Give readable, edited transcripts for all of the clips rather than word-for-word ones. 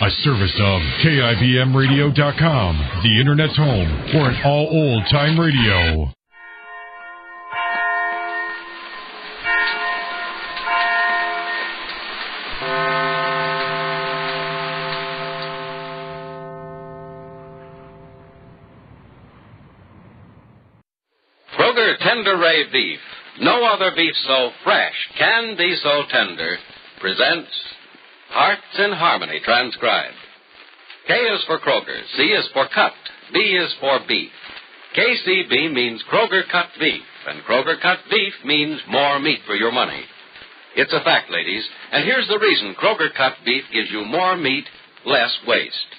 A service of KIBMradio.com, the Internet's home for an all old-time radio. Kroger Tender Ray Beef. No other beef so fresh can be so tender. Presents Hearts in Harmony, transcribed. K is for Kroger, C is for cut, B is for beef. KCB means Kroger cut beef, and Kroger cut beef means more meat for your money. It's a fact, ladies, and here's the reason Kroger cut beef gives you more meat, less waste.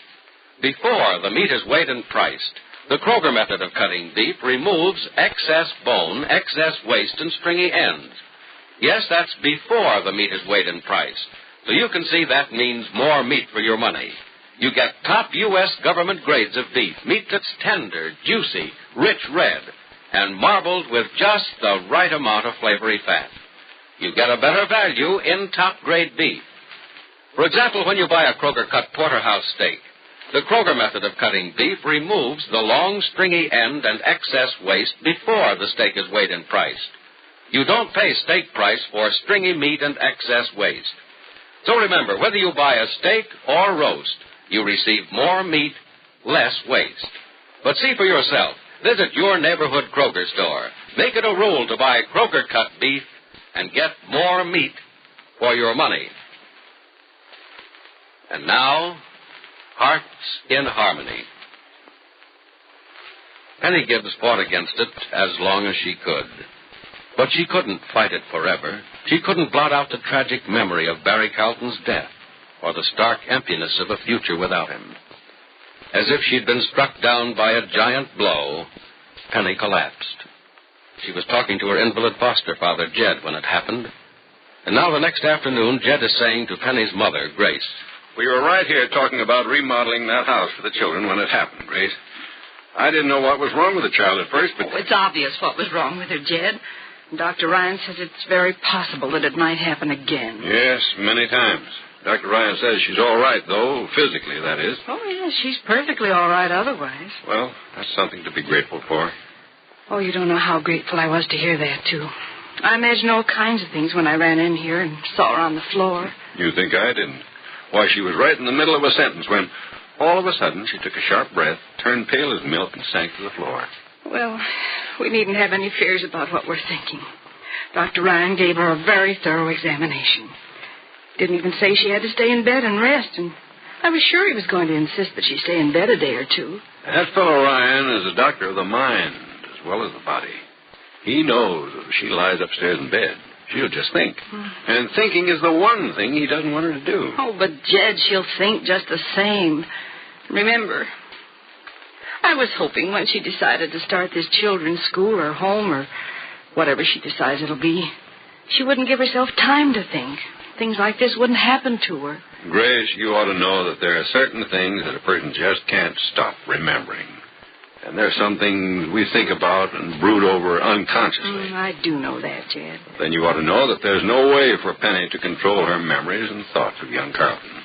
Before the meat is weighed and priced, the Kroger method of cutting beef removes excess bone, excess waste, and stringy ends. Yes, that's before the meat is weighed and priced. So you can see that means more meat for your money. You get top U.S. government grades of beef, meat that's tender, juicy, rich red, and marbled with just the right amount of flavory fat. You get a better value in top-grade beef. For example, when you buy a Kroger-cut porterhouse steak, the Kroger method of cutting beef removes the long, stringy end and excess waste before the steak is weighed and priced. You don't pay steak price for stringy meat and excess waste. So remember, whether you buy a steak or roast, you receive more meat, less waste. But see for yourself. Visit your neighborhood Kroger store. Make it a rule to buy Kroger-cut beef and get more meat for your money. And now, Hearts in Harmony. Penny Gibbs fought against it as long as she could. But she couldn't fight it forever. She couldn't blot out the tragic memory of Barry Carlton's death or the stark emptiness of a future without him. As if she'd been struck down by a giant blow, Penny collapsed. She was talking to her invalid foster father, Jed, when it happened. And now the next afternoon, Jed is saying to Penny's mother, Grace, "We were right here talking about remodeling that house for the children when it happened, Grace. I didn't know what was wrong with the child at first, but..." Oh, it's obvious what was wrong with her, Jed. Dr. Ryan says it's very possible that it might happen again. Yes, many times. Dr. Ryan says she's all right, though, physically, that is. Oh, yes, she's perfectly all right otherwise. Well, that's something to be grateful for. Oh, you don't know how grateful I was to hear that, too. I imagined all kinds of things when I ran in here and saw her on the floor. You think I didn't? Why, she was right in the middle of a sentence when, all of a sudden, she took a sharp breath, turned pale as milk, and sank to the floor. Well, we needn't have any fears about what we're thinking. Dr. Ryan gave her a very thorough examination. Didn't even say she had to stay in bed and rest, and I was sure he was going to insist that she stay in bed a day or two. That fellow Ryan is a doctor of the mind as well as the body. He knows that if she lies upstairs in bed, she'll just think. And thinking is the one thing he doesn't want her to do. Oh, but, Jed, she'll think just the same. Remember, I was hoping when she decided to start this children's school or home or whatever she decides it'll be, she wouldn't give herself time to think. Things like this wouldn't happen to her. Grace, you ought to know that there are certain things that a person just can't stop remembering. And there are some things we think about and brood over unconsciously. I do know that, Jed. Then you ought to know that there's no way for Penny to control her memories and thoughts of young Carlton.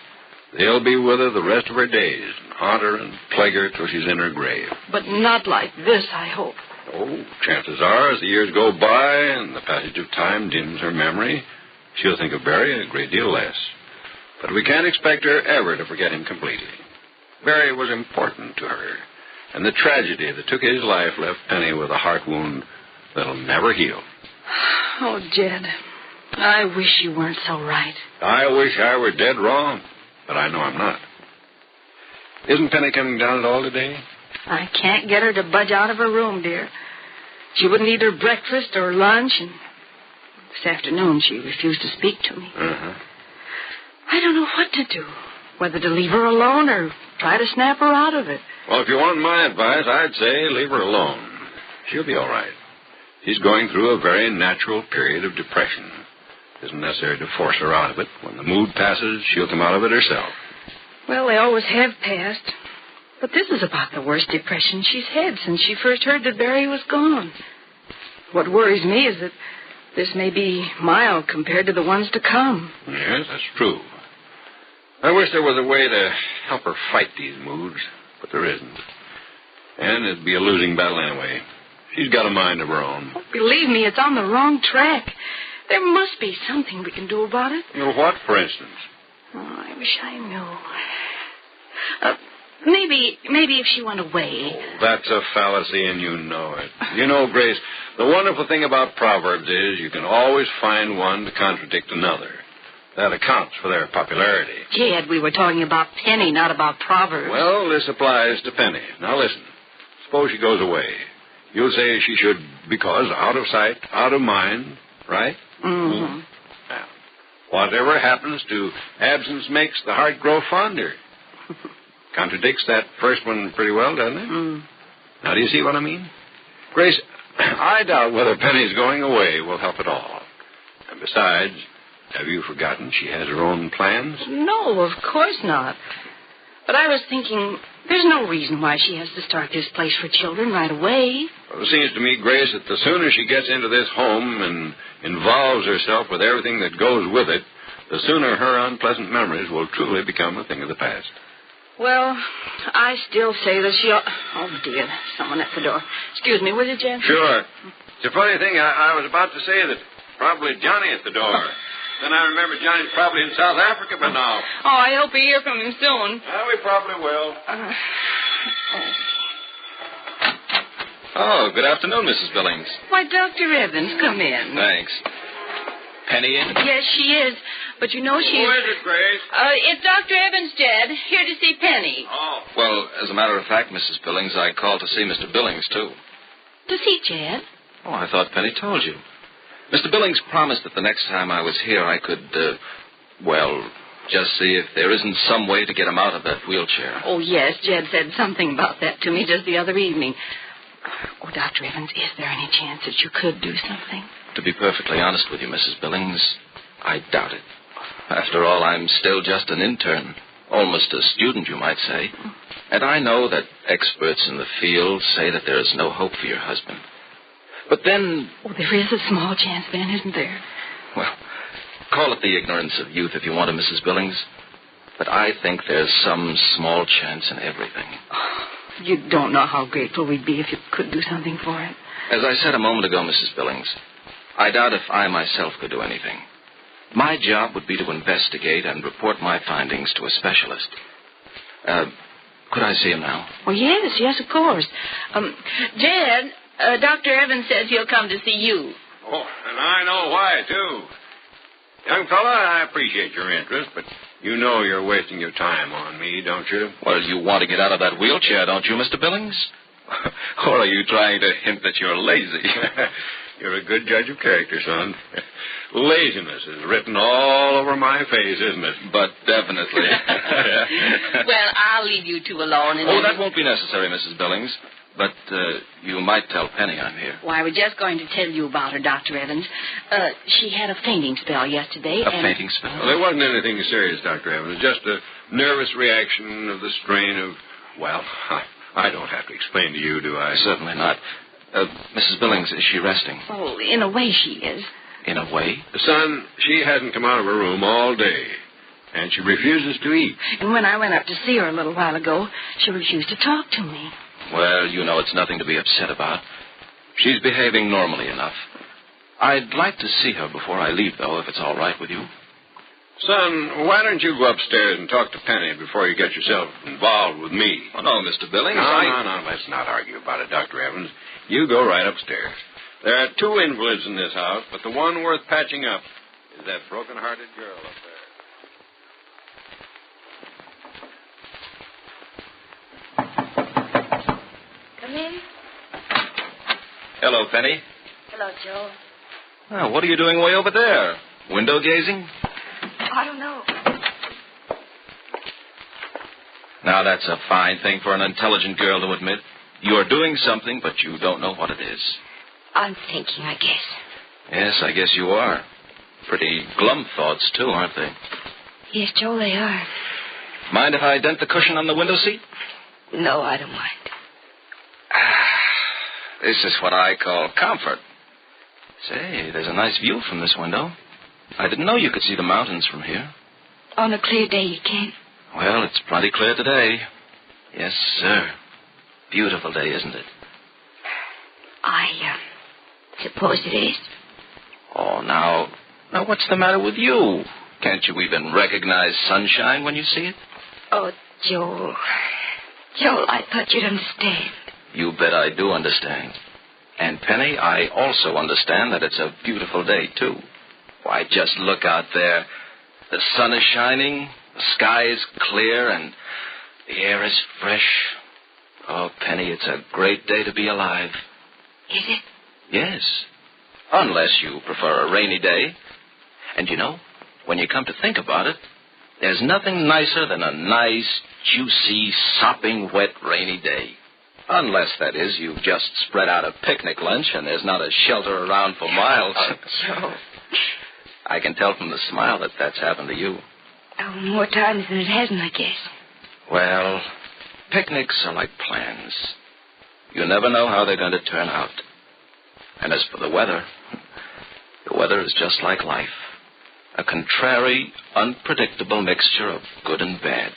They'll be with her the rest of her days and haunt her and plague her till she's in her grave. But not like this, I hope. Oh, chances are, as the years go by and the passage of time dims her memory, she'll think of Barry a great deal less. But we can't expect her ever to forget him completely. Barry was important to her, and the tragedy that took his life left Penny with a heart wound that'll never heal. Oh, Jed, I wish you weren't so right. I wish I were dead wrong, but I know I'm not. Isn't Penny coming down at all today? I can't get her to budge out of her room, dear. She wouldn't eat her breakfast or lunch, and this afternoon she refused to speak to me. I don't know what to do, whether to leave her alone or try to snap her out of it. Well, if you want my advice, I'd say leave her alone. She'll be all right. She's going through a very natural period of depression. It isn't necessary to force her out of it. When the mood passes, she'll come out of it herself. Well, they always have passed. But this is about the worst depression she's had since she first heard that Barry was gone. What worries me is that this may be mild compared to the ones to come. Yes, that's true. I wish there was a way to help her fight these moods, but there isn't. And it'd be a losing battle anyway. She's got a mind of her own. Oh, believe me, it's on the wrong track. There must be something we can do about it. You know what, for instance? Oh, I wish I knew. Maybe if she went away. Oh, that's a fallacy, and you know it. You know, Grace, the wonderful thing about Proverbs is you can always find one to contradict another. That accounts for their popularity. Jed, we were talking about Penny, not about Proverbs. Well, this applies to Penny. Now, listen. Suppose she goes away. You'll say she should, because out of sight, out of mind, right? Mm-hmm. Now, whatever happens to absence makes the heart grow fonder. Contradicts that first one pretty well, doesn't it? Mm. Now, do you see what I mean? Grace, I doubt whether Penny's going away will help at all. And besides, have you forgotten she has her own plans? No, of course not. But I was thinking, there's no reason why she has to start this place for children right away. Well, it seems to me, Grace, that the sooner she gets into this home and involves herself with everything that goes with it, the sooner her unpleasant memories will truly become a thing of the past. Well, I still say that she ought... Oh, dear, someone at the door. Excuse me, will you, Jen? Sure. It's a funny thing. I was about to say that probably Johnny at the door. Then I remember Johnny's probably in South Africa by now. Oh, I hope we hear from him soon. Well, we probably will. Oh, good afternoon, Mrs. Billings. Why, Dr. Evans, come in. Thanks. Penny in? Yes, she is. But you know she's... Who is it, Grace? It's Dr. Evans, Jed. Here to see Penny. Oh. Well, as a matter of fact, Mrs. Billings, I called to see Mr. Billings, too. To see Jed? Oh, I thought Penny told you. Mr. Billings promised that the next time I was here I could, just see if there isn't some way to get him out of that wheelchair. Oh, yes, Jed said something about that to me just the other evening. Oh, Dr. Evans, is there any chance that you could do something? To be perfectly honest with you, Mrs. Billings, I doubt it. After all, I'm still just an intern, almost a student, you might say. And I know that experts in the field say that there is no hope for your husband. But then... Oh, there is a small chance then, isn't there? Well, call it the ignorance of youth if you want to, Mrs. Billings. But I think there's some small chance in everything. Oh, you don't know how grateful we'd be if you could do something for it. As I said a moment ago, Mrs. Billings, I doubt if I myself could do anything. My job would be to investigate and report my findings to a specialist. Could I see him now? Oh, yes, of course. Jed, Dr. Evans says he'll come to see you. Oh, and I know why, too. Young fella, I appreciate your interest, but you know you're wasting your time on me, don't you? Well, you want to get out of that wheelchair, don't you, Mr. Billings? Or are you trying to hint that you're lazy? You're a good judge of character, son. Laziness is written all over my face, isn't it? But definitely. Well, I'll leave you two alone. Oh, that won't be necessary, Mrs. Billings. But you might tell Penny I'm here. Why, I was just going to tell you about her, Dr. Evans. She had a fainting spell yesterday. A fainting spell? Well, there wasn't anything serious, Dr. Evans. Just a nervous reaction of the strain of... Well, I don't have to explain to you, do I? Certainly not. Mrs. Billings, is she resting? Oh, in a way she is. In a way? Son, she hasn't come out of her room all day. And she refuses to eat. And when I went up to see her a little while ago, she refused to talk to me. Well, you know it's nothing to be upset about. She's behaving normally enough. I'd like to see her before I leave, though, if it's all right with you. Son, why don't you go upstairs and talk to Penny before you get yourself involved with me? Oh, no, Mr. Billings. No, let's not argue about it, Dr. Evans. You go right upstairs. There are two invalids in this house, but the one worth patching up is that broken-hearted girl up there. Come in. Hello, Penny. Hello, Joe. Well, what are you doing way over there? Window gazing? I don't know. Now, that's a fine thing for an intelligent girl to admit. You're doing something, but you don't know what it is. I'm thinking, I guess. Yes, I guess you are. Pretty glum thoughts, too, aren't they? Yes, Joe, they are. Mind if I dent the cushion on the window seat? No, I don't mind. This is what I call comfort. Say, there's a nice view from this window. I didn't know you could see the mountains from here. On a clear day, you can. Well, it's plenty clear today. Yes, sir. Beautiful day, isn't it? I suppose it is. Oh, now, what's the matter with you? Can't you even recognize sunshine when you see it? Oh, Joel. Joel, I thought you'd understand. You bet I do understand. And, Penny, I also understand that it's a beautiful day, too. Why, just look out there. The sun is shining, the sky is clear, and the air is fresh. Oh, Penny, it's a great day to be alive. Is it? Yes. Unless you prefer a rainy day. And you know, when you come to think about it, there's nothing nicer than a nice, juicy, sopping, wet, rainy day. Unless, that is, you've just spread out a picnic lunch and there's not a shelter around for miles. Oh, Joe. I can tell from the smile that that's happened to you. Oh, more times than it hasn't, I guess. Well, picnics are like plans. You never know how they're going to turn out. And as for the weather is just like life. A contrary, unpredictable mixture of good and bad.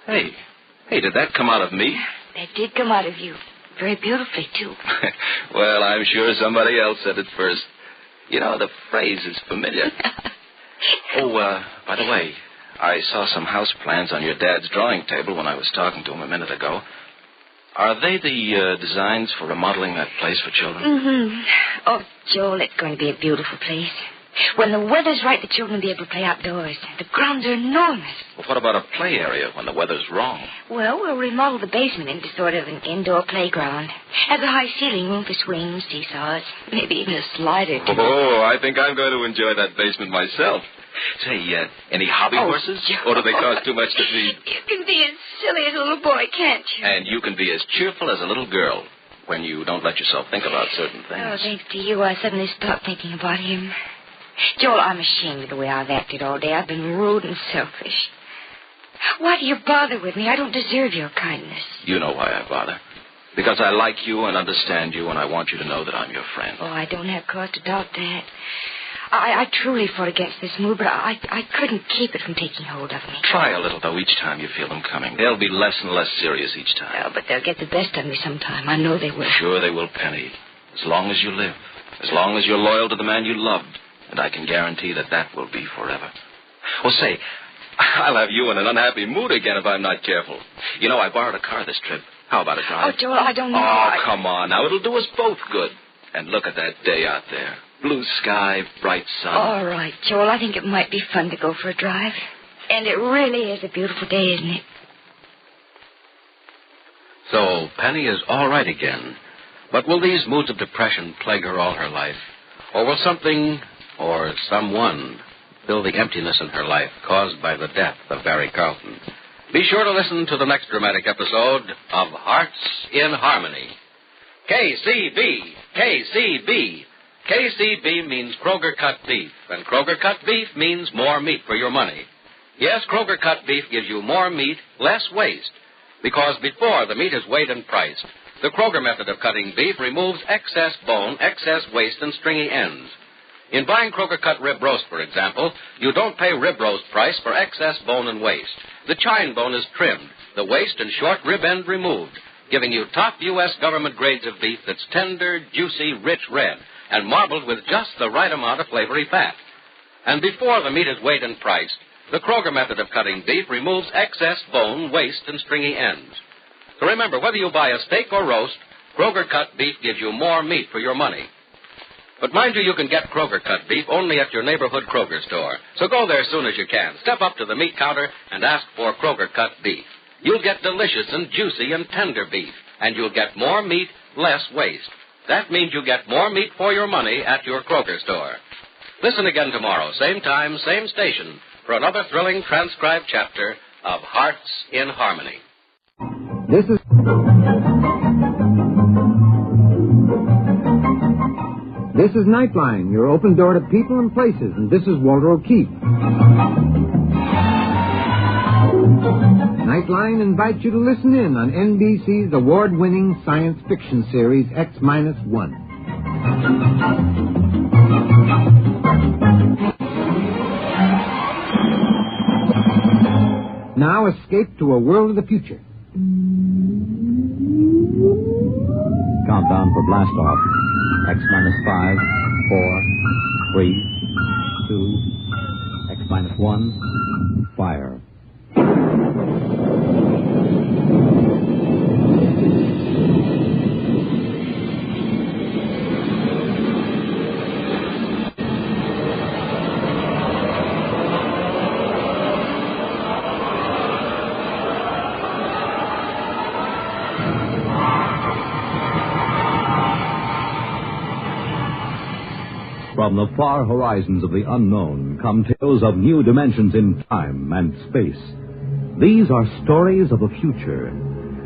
Hey, did that come out of me? That did come out of you. Very beautifully, too. Well, I'm sure somebody else said it first. You know, the phrase is familiar. Oh, by the way, I saw some house plans on your dad's drawing table when I was talking to him a minute ago. Are they the designs for remodeling that place for children? Mm-hmm. Oh, Joel, it's going to be a beautiful place. When the weather's right, the children will be able to play outdoors. The grounds are enormous. Well, what about a play area when the weather's wrong? Well, we'll remodel the basement into sort of an indoor playground. Has a high ceiling, room for swings, seesaws, maybe even a slider, too. Oh, I think I'm going to enjoy that basement myself. Say, any hobby horses? Joe. Or do they cost too much to feed? You can be as silly as a little boy, can't you? And you can be as cheerful as a little girl when you don't let yourself think about certain things. Oh, thanks to you, I suddenly stopped thinking about him. Joel, I'm ashamed of the way I've acted all day. I've been rude and selfish. Why do you bother with me? I don't deserve your kindness. You know why I bother. Because I like you and understand you, and I want you to know that I'm your friend. Oh, I don't have cause to doubt that. I truly fought against this mood, but I couldn't keep it from taking hold of me. Try a little, though, each time you feel them coming. They'll be less and less serious each time. Oh, but they'll get the best of me sometime. I know they will. Sure they will, Penny. As long as you live. As long as you're loyal to the man you loved. And I can guarantee that will be forever. Well, say, I'll have you in an unhappy mood again if I'm not careful. You know, I borrowed a car this trip. How about a drive? Oh, Joel, I don't know. Oh, come on. Now, it'll do us both good. And look at that day out there. Blue sky, bright sun. All right, Joel, I think it might be fun to go for a drive. And it really is a beautiful day, isn't it? So, Penny is all right again. But will these moods of depression plague her all her life? Or will something or someone fill the emptiness in her life caused by the death of Barry Carlton? Be sure to listen to the next dramatic episode of Hearts in Harmony. KCB, KCB. KCB means Kroger Cut Beef, and Kroger Cut Beef means more meat for your money. Yes, Kroger Cut Beef gives you more meat, less waste. Because before the meat is weighed and priced, the Kroger method of cutting beef removes excess bone, excess waste, and stringy ends. In buying Kroger Cut Rib Roast, for example, you don't pay rib roast price for excess bone and waste. The chine bone is trimmed, the waist and short rib end removed, giving you top U.S. government grades of beef that's tender, juicy, rich red, and marbled with just the right amount of flavory fat. And before the meat is weighed and priced, the Kroger method of cutting beef removes excess bone, waste, and stringy ends. So remember, whether you buy a steak or roast, Kroger Cut Beef gives you more meat for your money. But mind you can get Kroger Cut Beef only at your neighborhood Kroger store. So go there as soon as you can. Step up to the meat counter and ask for Kroger Cut Beef. You'll get delicious and juicy and tender beef, and you'll get more meat, less waste. That means you get more meat for your money at your Kroger store. Listen again tomorrow, same time, same station, for another thrilling transcribed chapter of Hearts in Harmony. This is Nightline, your open door to people and places, and this is Walter O'Keefe. Nightline invites you to listen in on NBC's award-winning science fiction series X-1. Now escape to a world of the future. Countdown for blast off. X minus 5, 4, 3, 2, X minus 1, fire. From the far horizons of the unknown come tales of new dimensions in time and space. These are stories of a future,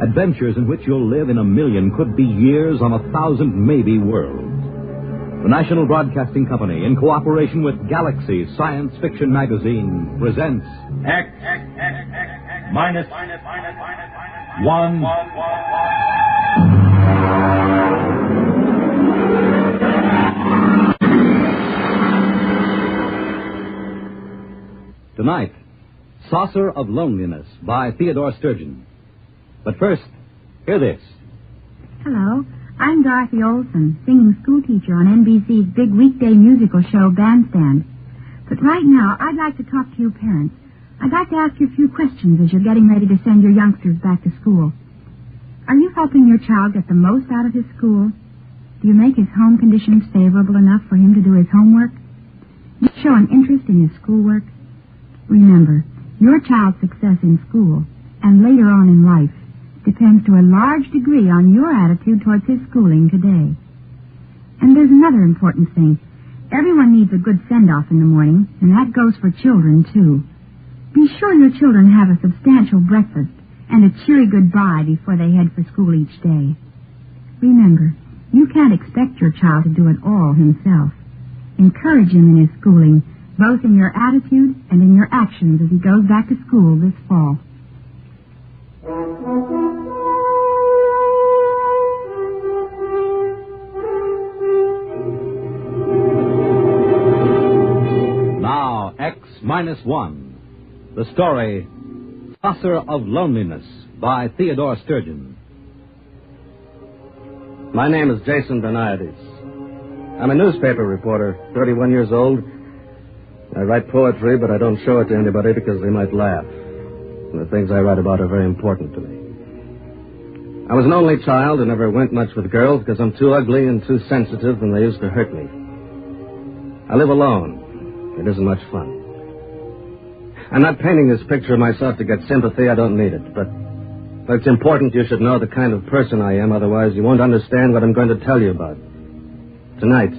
adventures in which you'll live in 1,000,000 could-be years on 1,000 maybe worlds. The National Broadcasting Company, in cooperation with Galaxy Science Fiction Magazine, presents X minus 1. Tonight, Saucer of Loneliness by Theodore Sturgeon. But first, hear this. Hello, I'm Dorothy Olson, singing schoolteacher on NBC's big weekday musical show, Bandstand. But right now, I'd like to talk to you parents. I'd like to ask you a few questions as you're getting ready to send your youngsters back to school. Are you helping your child get the most out of his school? Do you make his home conditions favorable enough for him to do his homework? Do you show an interest in his schoolwork? Remember, your child's success in school and later on in life depends to a large degree on your attitude towards his schooling today. And there's another important thing. Everyone needs a good send-off in the morning, and that goes for children, too. Be sure your children have a substantial breakfast and a cheery goodbye before they head for school each day. Remember, you can't expect your child to do it all himself. Encourage him in his schooling, both in your attitude and in your actions as he goes back to school this fall. Now, X minus 1. The story, Saucer of Loneliness by Theodore Sturgeon. My name is Jason Bernardes. I'm a newspaper reporter, 31 years old. I write poetry, but I don't show it to anybody because they might laugh. And the things I write about are very important to me. I was an only child and never went much with girls because I'm too ugly and too sensitive and they used to hurt me. I live alone. It isn't much fun. I'm not painting this picture of myself to get sympathy. I don't need it. But it's important you should know the kind of person I am. Otherwise, you won't understand what I'm going to tell you about. Tonight,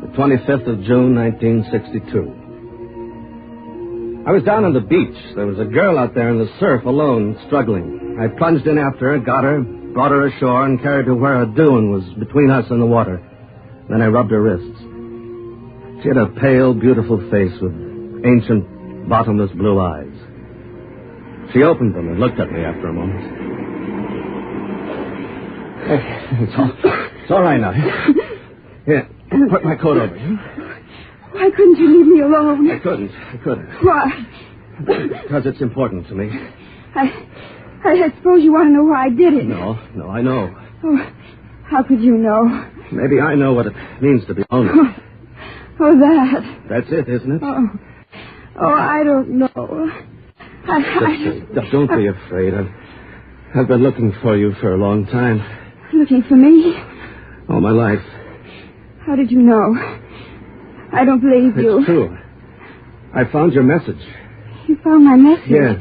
the 25th of June, 1962. I was down on the beach. There was a girl out there in the surf alone, struggling. I plunged in after her, got her, brought her ashore, and carried her where a dune was between us and the water. Then I rubbed her wrists. She had a pale, beautiful face with ancient, bottomless blue eyes. She opened them and looked at me after a moment. It's all right now. Here, put my coat over you. Why couldn't you leave me alone? I couldn't. Why? Because it's important to me. I suppose you want to know why I did it. No, I know. Oh, how could you know? Maybe I know what it means to be lonely. Oh, that. That's it, isn't it? Oh, I don't know. Don't be afraid. I've been looking for you for a long time. Looking for me? All my life. How did you know? I don't believe you. It's true. I found your message. You found my message? Yes.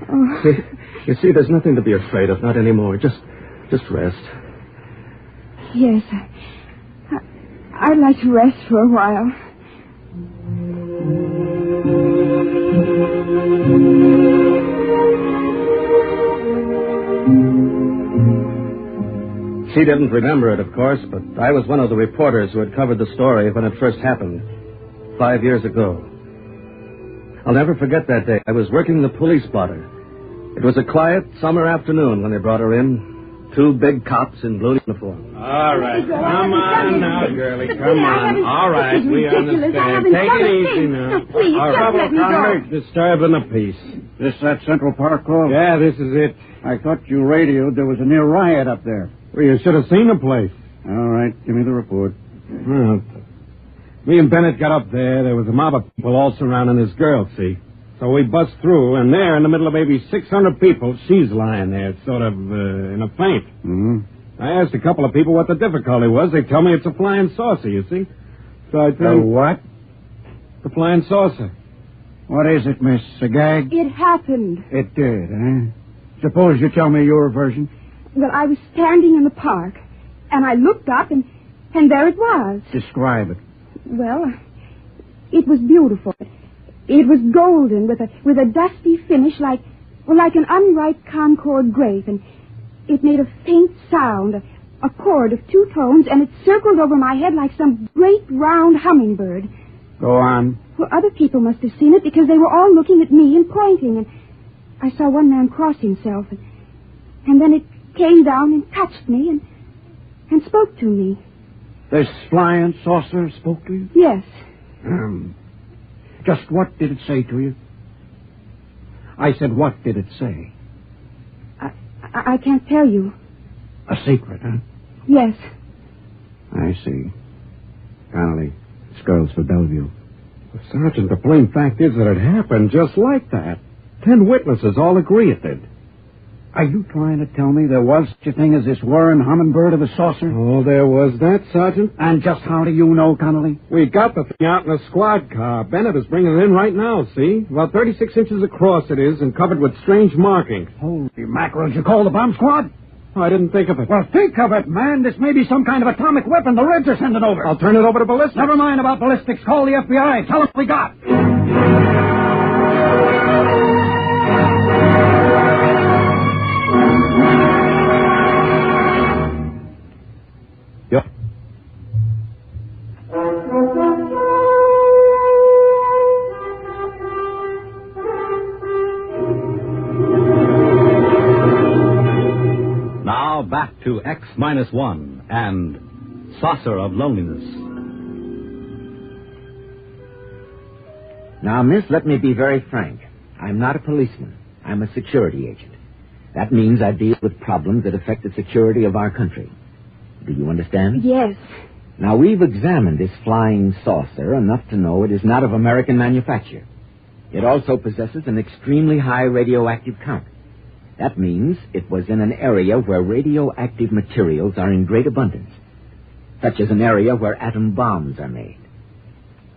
Oh. You see, there's nothing to be afraid of, not anymore. Just rest. Yes. I'd like to rest for a while. She didn't remember it, of course, but I was one of the reporters who had covered the story when it first happened, 5 years ago. I'll never forget that day. I was working the police blotter. It was a quiet summer afternoon when they brought her in. 2 big cops in blue uniforms. All right. Come on now, girlie. Come on. All right, we understand. Take it easy now. Please, just let me go. Disturbing the peace. This that Central Park Club? Yeah, this is it. I thought you radioed there was a near riot up there. Well, you should have seen the place. All right, give me the report. Well, me and Bennett got up there. There was a mob of people all surrounding this girl, see? So we bust through, and there, in the middle of maybe 600 people, she's lying there, sort of in a faint. Mm-hmm. I asked a couple of people what the difficulty was. They tell me it's a flying saucer, you see? So I tell The what? The flying saucer. What is it, Miss Sagag? It happened. It did, eh? Suppose you tell me your version. Well, I was standing in the park, and I looked up, and there it was. Describe it. Well, it was beautiful. It was golden with a dusty finish like an unripe Concord grape, and it made a faint sound, a chord of 2 tones, and it circled over my head like some great round hummingbird. Go on. Well, other people must have seen it because they were all looking at me and pointing, and I saw one man cross himself, and then it came down and touched me and spoke to me. This flying saucer spoke to you? Yes. Just what did it say to you? I said, what did it say? I can't tell you. A secret, huh? Yes. I see. Connolly, this girl's for Bellevue. Sergeant, the plain fact is that it happened just like that. 10 witnesses all agree it did. Are you trying to tell me there was such a thing as this whirring hummingbird of a saucer? Oh, there was that, Sergeant. And just how do you know, Connolly? We got the thing out in a squad car. Bennett is bringing it in right now, see? About 36 inches across it is and covered with strange markings. Holy mackerel, did you call the bomb squad? Oh, I didn't think of it. Well, think of it, man. This may be some kind of atomic weapon the Reds are sending over. I'll turn it over to ballistics. Never mind about ballistics. Call the FBI. Tell them what we got. Back to X-1 and Saucer of Loneliness. Now, miss, let me be very frank. I'm not a policeman. I'm a security agent. That means I deal with problems that affect the security of our country. Do you understand? Yes. Now, we've examined this flying saucer enough to know it is not of American manufacture. It also possesses an extremely high radioactive count. That means it was in an area where radioactive materials are in great abundance, such as an area where atom bombs are made.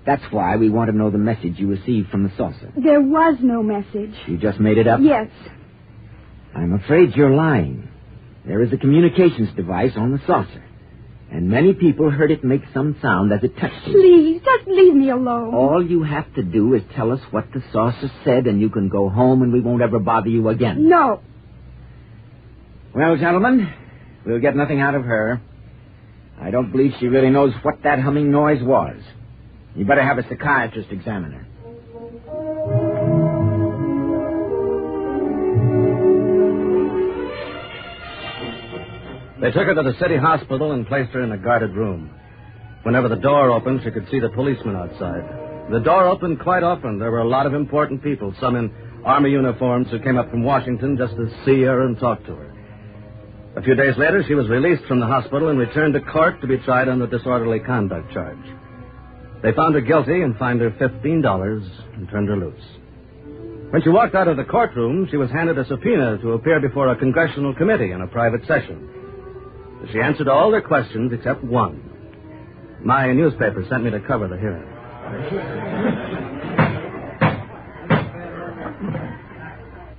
That's why we want to know the message you received from the saucer. There was no message. You just made it up? Yes. I'm afraid you're lying. There is a communications device on the saucer, and many people heard it make some sound as it touched it. Please, just leave me alone. All you have to do is tell us what the saucer said, and you can go home and we won't ever bother you again. No. Well, gentlemen, we'll get nothing out of her. I don't believe she really knows what that humming noise was. You better have a psychiatrist examine her. They took her to the city hospital and placed her in a guarded room. Whenever the door opened, she could see the policemen outside. The door opened quite often. There were a lot of important people, some in Army uniforms who came up from Washington just to see her and talk to her. A few days later, she was released from the hospital and returned to court to be tried on the disorderly conduct charge. They found her guilty and fined her $15 and turned her loose. When she walked out of the courtroom, she was handed a subpoena to appear before a congressional committee in a private session. She answered all their questions except one. My newspaper sent me to cover the hearing.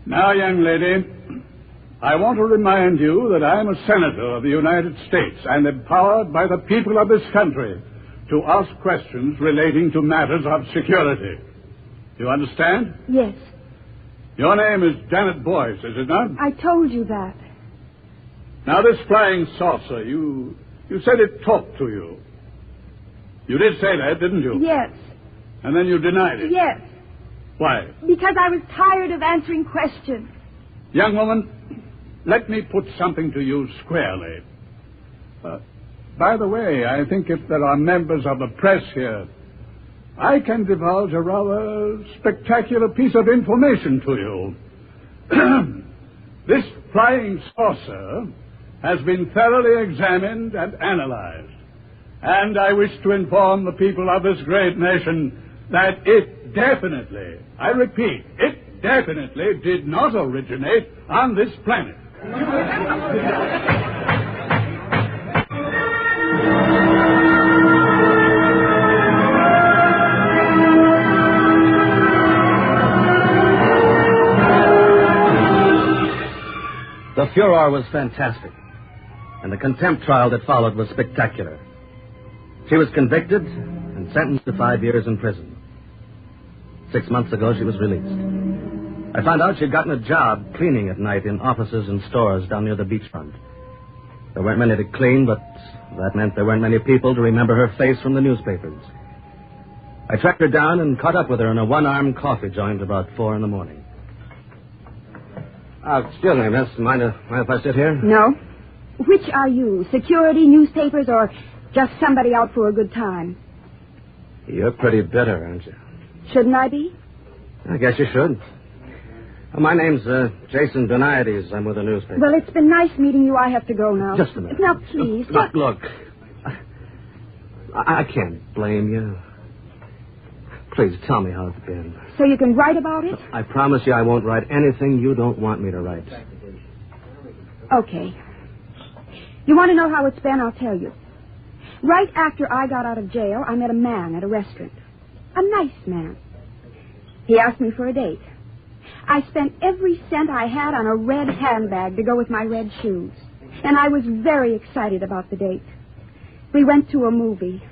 Now, young lady, I want to remind you that I am a senator of the United States and empowered by the people of this country to ask questions relating to matters of security. You understand? Yes. Your name is Janet Boyce, is it not? I told you that. Now, this flying saucer, you said it talked to you. You did say that, didn't you? Yes. And then you denied it? Yes. Why? Because I was tired of answering questions. Young woman, let me put something to you squarely. By the way, I think if there are members of the press here, I can divulge a rather spectacular piece of information to you. This flying saucer has been thoroughly examined and analyzed. And I wish to inform the people of this great nation that it definitely, I repeat, it definitely did not originate on this planet. The furor was fantastic, and the contempt trial that followed was spectacular. She was convicted and sentenced to 5 years in prison. 6 months ago, she was released. I found out she'd gotten a job cleaning at night in offices and stores down near the beachfront. There weren't many to clean, but that meant there weren't many people to remember her face from the newspapers. I tracked her down and caught up with her in a one-armed coffee joint about 4 in the morning. Excuse me, miss. Mind if I sit here? No. Which are you? Security, newspapers, or just somebody out for a good time? You're pretty bitter, aren't you? Shouldn't I be? I guess you should. My name's Jason Beniades. I'm with the newspaper. Well, it's been nice meeting you. I have to go now. Just a minute. Now, please. Look. I can't blame you. Please tell me how it's been. So you can write about it? I promise you I won't write anything you don't want me to write. Okay. You want to know how it's been? I'll tell you. Right after I got out of jail, I met a man at a restaurant. A nice man. He asked me for a date. I spent every cent I had on a red handbag to go with my red shoes. And I was very excited about the date. We went to a movie.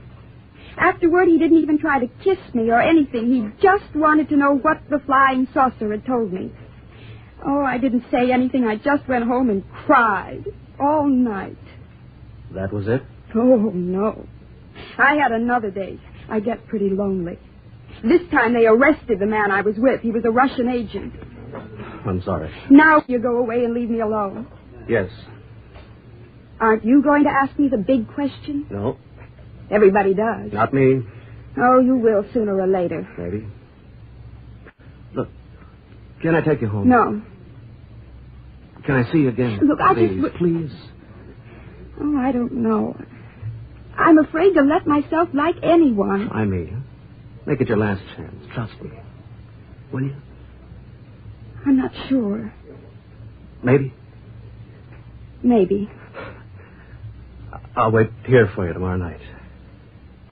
Afterward, he didn't even try to kiss me or anything. He just wanted to know what the flying saucer had told me. Oh, I didn't say anything. I just went home and cried all night. That was it? Oh, no. I had another date. I get pretty lonely. This time they arrested the man I was with. He was a Russian agent. I'm sorry. Now you go away and leave me alone. Yes. Aren't you going to ask me the big question? No. Everybody does. Not me. Oh, you will sooner or later. Maybe. Look, can I take you home? No. Can I see you again? Look, Please. Oh, I don't know. I'm afraid to let myself like anyone. Try me. Make it your last chance. Trust me. Will you? I'm not sure. Maybe? Maybe. I'll wait here for you tomorrow night.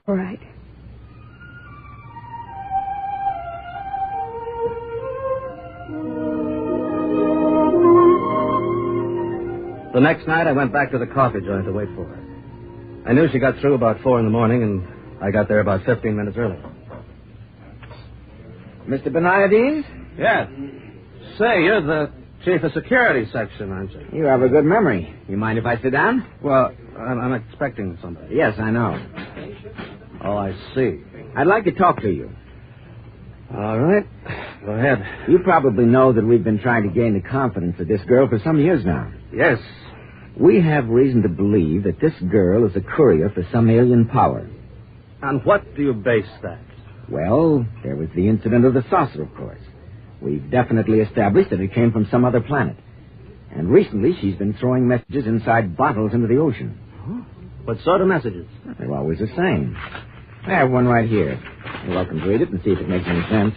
All right. The next night, I went back to the coffee joint to wait for her. I knew she got through about 4 in the morning, and I got there about 15 minutes early. Mr. Beniades? Yes. Say, you're the chief of security section, aren't you? You have a good memory. You mind if I sit down? Well, I'm expecting somebody. Yes, I know. Oh, I see. I'd like to talk to you. All right. Go ahead. You probably know that we've been trying to gain the confidence of this girl for some years now. Yes. We have reason to believe that this girl is a courier for some alien power. On what do you base that? Well, there was the incident of the saucer, of course. We've definitely established that it came from some other planet. And recently she's been throwing messages inside bottles into the ocean. Huh? What sort of messages? They're always the same. I have one right here. You're welcome to read it and see if it makes any sense.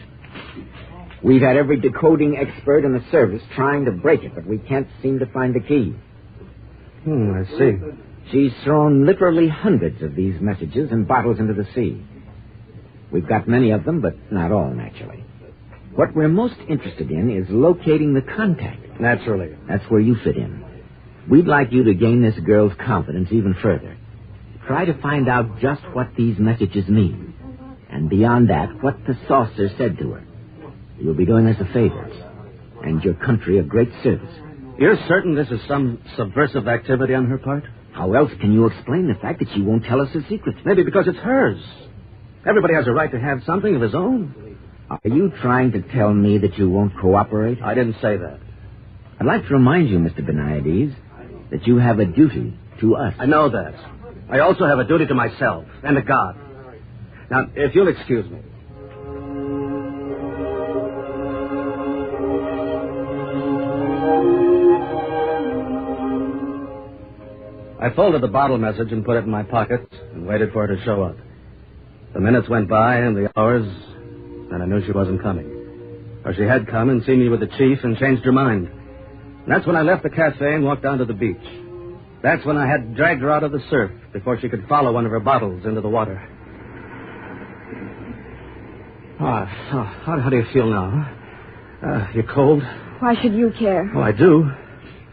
We've had every decoding expert in the service trying to break it, but we can't seem to find the key. I see. She's thrown literally hundreds of these messages and bottles into the sea. We've got many of them, but not all, naturally. What we're most interested in is locating the contact. Naturally. That's where you fit in. We'd like you to gain this girl's confidence even further. Try to find out just what these messages mean. And beyond that, what the saucer said to her. You'll be doing us a favor. And your country a great service. You're certain this is some subversive activity on her part? How else can you explain the fact that she won't tell us her secrets? Maybe because it's hers. Everybody has a right to have something of his own. Are you trying to tell me that you won't cooperate? I didn't say that. I'd like to remind you, Mr. Benaides, that you have a duty to us. I know that. I also have a duty to myself and to God. Now, if you'll excuse me. I folded the bottle message and put it in my pocket and waited for her to show up. The minutes went by and the hours, and I knew she wasn't coming. Or she had come and seen me with the chief and changed her mind. And that's when I left the cafe and walked down to the beach. That's when I had dragged her out of the surf before she could follow one of her bottles into the water. How do you feel now? You cold? Why should you care? Oh, I do.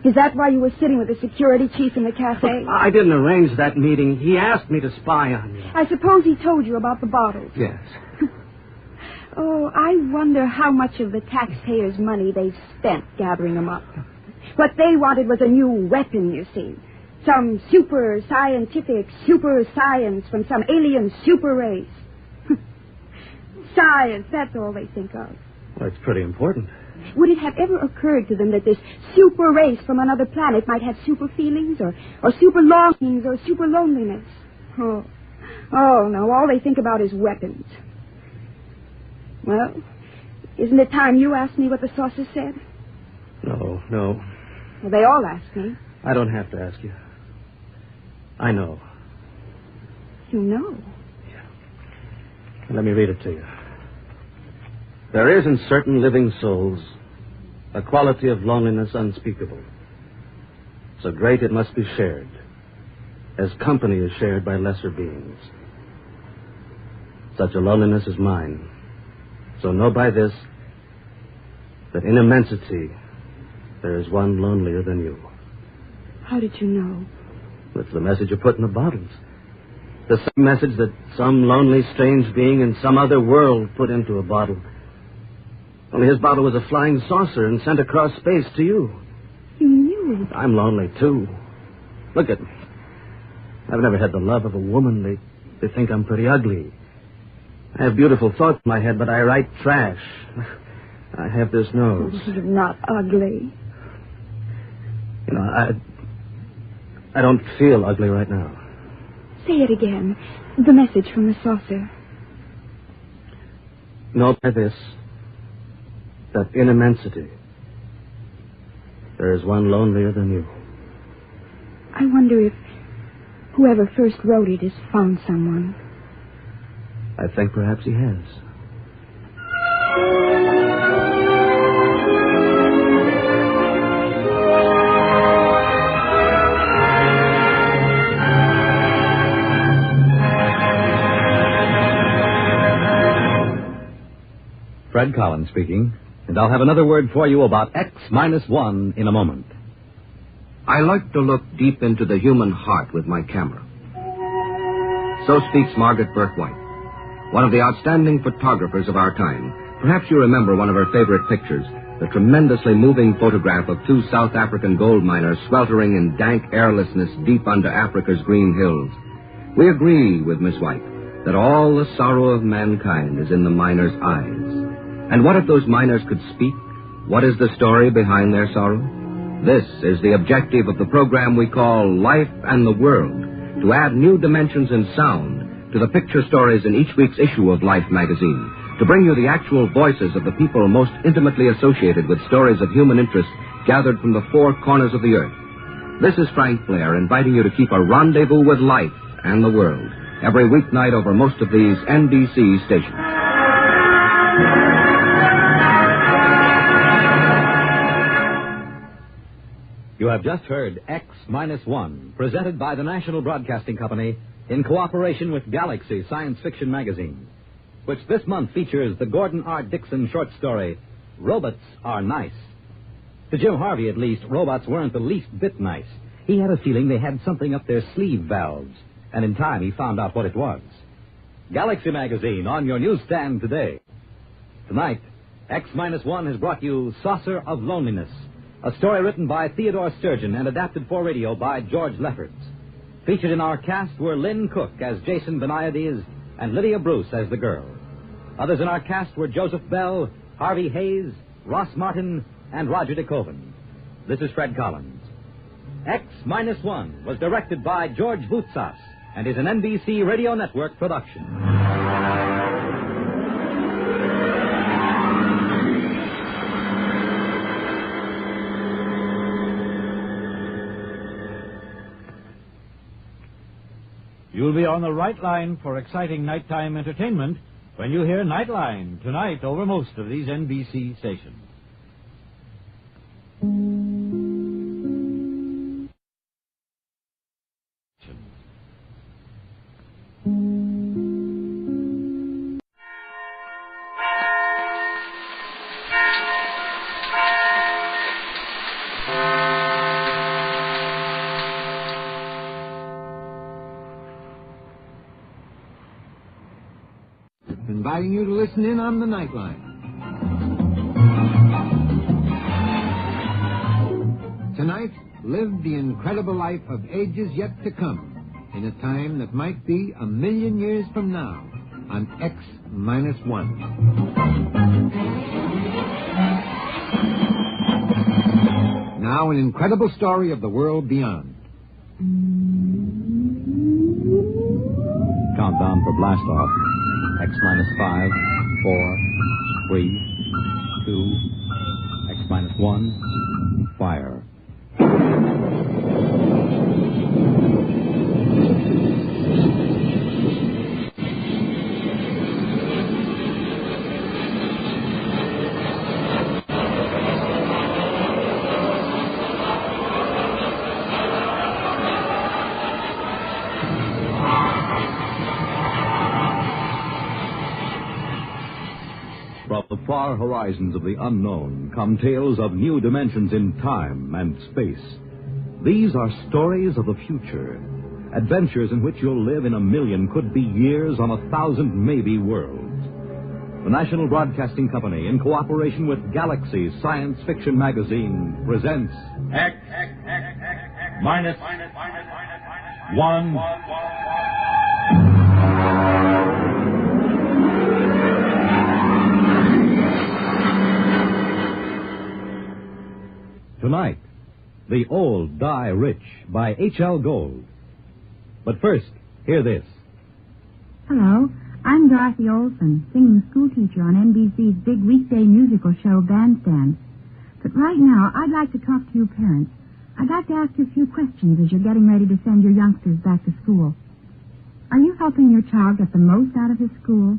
Is that why you were sitting with the security chief in the cafe? I didn't arrange that meeting. He asked me to spy on you. I suppose he told you about the bottles. Yes. Oh, I wonder how much of the taxpayers' money they've spent gathering them up. What they wanted was a new weapon, you see. Some super scientific super science from some alien super race. Science, that's all they think of. Well, it's pretty important. Would it have ever occurred to them that this super race from another planet might have super feelings or super longings or super loneliness? Oh, no, all they think about is weapons. Well, isn't it time you asked me what the saucer said? No. Well, they all ask me. I don't have to ask you. I know. You know? Yeah. Let me read it to you. There is in certain living souls a quality of loneliness unspeakable. So great it must be shared, as company is shared by lesser beings. Such a loneliness is mine. So know by this that in immensity there is one lonelier than you. How did you know? It's the message you put in the bottles. The same message that some lonely, strange being in some other world put into a bottle. Only his bottle was a flying saucer and sent across space to you. You knew it. I'm lonely, too. Look at me. I've never had the love of a woman. They think I'm pretty ugly. I have beautiful thoughts in my head, but I write trash. I have this nose. You're not ugly. You know, I don't feel ugly right now. Say it again. The message from the saucer. Know by this that in immensity there is one lonelier than you. I wonder if whoever first wrote it has found someone. I think perhaps he has. Fred Collins speaking, and I'll have another word for you about X-1 in a moment. I like to look deep into the human heart with my camera. So speaks Margaret Burke-White, one of the outstanding photographers of our time. Perhaps you remember one of her favorite pictures, the tremendously moving photograph of two South African gold miners sweltering in dank airlessness deep under Africa's green hills. We agree with Miss White that all the sorrow of mankind is in the miners' eyes. And what if those miners could speak? What is the story behind their sorrow? This is the objective of the program we call Life and the World, to add new dimensions in sound to the picture stories in each week's issue of Life magazine, to bring you the actual voices of the people most intimately associated with stories of human interest gathered from the four corners of the earth. This is Frank Blair inviting you to keep a rendezvous with life and the world every weeknight over most of these NBC stations. You have just heard X-1, presented by the National Broadcasting Company in cooperation with Galaxy Science Fiction Magazine, which this month features the Gordon R. Dixon short story, Robots Are Nice. To Jim Harvey, at least, robots weren't the least bit nice. He had a feeling they had something up their sleeve valves, and in time he found out what it was. Galaxy Magazine on your newsstand today. Tonight, X-1 has brought you Saucer of Loneliness, a story written by Theodore Sturgeon and adapted for radio by George Lefferts. Featured in our cast were Lynn Cook as Jason Benaides and Lydia Bruce as the girl. Others in our cast were Joseph Bell, Harvey Hayes, Ross Martin, and Roger DeKoven. This is Fred Collins. X-1 was directed by George Voutsas and is an NBC Radio Network production. You'll be on the right line for exciting nighttime entertainment when you hear Nightline tonight over most of these NBC stations. Inviting you to listen in on the Nightline. Tonight, live the incredible life of ages yet to come in a time that might be 1,000,000 years from now on X-1. Now, an incredible story of the world beyond. Countdown for blast off. X-5, 4, 3, 2, X-1, fire. From the far horizons of the unknown come tales of new dimensions in time and space. These are stories of the future, adventures in which you'll live in 1,000,000, could be years, on 1,000 maybe worlds. The National Broadcasting Company, in cooperation with Galaxy Science Fiction Magazine, presents X-1. Tonight, The Old Die Rich by H.L. Gold. But first, hear this. Hello, I'm Dorothy Olson, singing schoolteacher on NBC's big weekday musical show, Bandstand. But right now, I'd like to talk to you parents. I'd like to ask you a few questions as you're getting ready to send your youngsters back to school. Are you helping your child get the most out of his school?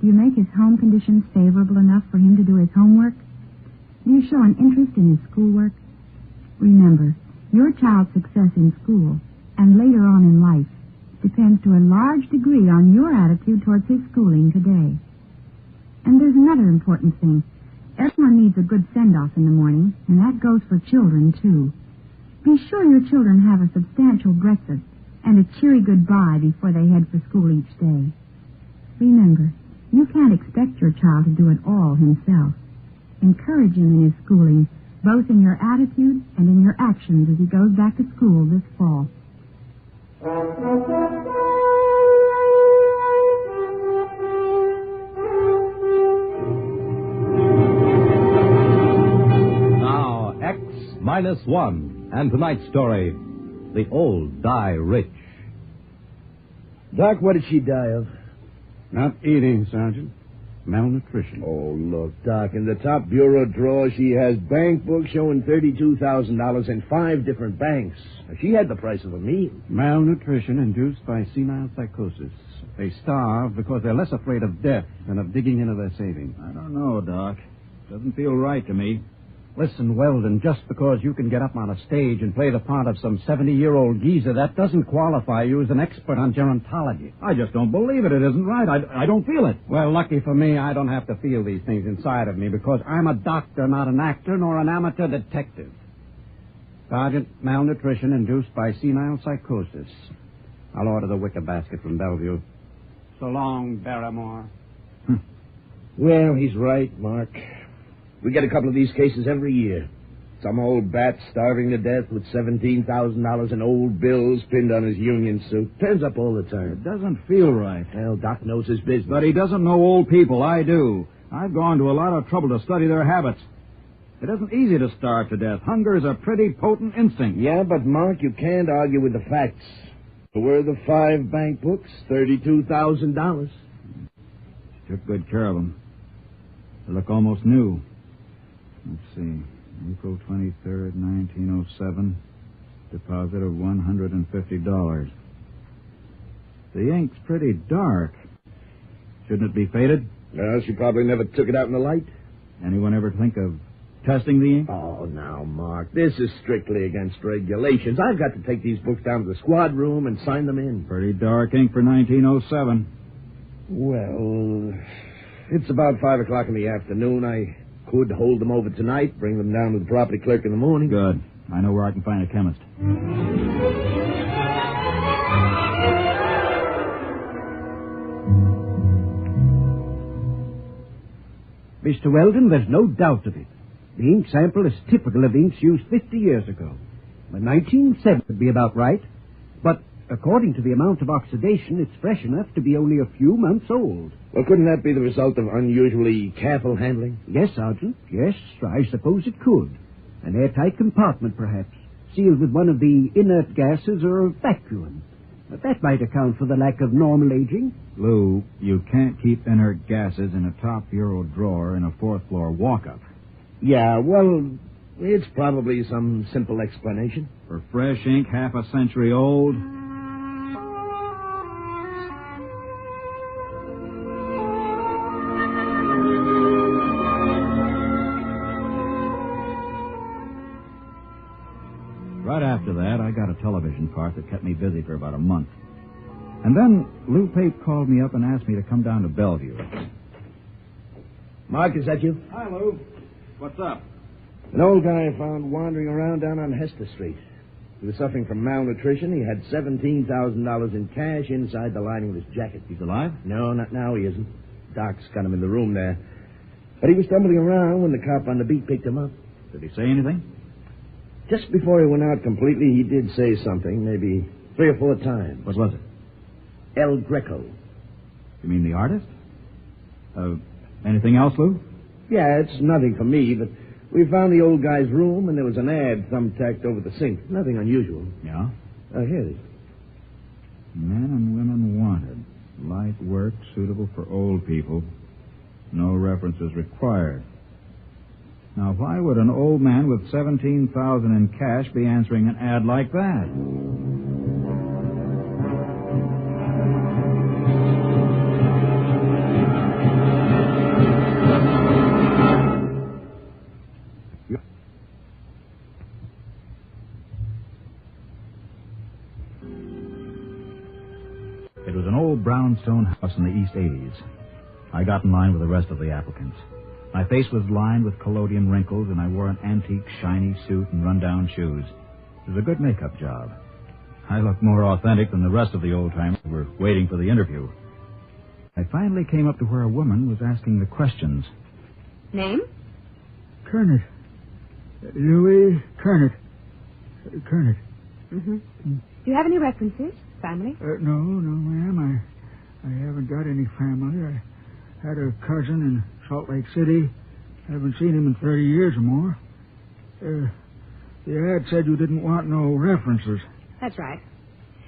Do you make his home conditions favorable enough for him to do his homework? Do you show an interest in his schoolwork? Remember, your child's success in school and later on in life depends to a large degree on your attitude towards his schooling today. And there's another important thing. Everyone needs a good send-off in the morning, and that goes for children, too. Be sure your children have a substantial breakfast and a cheery goodbye before they head for school each day. Remember, you can't expect your child to do it all himself. Encourage him in his schooling, both in your attitude and in your actions as he goes back to school this fall. Now, X-1, and tonight's story, The Old Die Rich. Doc, what did she die of? Not eating, Sergeant. Malnutrition. Oh, look, Doc, in the top bureau drawer, she has bank books showing $32,000 in 5 different banks. She had the price of a meal. Malnutrition induced by senile psychosis. They starve because they're less afraid of death than of digging into their savings. I don't know, Doc. Doesn't feel right to me. Listen, Weldon, just because you can get up on a stage and play the part of some 70-year-old geezer, that doesn't qualify you as an expert on gerontology. I just don't believe it. It isn't right. I don't feel it. Well, lucky for me, I don't have to feel these things inside of me because I'm a doctor, not an actor, nor an amateur detective. Sergeant, malnutrition induced by senile psychosis. I'll order the wicker basket from Bellevue. So long, Barrymore. Well, he's right, Mark. We get a couple of these cases every year. Some old bat starving to death with $17,000 in old bills pinned on his union suit. Turns up all the time. It doesn't feel right. Well, Doc knows his business. But he doesn't know old people. I do. I've gone to a lot of trouble to study their habits. It isn't easy to starve to death. Hunger is a pretty potent instinct. Yeah, but, Mark, you can't argue with the facts. The worth of 5 bank books, $32,000. Took good care of them. They look almost new. Let's see. April 23rd, 1907. Deposit of $150. The ink's pretty dark. Shouldn't it be faded? No, she probably never took it out in the light. Anyone ever think of testing the ink? Oh, now, Mark, this is strictly against regulations. I've got to take these books down to the squad room and sign them in. Pretty dark ink for 1907. Well, it's about 5 o'clock in the afternoon. I could hold them over tonight, bring them down to the property clerk in the morning. Good. I know where I can find a chemist. Mr. Weldon, there's no doubt of it. The ink sample is typical of inks used 50 years ago. The 1907 would be about right, but according to the amount of oxidation, it's fresh enough to be only a few months old. Well, couldn't that be the result of unusually careful handling? Yes, Sergeant. Yes, I suppose it could. An airtight compartment, perhaps, sealed with one of the inert gases or a vacuum. But that might account for the lack of normal aging. Lou, you can't keep inert gases in a top bureau drawer in a fourth-floor walk-up. Yeah, well, it's probably some simple explanation. For fresh ink half a century old... Right after that, I got a television part that kept me busy for about a month. And then Lou Pape called me up and asked me to come down to Bellevue. Mark, is that you? Hi, Lou. What's up? An old guy I found wandering around down on Hester Street. He was suffering from malnutrition. He had $17,000 in cash inside the lining of his jacket. He's alive? No, not now he isn't. Doc's got him in the room there. But he was stumbling around when the cop on the beat picked him up. Did he say anything? Just before he went out completely, he did say something, maybe 3 or 4 times. What was it? El Greco. You mean the artist? Anything else, Lou? Yeah, it's nothing for me, but we found the old guy's room, and there was an ad thumbtacked over the sink. Nothing unusual. Yeah? Here it is. Men and women wanted. Light work suitable for old people. No references required. Now, why would an old man with $17,000 in cash be answering an ad like that? It was an old brownstone house in the East 80s. I got in line with the rest of the applicants. My face was lined with collodion wrinkles, and I wore an antique, shiny suit and run-down shoes. It was a good makeup job. I looked more authentic than the rest of the old-timers who were waiting for the interview. I finally came up to where a woman was asking the questions. Name? Kernet. Louis Kernet. Kernet. Mm-hmm. Do you have any references? Family? No, ma'am. I haven't got any family. I had a cousin in Salt Lake City. Haven't seen him in 30 years or more. The ad said you didn't want no references. That's right.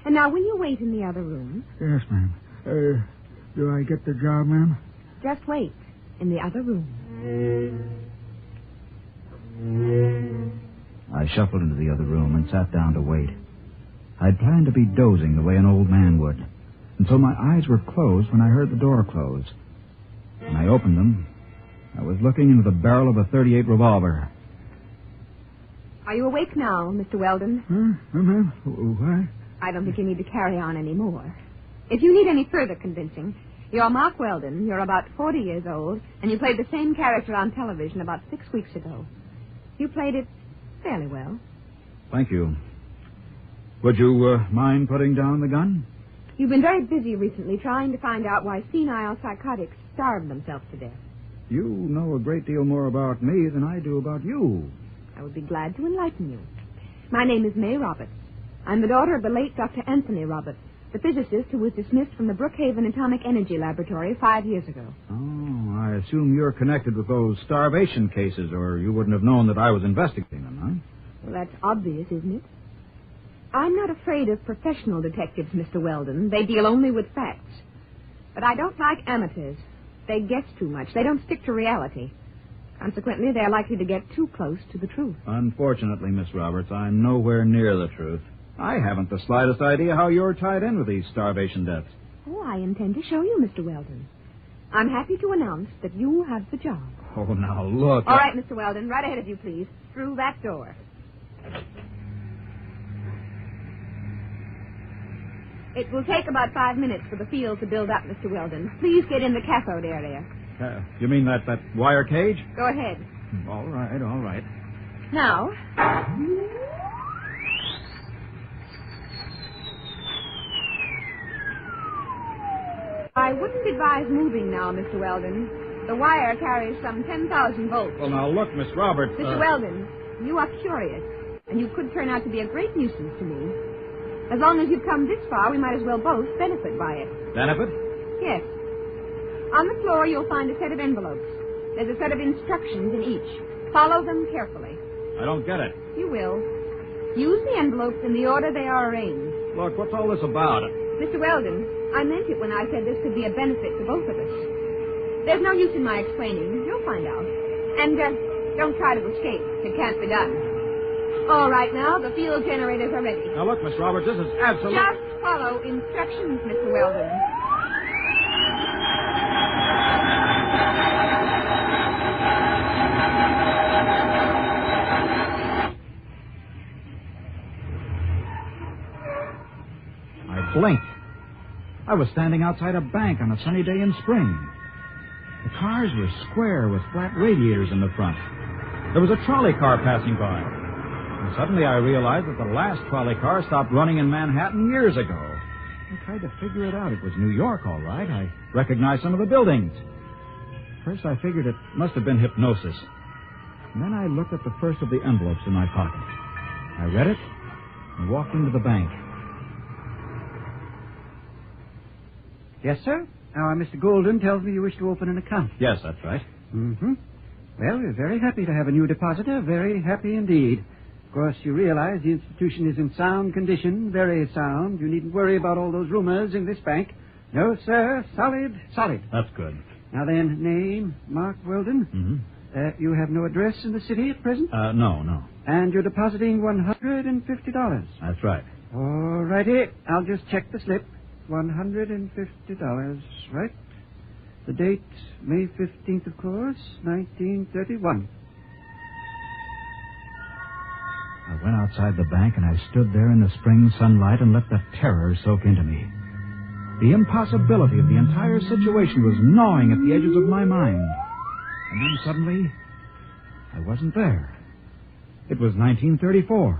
And now, will you wait in the other room? Yes, ma'am. Do I get the job, ma'am? Just wait in the other room. I shuffled into the other room and sat down to wait. I'd planned to be dozing the way an old man would, and so my eyes were closed when I heard the door close. When I opened them, I was looking into the barrel of a .38 revolver. Are you awake now, Mr. Weldon? Ma'am? What? I don't think you need to carry on any more. If you need any further convincing, you're Mark Weldon, you're about 40 years old, and you played the same character on television about 6 weeks ago. You played it fairly well. Thank you. Would you mind putting down the gun? You've been very busy recently trying to find out why senile psychotics starve themselves to death. You know a great deal more about me than I do about you. I would be glad to enlighten you. My name is May Roberts. I'm the daughter of the late Dr. Anthony Roberts, the physicist who was dismissed from the Brookhaven Atomic Energy Laboratory 5 years ago. Oh, I I assume you're connected with those starvation cases, or you wouldn't have known that I was investigating them, huh? Well, that's obvious, isn't it? I'm not afraid of professional detectives, Mr. Weldon. They deal only with facts. But I don't like amateurs. They guess too much. They don't stick to reality. Consequently, they're likely to get too close to the truth. Unfortunately, Miss Roberts, I'm nowhere near the truth. I haven't the slightest idea how you're tied in with these starvation deaths. Oh, I intend to show you, Mr. Weldon. I'm happy to announce that you have the job. Oh, now look. All right, Mr. Weldon, right ahead of you, please. Through that door. It will take about 5 minutes for the field to build up, Mr. Weldon. Please get in the cathode area. You mean that wire cage? Go ahead. All right. Now, I wouldn't advise moving now, Mr. Weldon. The wire carries some 10,000 volts. Well, now look, Miss Roberts. Mr. Weldon, you are curious, and you could turn out to be a great nuisance to me. As long as you've come this far, we might as well both benefit by it. Benefit? Yes. On the floor, you'll find a set of envelopes. There's a set of instructions in each. Follow them carefully. I don't get it. You will. Use the envelopes in the order they are arranged. Look, what's all this about? Mr. Weldon, I meant it when I said this could be a benefit to both of us. There's no use in my explaining. You'll find out. And don't try to escape. It can't be done. All right, now, the field generators are ready. Now, look, Miss Roberts, this is absolute... Just follow instructions, Mr. Weldon. I blinked. I was standing outside a bank on a sunny day in spring. The cars were square with flat radiators in the front. There was a trolley car passing by. And suddenly I realized that the last trolley car stopped running in Manhattan years ago. I tried to figure it out. It was New York, all right. I recognized some of the buildings. First, I figured it must have been hypnosis. And then I looked at the first of the envelopes in my pocket. I read it and walked into the bank. Yes, sir? Mr. Golden tells me you wish to open an account. Yes, that's right. Mm-hmm. Well, we're very happy to have a new depositor. Very happy indeed. Of course, you realize the institution is in sound condition, very sound. You needn't worry about all those rumors in this bank. No, sir, solid. That's good. Now then, name, Mark Weldon. Mm-hmm. You have no address in the city at present? No. And you're depositing $150. That's right. All righty. I'll just check the slip. $150, right? The date, May 15th, of course, 1931. I went outside the bank and I stood there in the spring sunlight and let the terror soak into me. The impossibility of the entire situation was gnawing at the edges of my mind. And then suddenly, I wasn't there. It was 1934,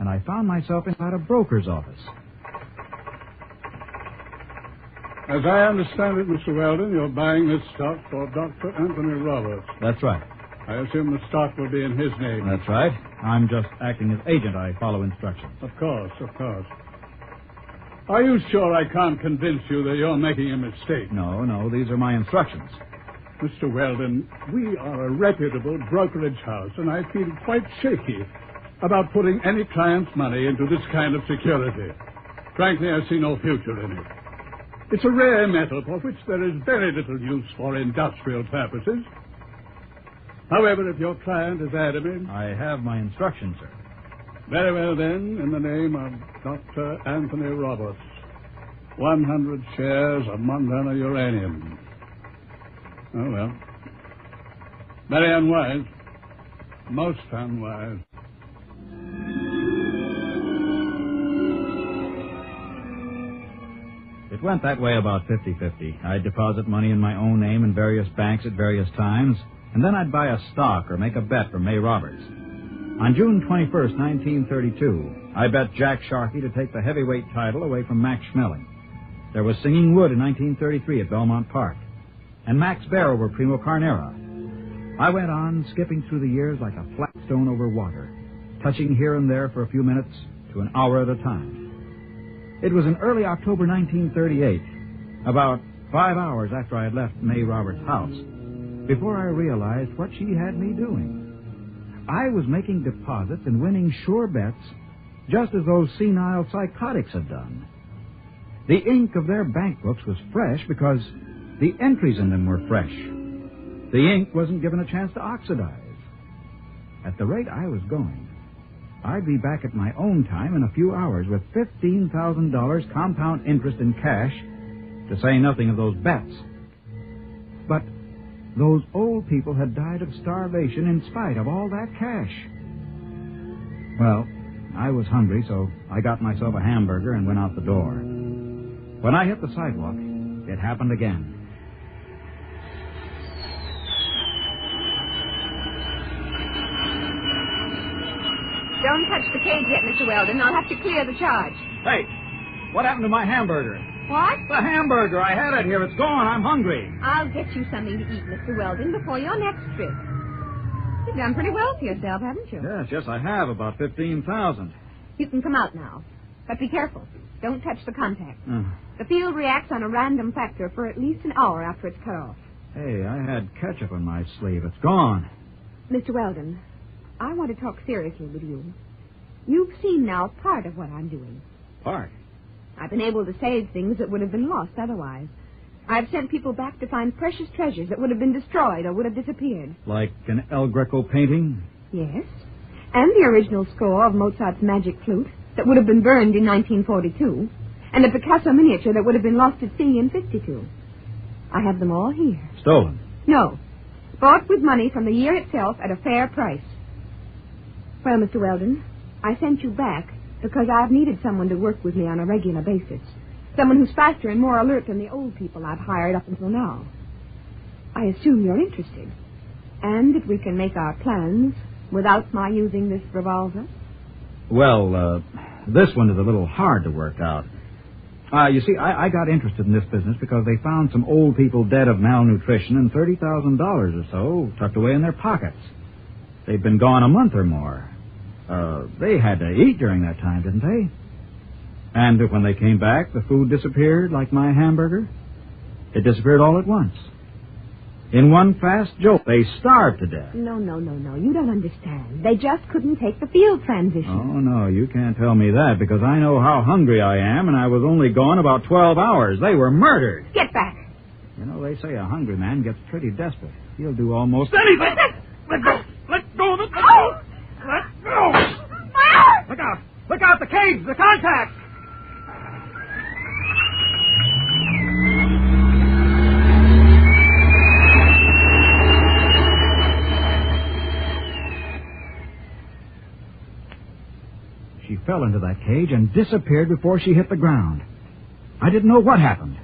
and I found myself inside a broker's office. As I understand it, Mr. Weldon, you're buying this stock for Dr. Anthony Roberts. That's right. I assume the stock will be in his name. That's right. I'm just acting as agent. I follow instructions. Of course. Are you sure I can't convince you that you're making a mistake? No, these are my instructions. Mr. Weldon, we are a reputable brokerage house, and I feel quite shaky about putting any client's money into this kind of security. Frankly, I see no future in it. It's a rare metal for which there is very little use for industrial purposes. However, if your client is adamant... I have my instructions, sir. Very well, then, in the name of Dr. Anthony Roberts, 100 shares of Montana Uranium. Oh, well. Very unwise. Most unwise. It went that way about 50-50. I'd deposit money in my own name in various banks at various times, and then I'd buy a stock or make a bet for May Roberts. On June 21st, 1932, I bet Jack Sharkey to take the heavyweight title away from Max Schmeling. There was Singing Wood in 1933 at Belmont Park, and Max Bear over Primo Carnera. I went on, skipping through the years like a flat stone over water, touching here and there for a few minutes to an hour at a time. It was in early October 1938, about 5 hours after I had left May Roberts' house, before I realized what she had me doing. I was making deposits and winning sure bets just as those senile psychotics had done. The ink of their bank books was fresh because the entries in them were fresh. The ink wasn't given a chance to oxidize. At the rate I was going, I'd be back at my own time in a few hours with $15,000 compound interest in cash, to say nothing of those bets. But those old people had died of starvation in spite of all that cash. Well, I was hungry, so I got myself a hamburger and went out the door. When I hit the sidewalk, it happened again. Don't touch the cage yet, Mr. Weldon. I'll have to clear the charge. Hey, what happened to my hamburger? What? The hamburger. I had it here. It's gone. I'm hungry. I'll get you something to eat, Mr. Weldon, before your next trip. You've done pretty well for yourself, haven't you? Yes, I have. About 15,000. You can come out now. But be careful. Don't touch the contact. The field reacts on a random factor for at least an hour after it's cut off. Hey, I had ketchup on my sleeve. It's gone. Mr. Weldon, I want to talk seriously with you. You've seen now part of what I'm doing. Part? I've been able to save things that would have been lost otherwise. I've sent people back to find precious treasures that would have been destroyed or would have disappeared. Like an El Greco painting? Yes. And the original score of Mozart's Magic Flute that would have been burned in 1942. And a Picasso miniature that would have been lost at sea in 52. I have them all here. Stolen? No. Bought with money from the year itself at a fair price. Well, Mr. Weldon, I sent you back because I've needed someone to work with me on a regular basis. Someone who's faster and more alert than the old people I've hired up until now. I assume you're interested. And that we can make our plans without my using this revolver? Well, this one is a little hard to work out. You see, I got interested in this business because they found some old people dead of malnutrition and $30,000 or so tucked away in their pockets. They'd been gone a month or more. They had to eat during that time, didn't they? And when they came back, the food disappeared like my hamburger. It disappeared all at once. In one fast jolt, they starved to death. No. You don't understand. They just couldn't take the field transition. Oh, no, you can't tell me that because I know how hungry I am, and I was only gone about 12 hours. They were murdered. Get back. You know, they say a hungry man gets pretty desperate. He'll do almost anything. Let go. Let go. Let go. Let go. Look out. Look out, the cage, the contact. She fell into that cage and disappeared before she hit the ground. I didn't know what happened.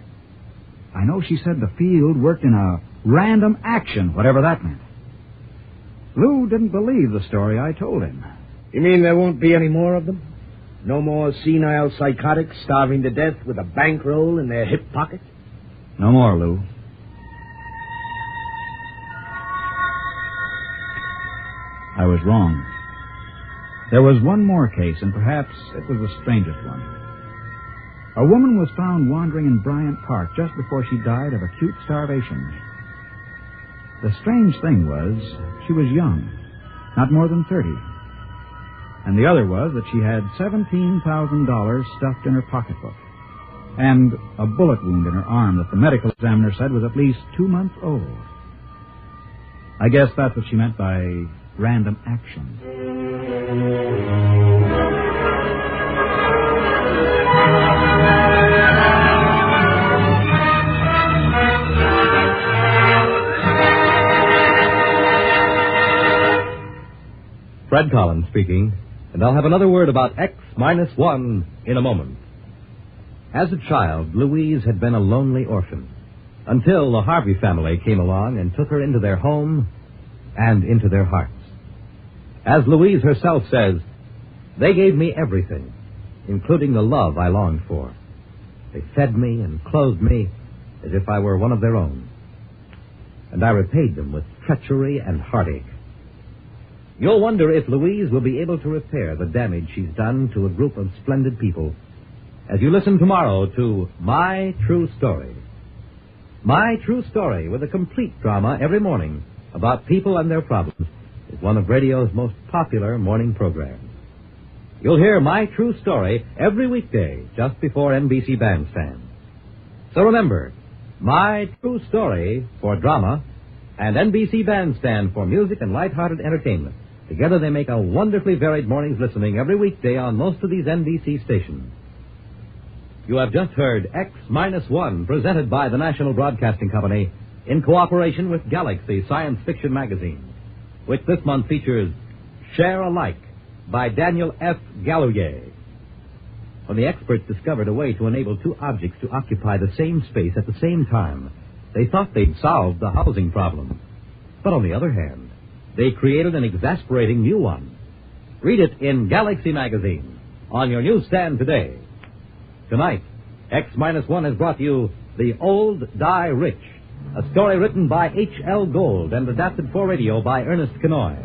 I know she said the field worked in a random action, whatever that meant. Lou didn't believe the story I told him. You mean there won't be any more of them? No more senile psychotics starving to death with a bankroll in their hip pocket? No more, Lou. I was wrong. There was one more case, and perhaps it was the strangest one. A woman was found wandering in Bryant Park just before she died of acute starvation. The strange thing was, she was young, not more than 30. And the other was that she had $17,000 stuffed in her pocketbook, and a bullet wound in her arm that the medical examiner said was at least 2 months old. I guess that's what she meant by random action. Fred Collins speaking, and I'll have another word about X-1 in a moment. As a child, Louise had been a lonely orphan until the Harvey family came along and took her into their home and into their hearts. As Louise herself says, they gave me everything, including the love I longed for. They fed me and clothed me as if I were one of their own. And I repaid them with treachery and heartache. You'll wonder if Louise will be able to repair the damage she's done to a group of splendid people as you listen tomorrow to My True Story. My True Story, with a complete drama every morning about people and their problems, is one of radio's most popular morning programs. You'll hear My True Story every weekday just before NBC Bandstand. So remember, My True Story for drama and NBC Bandstand for music and light-hearted entertainment. Together they make a wonderfully varied morning's listening every weekday on most of these NBC stations. You have just heard X-1, presented by the National Broadcasting Company in cooperation with Galaxy Science Fiction Magazine, which this month features Share Alike by Daniel F. Galouye. When the experts discovered a way to enable two objects to occupy the same space at the same time, they thought they'd solved the housing problem. But on the other hand, they created an exasperating new one. Read it in Galaxy Magazine on your newsstand today. Tonight, X-1 has brought you The Old Die Rich, a story written by H.L. Gold and adapted for radio by Ernest Kenoy.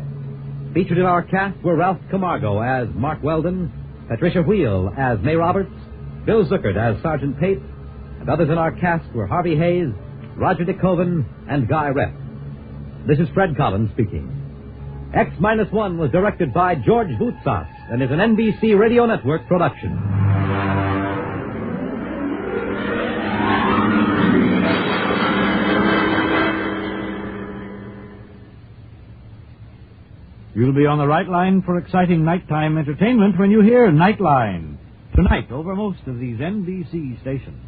Featured in our cast were Ralph Camargo as Mark Weldon, Patricia Wheel as May Roberts, Bill Zuckert as Sergeant Pape, and others in our cast were Harvey Hayes, Roger DeKoven, and Guy Rep. This is Fred Collins speaking. X-1 was directed by George Voutsas and is an NBC Radio Network production. You'll be on the right line for exciting nighttime entertainment when you hear Nightline. Tonight, over most of these NBC stations.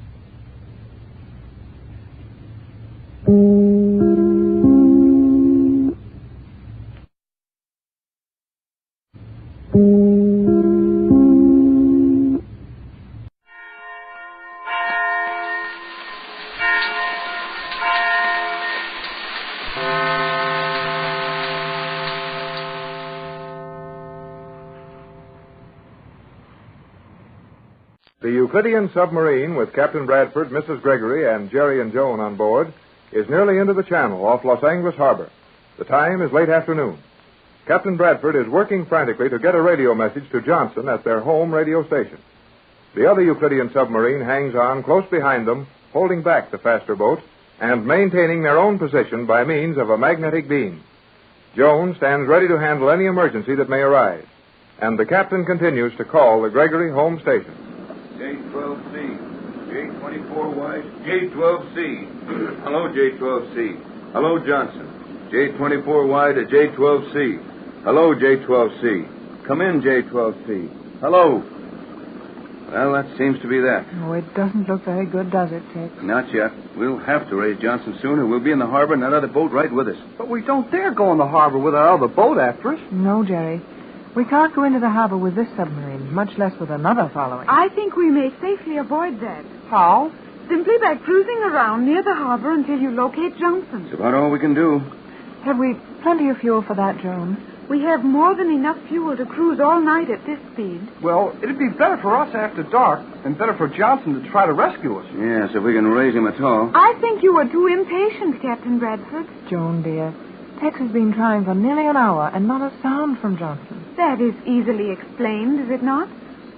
The Euclidean submarine with Captain Bradford, Mrs. Gregory, and Jerry and Joan on board is nearly into the channel off Los Angeles Harbor. The time is late afternoon. Captain Bradford is working frantically to get a radio message to Johnson at their home radio station. The other Euclidean submarine hangs on close behind them, holding back the faster boat and maintaining their own position by means of a magnetic beam. Joan stands ready to handle any emergency that may arise, and the captain continues to call the Gregory home station. J12C, J24Y, J12C. Hello, J12C. Hello, Johnson. J24Y to J12C. Hello, J12C. Come in, J12C. Hello. Well, that seems to be that. Oh, it doesn't look very good, does it, Tex? Not yet. We'll have to raise Johnson soon, or we'll be in the harbor and that other boat right with us. But we don't dare go in the harbor with our other boat after us. No, Jerry. We can't go into the harbor with this submarine, much less with another following. I think we may safely avoid that. How? Simply by cruising around near the harbor until you locate Johnson. It's about all we can do. Have we plenty of fuel for that, Joan? We have more than enough fuel to cruise all night at this speed. Well, it'd be better for us after dark and better for Johnson to try to rescue us. Yes, if we can raise him at all. I think you are too impatient, Captain Bradford. Joan, dear, Tex has been trying for nearly an hour and not a sound from Johnson. That is easily explained, is it not?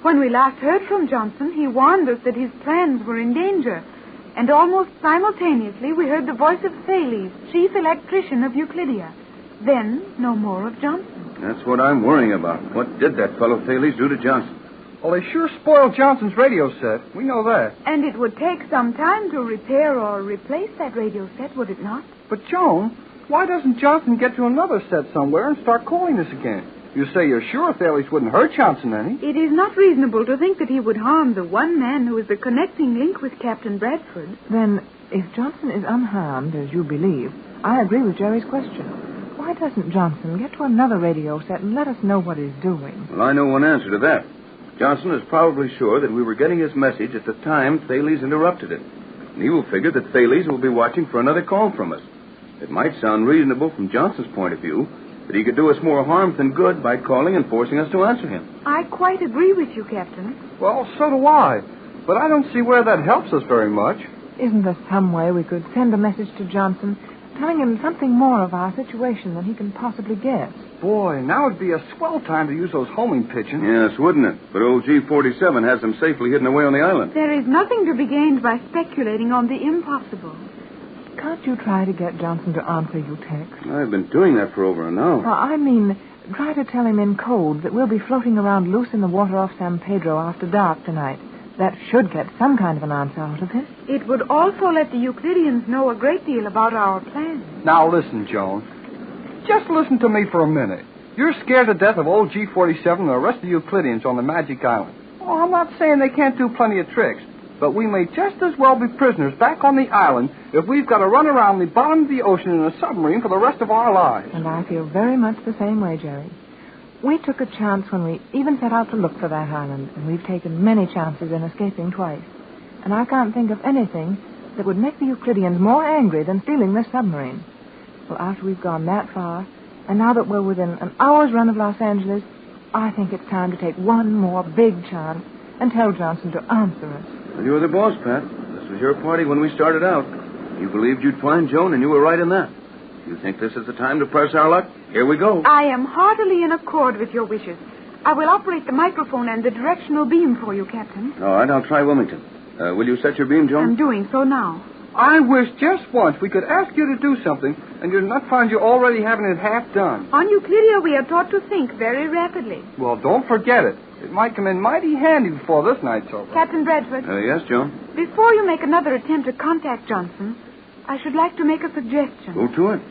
When we last heard from Johnson, he warned us that his plans were in danger. And almost simultaneously, we heard the voice of Thales, chief electrician of Euclidia. Then, no more of Johnson. That's what I'm worrying about. What did that fellow Thales do to Johnson? Well, they sure spoiled Johnson's radio set. We know that. And it would take some time to repair or replace that radio set, would it not? But, Joan, why doesn't Johnson get to another set somewhere and start calling us again? You say you're sure Thales wouldn't hurt Johnson any. It is not reasonable to think that he would harm the one man who is the connecting link with Captain Bradford. Then, if Johnson is unharmed, as you believe, I agree with Jerry's question. Why doesn't Johnson get to another radio set and let us know what he's doing? Well, I know one answer to that. Johnson is probably sure that we were getting his message at the time Thales interrupted it. And he will figure that Thales will be watching for another call from us. It might sound reasonable from Johnson's point of view that he could do us more harm than good by calling and forcing us to answer him. I quite agree with you, Captain. Well, so do I. But I don't see where that helps us very much. Isn't there some way we could send a message to Johnson telling him something more of our situation than he can possibly guess? Boy, now would be a swell time to use those homing pigeons. Yes, wouldn't it? But old G-47 has them safely hidden away on the island. There is nothing to be gained by speculating on the impossible. can't you try to get Johnson to answer your text? I've been doing that for over an hour. I mean, try to tell him in code that we'll be floating around loose in the water off San Pedro after dark tonight. That should get some kind of an answer out of him. It would also let the Euclideans know a great deal about our plans. Now listen, Joan. Just listen to me for a minute. You're scared to death of old G47 and the rest of the Euclideans on the Magic Island. Oh, I'm not saying they can't do plenty of tricks, but we may just as well be prisoners back on the island if we've got to run around the bottom of the ocean in a submarine for the rest of our lives. And I feel very much the same way, Jerry. We took a chance when we even set out to look for that island, and we've taken many chances in escaping twice. And I can't think of anything that would make the Euclideans more angry than stealing this submarine. Well, after we've gone that far, and now that we're within an hour's run of Los Angeles, I think it's time to take one more big chance and tell Johnson to answer us. Well, you were the boss, Pat. This was your party when we started out. You believed you'd find Joan, and you were right in that. You think this is the time to press our luck? Here we go. I am heartily in accord with your wishes. I will operate the microphone and the directional beam for you, Captain. All right, I'll try Wilmington. Will you set your beam, Joan? I'm doing so now. I wish just once we could ask you to do something and you'd not find you already having it half done. On Euclidia, we are taught to think very rapidly. Well, don't forget it. It might come in mighty handy before this night's over. Captain Bradford. Yes, Joan? Before you make another attempt to contact Johnson, I should like to make a suggestion. Go to it.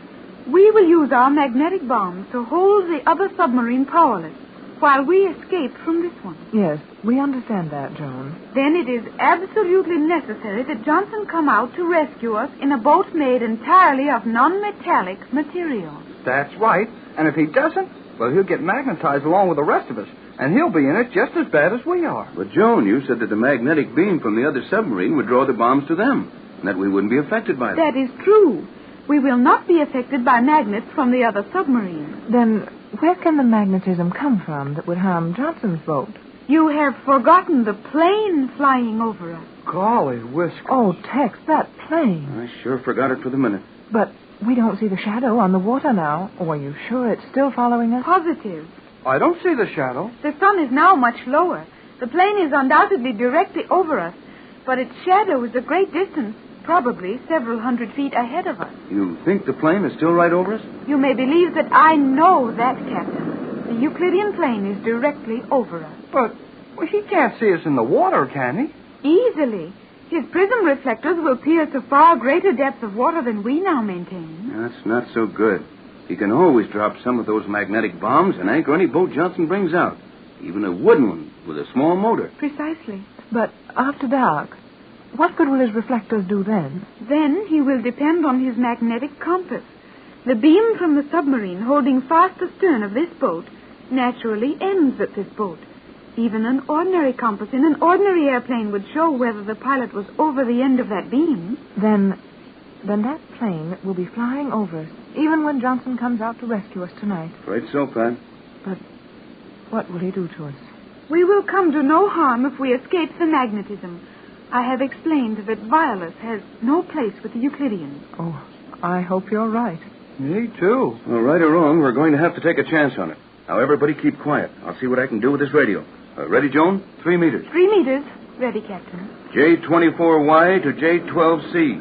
We will use our magnetic bombs to hold the other submarine powerless while we escape from this one. Yes, we understand that, Joan. Then it is absolutely necessary that Johnson come out to rescue us in a boat made entirely of non-metallic materials. That's right. And if he doesn't, well, he'll get magnetized along with the rest of us, and he'll be in it just as bad as we are. But, Joan, you said that the magnetic beam from the other submarine would draw the bombs to them, and that we wouldn't be affected by them. That is true. We will not be affected by magnets from the other submarine. Then where can the magnetism come from that would harm Johnson's boat? You have forgotten the plane flying over us. Golly whiskers. Oh, Tex, that plane. I sure forgot it for the minute. But we don't see the shadow on the water now. Oh, are you sure it's still following us? Positive. I don't see the shadow. The sun is now much lower. The plane is undoubtedly directly over us, but its shadow is a great distance. Probably several hundred feet ahead of us. You think the plane is still right over us? You may believe that I know that, Captain. The Euclidean plane is directly over us. But he can't see us in the water, can he? Easily. His prism reflectors will pierce a far greater depth of water than we now maintain. That's not so good. He can always drop some of those magnetic bombs and anchor any boat Johnson brings out, even a wooden one with a small motor. Precisely. But after dark, what good will his reflectors do then? Then he will depend on his magnetic compass. The beam from the submarine holding fast astern of this boat naturally ends at this boat. Even an ordinary compass in an ordinary airplane would show whether the pilot was over the end of that beam. Then that plane will be flying over us, even when Johnson comes out to rescue us tonight. Right so, Pat. But what will he do to us? We will come to no harm if we escape the magnetism. I have explained that Violus has no place with the Euclideans. Oh, I hope you're right. Me too. Well, right or wrong, we're going to have to take a chance on it. Now, everybody keep quiet. I'll see what I can do with this radio. Ready, Joan? 3 meters. 3 meters. Ready, Captain. J24Y to J12C.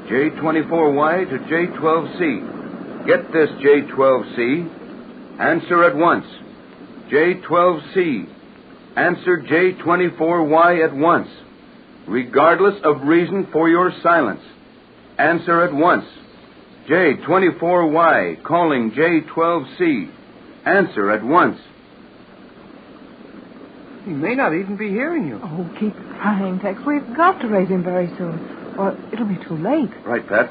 J24Y to J12C. Get this, J12C. Answer at once. J12C. Answer J24Y at once. Regardless of reason for your silence. Answer at once. J24Y calling J12C. Answer at once. He may not even be hearing you. Oh, keep trying, Tex. We've got to raise him very soon, or it'll be too late. Right, Pat.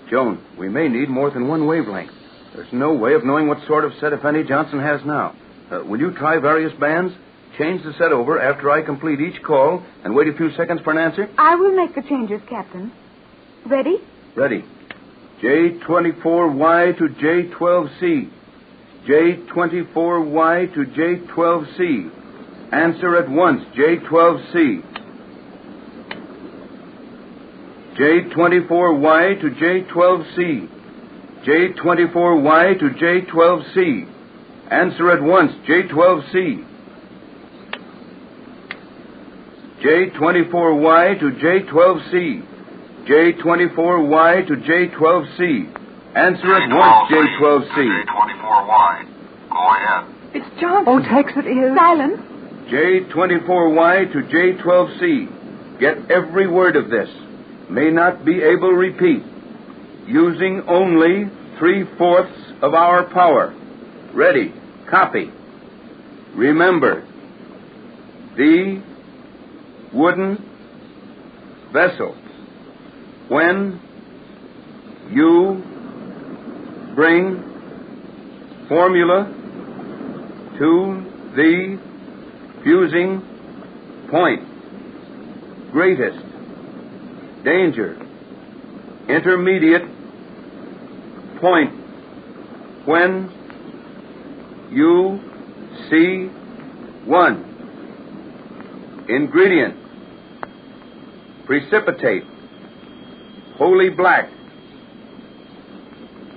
Joan, we may need more than one wavelength. There's no way of knowing what sort of set, if any, Johnson has now. Will you try various bands? Change the set over after I complete each call and wait a few seconds for an answer? I will make the changes, Captain. Ready? Ready. J24Y to J12C. J24Y to J12C. Answer at once, J12C. J24Y to J12C. J24Y to J12C. Answer at once, J12C. J24Y to J12C. J24Y to J12C. Answer at once, J12C. J24Y. Go ahead. It's Johnson. Oh, Tex, it is. Silence. J24Y to J12C. Get every word of this. May not be able to repeat. Using only 3/4 of our power. Ready. Copy. Remember, the wooden vessel, when you bring formula to the fusing point, greatest danger, intermediate point, when you see one ingredient, precipitate, wholly black,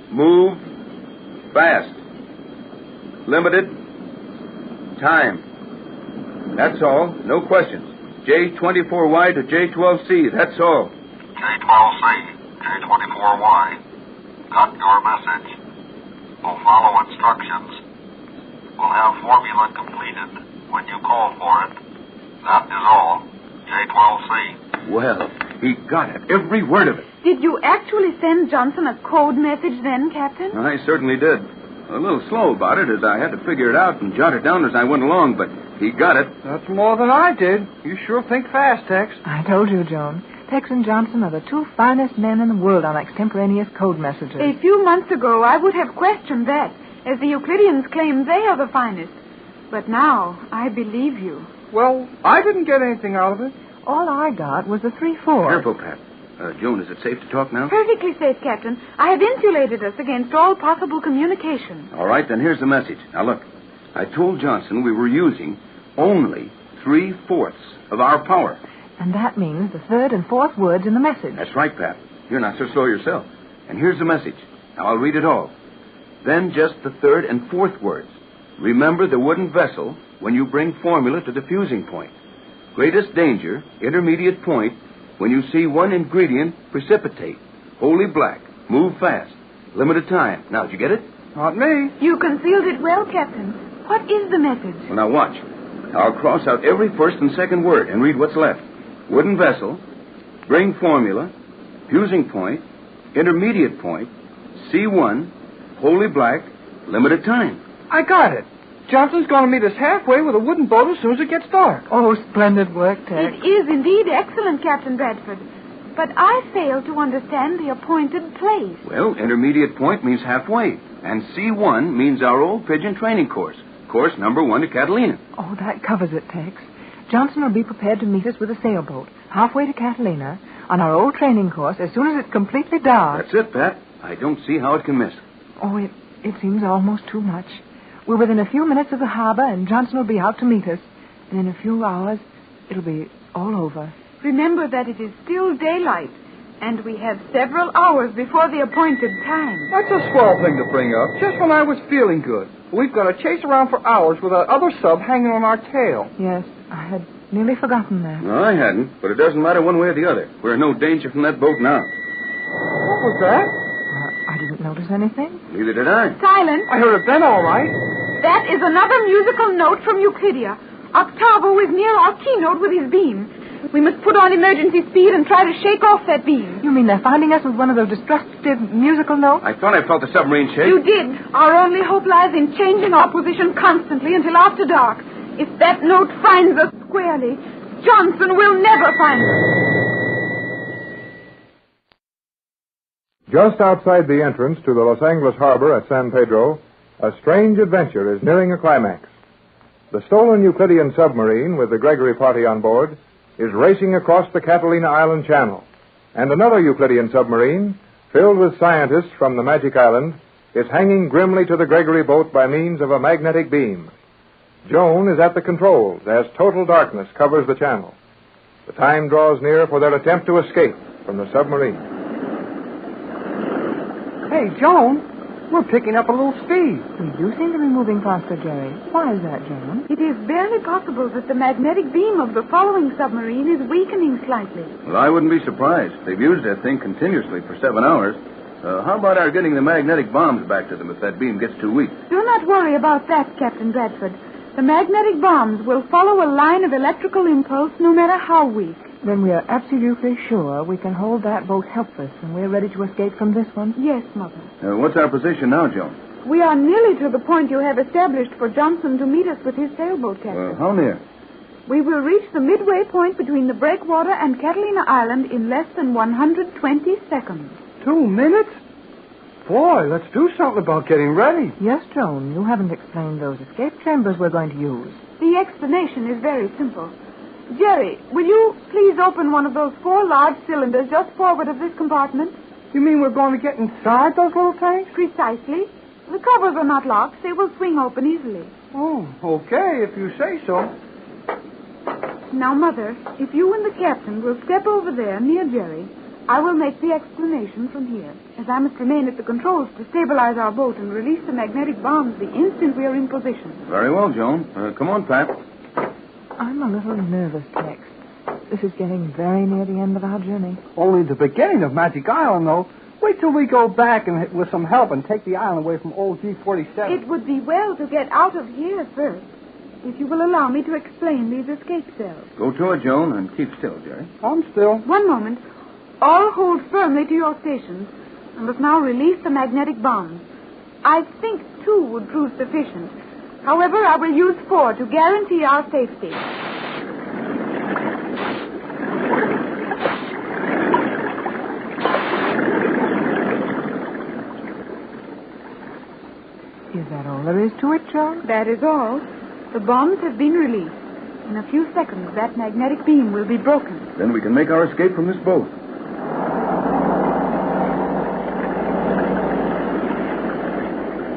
move fast, limited time. That's all. No questions. J24Y to J12C. That's all. J12C, J24Y. Got your message. Will follow instructions. We'll have formula completed when you call for it. That is all. J12C. Well, he got it. Every word of it. Did you actually send Johnson a code message then, Captain? I certainly did. A little slow about it, as I had to figure it out and jot it down as I went along, but he got it. That's more than I did. You sure think fast, Tex. I told you, Joan. Tex and Johnson are the two finest men in the world on extemporaneous code messages. A few months ago, I would have questioned that, as the Euclideans claim they are the finest. But now, I believe you. Well, I didn't get anything out of it. All I got was the 3/4. Careful, Pat. Joan, is it safe to talk now? Perfectly safe, Captain. I have insulated us against all possible communication. All right, then here's the message. Now, look. I told Johnson we were using only 3/4 of our power. And that means the third and fourth words in the message. That's right, Pat. You're not so slow yourself. And here's the message. Now, I'll read it all. Then just the third and fourth words. Remember the wooden vessel when you bring formula to the fusing point. Greatest danger, intermediate point, when you see one ingredient precipitate, wholly black, move fast, limited time. Now, did you get it? Not me. You concealed it well, Captain. What is the message? Well, now watch. I'll cross out every first and second word and read what's left. Wooden vessel, bring formula, fusing point, intermediate point, C1, wholly black, limited time. I got it. Johnson's going to meet us halfway with a wooden boat as soon as it gets dark. Oh, splendid work, Tex. It is indeed excellent, Captain Bradford. But I fail to understand the appointed place. Well, intermediate point means halfway. And C1 means our old pigeon training course. Course number 1 to Catalina. Oh, that covers it, Tex. Johnson will be prepared to meet us with a sailboat halfway to Catalina on our old training course as soon as it's completely dark. That's it, Pat. I don't see how it can miss. Oh, it seems almost too much. We're within a few minutes of the harbor, and Johnson will be out to meet us. And in a few hours, it'll be all over. Remember that it is still daylight, and we have several hours before the appointed time. That's a swell thing to bring up, just when I was feeling good. We've got to chase around for hours with that other sub hanging on our tail. Yes, I had nearly forgotten that. No, I hadn't, but it doesn't matter one way or the other. We're in no danger from that boat now. What was that? I didn't notice anything. Neither did I. Silence. I heard it then, all right. That is another musical note from Euclidia. Octavo is near our keynote with his beam. We must put on emergency speed and try to shake off that beam. You mean they're finding us with one of those destructive musical notes? I thought I felt the submarine shake. You did. Our only hope lies in changing our position constantly until after dark. If that note finds us squarely, Johnson will never find us. Just outside the entrance to the Los Angeles harbor at San Pedro, a strange adventure is nearing a climax. The stolen Euclidean submarine with the Gregory party on board is racing across the Catalina Island Channel, and another Euclidean submarine, filled with scientists from the Magic Island, is hanging grimly to the Gregory boat by means of a magnetic beam. Joan is at the controls as total darkness covers the channel. The time draws near for their attempt to escape from the submarine. Hey, Joan, We're picking up a little speed. We do seem to be moving faster, Jerry. Why is that, John? It is barely possible that the magnetic beam of the following submarine is weakening slightly. Well, I wouldn't be surprised. They've used that thing continuously for 7 hours. How about our getting the magnetic bombs back to them if that beam gets too weak? Do not worry about that, Captain Bradford. The magnetic bombs will follow a line of electrical impulse no matter how weak. Then we are absolutely sure we can hold that boat helpless, and we're ready to escape from this one? Yes, Mother. What's our position now, Joan? We are nearly to the point you have established for Johnson to meet us with his sailboat, Captain. How near? We will reach the midway point between the breakwater and Catalina Island in less than 120 seconds. 2 minutes? Boy, let's do something about getting ready. Yes, Joan. You haven't explained those escape chambers we're going to use. The explanation is very simple. Jerry, will you please open one of those 4 large cylinders just forward of this compartment? You mean we're going to get inside those little tanks? Precisely. The covers are not locked. They will swing open easily. Oh, okay, if you say so. Now, Mother, if you and the captain will step over there near Jerry, I will make the explanation from here, as I must remain at the controls to stabilize our boat and release the magnetic bombs the instant we are in position. Very well, Joan. Come on, Pat. I'm a little nervous, Tex. This is getting very near the end of our journey. Only the beginning of Magic Island, though. Wait till we go back and with some help and take the island away from old G47. It would be well to get out of here first, if you will allow me to explain these escape cells. Go to it, Joan, and keep still, Jerry. I'm still. One moment. All hold firmly to your stations, and must now release the magnetic bombs. I think 2 would prove sufficient. However, I will use 4 to guarantee our safety. Is that all there is to it, Joan? That is all. The bombs have been released. In a few seconds, that magnetic beam will be broken. Then we can make our escape from this boat.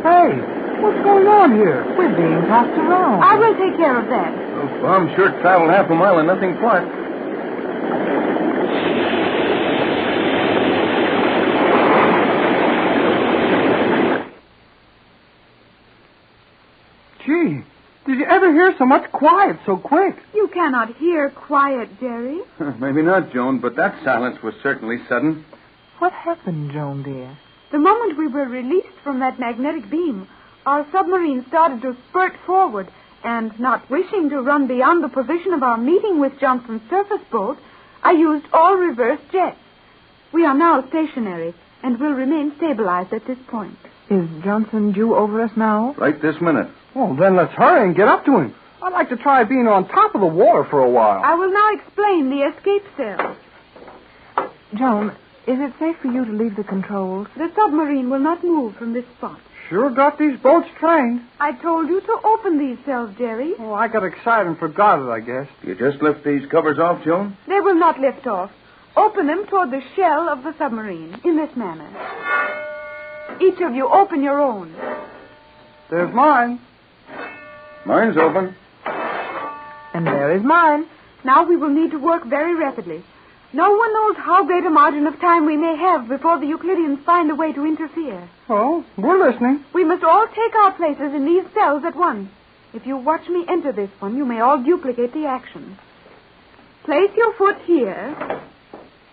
Hey, what's going on here? We're being tossed around. I will take care of that. Those bombs sure traveled 1/2 a mile and nothing flat. Gee, did you ever hear so much quiet so quick? You cannot hear quiet, Jerry. Maybe not, Joan, but that silence was certainly sudden. What happened, Joan, dear? The moment we were released from that magnetic beam, our submarine started to spurt forward, and not wishing to run beyond the position of our meeting with Johnson's surface boat, I used all reverse jets. We are now stationary and will remain stabilized at this point. Is Johnson due over us now? Right this minute. Well, then let's hurry and get up to him. I'd like to try being on top of the water for a while. I will now explain the escape cells. Joan, is it safe for you to leave the controls? The submarine will not move from this spot. Sure got these boats trained. I told you to open these cells, Jerry. Oh, I got excited and forgot it, I guess. You just lift these covers off, Joan? They will not lift off. Open them toward the shell of the submarine, in this manner. Each of you open your own. There's mine. Mine's open. And there is mine. Now we will need to work very rapidly. No one knows how great a margin of time we may have before the Euclideans find a way to interfere. Oh, we're listening. We must all take our places in these cells at once. If you watch me enter this one, you may all duplicate the action. Place your foot here,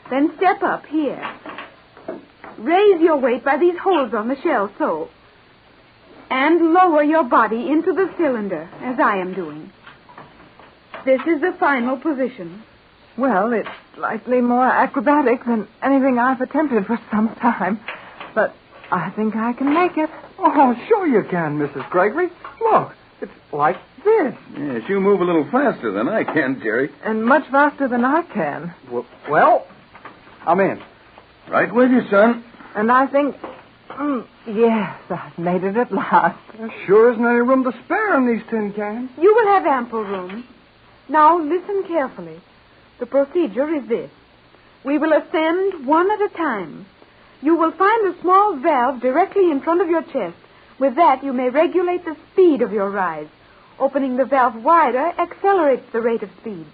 then step up here. Raise your weight by these holes on the shell, so. And lower your body into the cylinder, as I am doing. This is the final position. Well, it's slightly more acrobatic than anything I've attempted for some time. But I think I can make it. Oh, sure you can, Mrs. Gregory. Look, it's like this. Yes, you move a little faster than I can, Jerry. And much faster than I can. Well, I'm in. Right with you, son. And I think, yes, I've made it at last. There sure isn't any room to spare in these tin cans. You will have ample room. Now, listen carefully. The procedure is this. We will ascend one at a time. You will find a small valve directly in front of your chest. With that, you may regulate the speed of your rise. Opening the valve wider accelerates the rate of speed.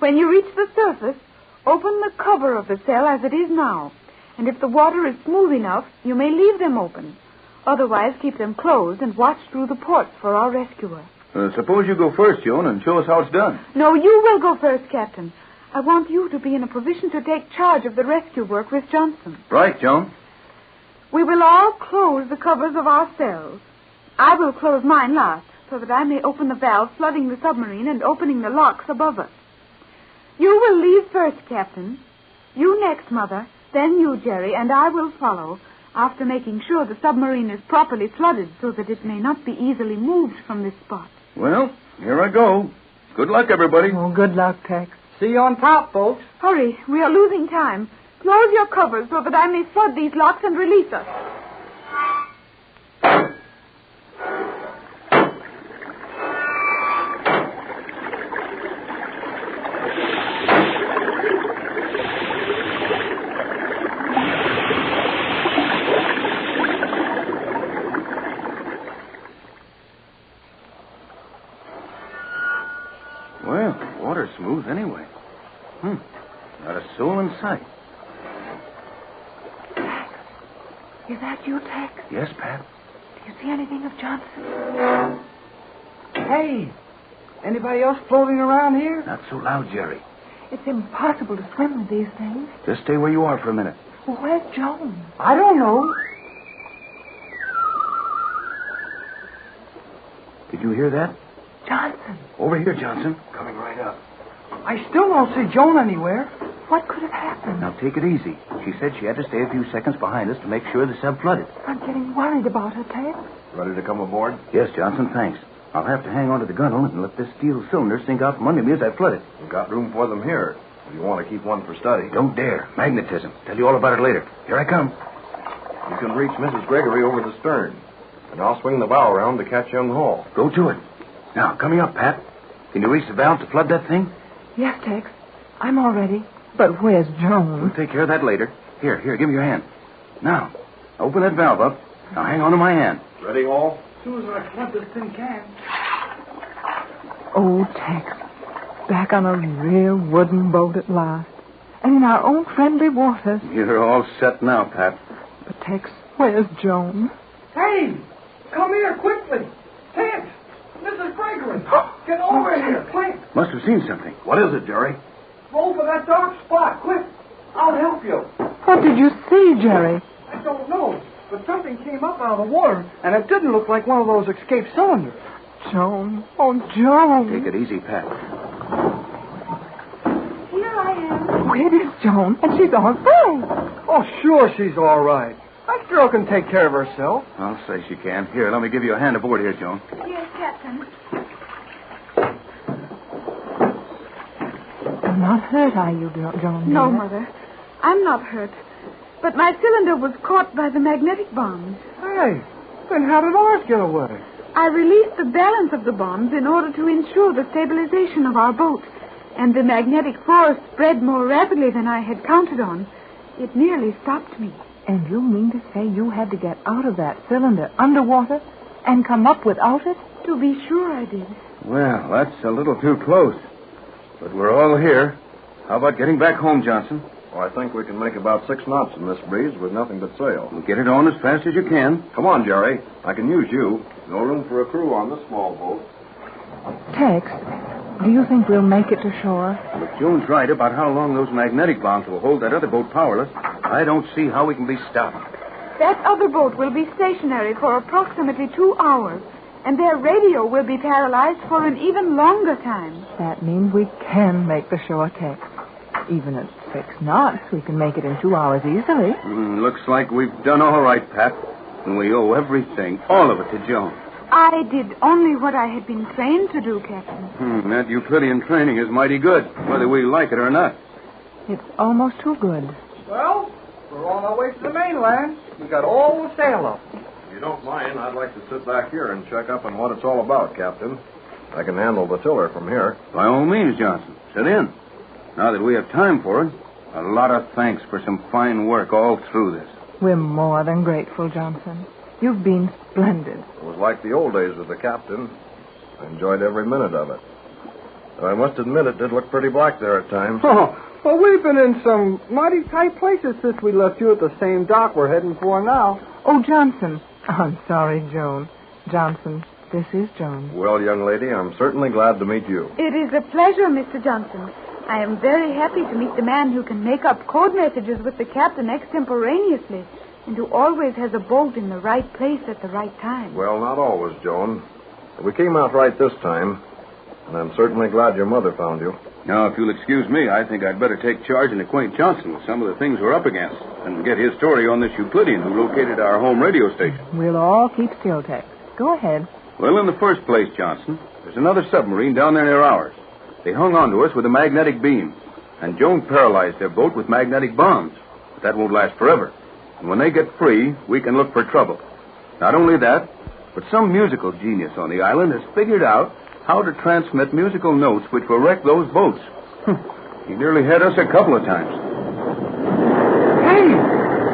When you reach the surface, open the cover of the cell as it is now. And if the water is smooth enough, you may leave them open. Otherwise, keep them closed and watch through the ports for our rescuer. Suppose you go first, Joan, and show us how it's done. No, you will go first, Captain. I want you to be in a position to take charge of the rescue work with Johnson. Right, Joan. We will all close the covers of our cells. I will close mine last, so that I may open the valve flooding the submarine and opening the locks above us. You will leave first, Captain. You next, Mother. Then you, Jerry, and I will follow, after making sure the submarine is properly flooded so that it may not be easily moved from this spot. Well, here I go. Good luck, everybody. Oh, good luck, Tex. See you on top, folks. Hurry, we are losing time. Close your covers so that I may flood these locks and release us. Well, the water's smooth anyway. Not a soul in sight. Is that you, Tex? Yes, Pat. Do you see anything of Johnson? Hey, anybody else floating around here? Not so loud, Jerry. It's impossible to swim with these things. Just stay where you are for a minute. Well, where's Joan? I don't know. Did you hear that? Johnson. Over here, Johnson. Coming right up. I still don't see Joan anywhere. What could have happened? Now, take it easy. She said she had to stay a few seconds behind us to make sure the sub flooded. I'm getting worried about her, Tex. Ready to come aboard? Yes, Johnson, thanks. I'll have to hang onto the gunnel and let this steel cylinder sink out from under me as I flood it. We've got room for them here. If you want to keep one for study. Don't dare. Magnetism. Tell you all about it later. Here I come. You can reach Mrs. Gregory over the stern. And I'll swing the bow around to catch you in the hall. Go to it. Now, coming up, Pat. Can you reach the valve to flood that thing? Yes, Tex. I'm all ready. But where's Joan? We'll take care of that later. Here, give me your hand. Now, open that valve up. Now, hang on to my hand. Ready, all? As soon as I flood this thing can. Oh, Tex. Back on a real wooden boat at last. And in our own friendly waters. You're all set now, Pat. But, Tex, where's Joan? Hey, come here quickly. Tex, Mrs. Gregory, get over here, quick. Must have seen something. What is it, Jerry? Go for that dark spot, quick. I'll help you. What did you see, Jerry? I don't know, but something came up out of the water, and it didn't look like one of those escape cylinders. Joan. Oh, Joan. Take it easy, Pat. Here I am. Oh, it is Joan, and she's all right. Oh, sure she's all right. That girl can take care of herself. I'll say she can. Here, let me give you a hand aboard here, Joan. Yes, Captain. You're not hurt, are you, Joan? No, Mother. I'm not hurt. But my cylinder was caught by the magnetic bombs. Hey, then how did ours get away? I released the balance of the bombs in order to ensure the stabilization of our boat. And the magnetic force spread more rapidly than I had counted on. It nearly stopped me. And you mean to say you had to get out of that cylinder underwater and come up without it? To be sure I did. Well, that's a little too close. But we're all here. How about getting back home, Johnson? Well, I think we can make about 6 knots in this breeze with nothing but sail. We'll get it on as fast as you can. Come on, Jerry. I can use you. No room for a crew on this small boat. Tex, do you think we'll make it to shore? If Joan's right about how long those magnetic bombs will hold that other boat powerless, I don't see how we can be stopped. That other boat will be stationary for approximately 2 hours, and their radio will be paralyzed for an even longer time. That means we can make the shore, Tex. Even at 6 knots, we can make it in 2 hours easily. Looks like we've done all right, Pat. And we owe everything, all of it, to Joan. I did only what I had been trained to do, Captain. That Euclidean training is mighty good, whether we like it or not. It's almost too good. Well, we're on our way to the mainland. We got all the sail up. If you don't mind, I'd like to sit back here and check up on what it's all about, Captain. I can handle the tiller from here. By all means, Johnson. Sit in. Now that we have time for it, a lot of thanks for some fine work all through this. We're more than grateful, Johnson. You've been splendid. It was like the old days with the captain. I enjoyed every minute of it. I must admit it did look pretty black there at times. Oh, well, we've been in some mighty tight places since we left you at the same dock we're heading for now. Oh, Johnson, I'm sorry, Joan. Johnson, this is Joan. Well, young lady, I'm certainly glad to meet you. It is a pleasure, Mr. Johnson. I am very happy to meet the man who can make up code messages with the captain extemporaneously and who always has a bolt in the right place at the right time. Well, not always, Joan. We came out right this time, and I'm certainly glad your mother found you. Now, if you'll excuse me, I think I'd better take charge and acquaint Johnson with some of the things we're up against and get his story on this Euclidean who located our home radio station. We'll all keep still, Tex. Go ahead. Well, in the first place, Johnson, there's another submarine down there near ours. They hung on to us with a magnetic beam, and Joan paralyzed their boat with magnetic bombs. But that won't last forever. And when they get free, we can look for trouble. Not only that, but some musical genius on the island has figured out how to transmit musical notes which will wreck those boats. He nearly had us a couple of times. Hey,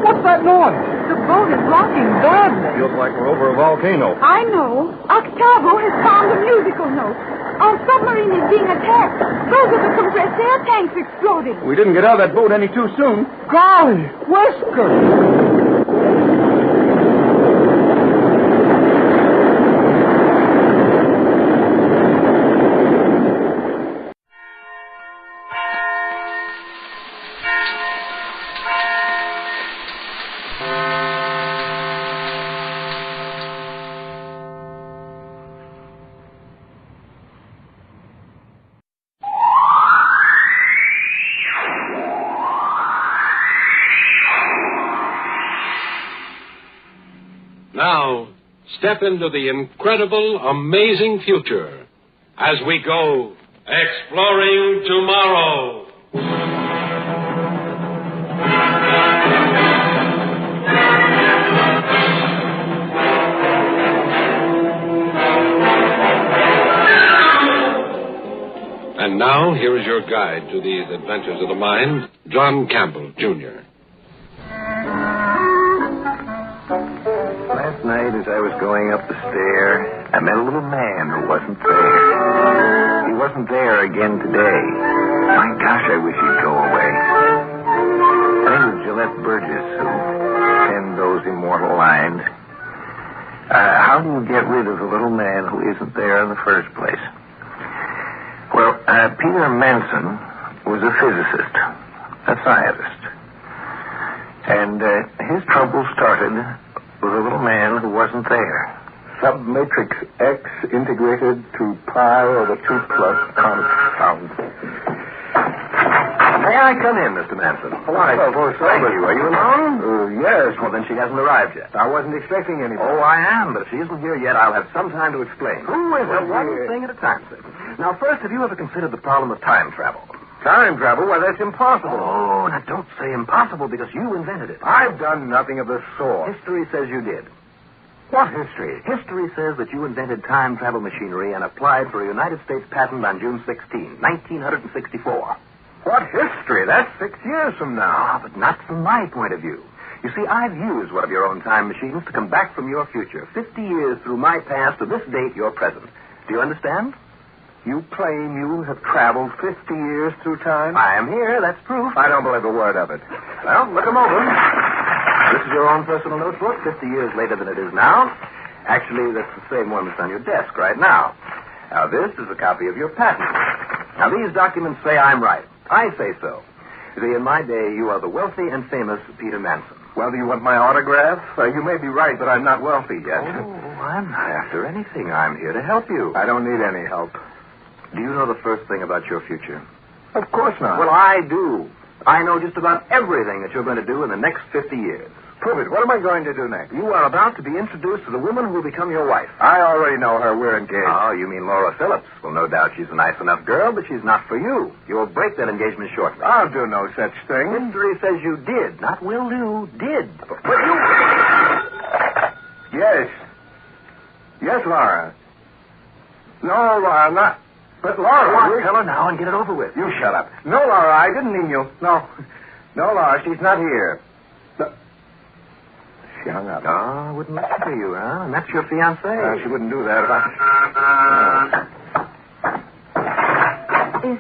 what's that noise? The boat is rocking badly. Feels like we're over a volcano. I know. Octavo has found a musical note. Our submarine is being attacked. Those are the compressed air tanks exploding. We didn't get out of that boat any too soon. Golly, Whisker! Now, step into the incredible, amazing future as we go exploring tomorrow. And now, here is your guide to these adventures of the mind, John Campbell, Jr. Last night, as I was going up the stair, I met a little man who wasn't there. He wasn't there again today. My gosh, I wish he'd go away. I think it was Gillette Burgess who penned those immortal lines. How do you get rid of a little man who isn't there in the first place? Well, Peter Manson was a physicist, a scientist. And his trouble started with a little man who wasn't there. Submatrix X integrated to pi over 2 plus confound. May I come in, Mr. Manson? Why? Thank you. Are you alone? Yes. Well, then she hasn't arrived yet. I wasn't expecting anybody. Oh, I am, but if she isn't here yet, I'll have some time to explain. Who is it? One thing at a time, sir. Now, first, have you ever considered the problem of time travel? Time travel? Why, that's impossible. Oh, now don't say impossible because you invented it. I've done nothing of the sort. History says you did. What history? History says that you invented time travel machinery and applied for a United States patent on June 16, 1964. What history? That's 6 years from now. But not from my point of view. You see, I've used one of your own time machines to come back from your future, 50 years through my past to this date, your present. Do you understand? You claim you have traveled 50 years through time? I am here. That's proof. I don't believe a word of it. Well, look 'em over. This is your own personal notebook, 50 years later than it is now. Actually, that's the same one that's on your desk right now. Now, this is a copy of your patent. Now, these documents say I'm right. I say so. See, in my day, you are the wealthy and famous Peter Manson. Well, do you want my autograph? You may be right, but I'm not wealthy yet. Oh, I'm not after anything. I'm here to help you. I don't need any help. Do you know the first thing about your future? Of course not. Well, I do. I know just about everything that you're going to do in the next 50 years. Prove it. What am I going to do next? You are about to be introduced to the woman who will become your wife. I already know her. We're engaged. Oh, you mean Laura Phillips? Well, no doubt she's a nice enough girl, but she's not for you. You'll break that engagement shortly. I'll do no such thing. History says you did. Not will do. Did. But you... Yes. Yes, Laura. No, Laura, not... But, Laura... Tell her now and get it over with. You shut up. No, Laura, I didn't mean you. No. No, Laura, she's not here. No. She hung up. Oh, I wouldn't listen to you, huh? And that's your fiancée. She wouldn't do that if I... Is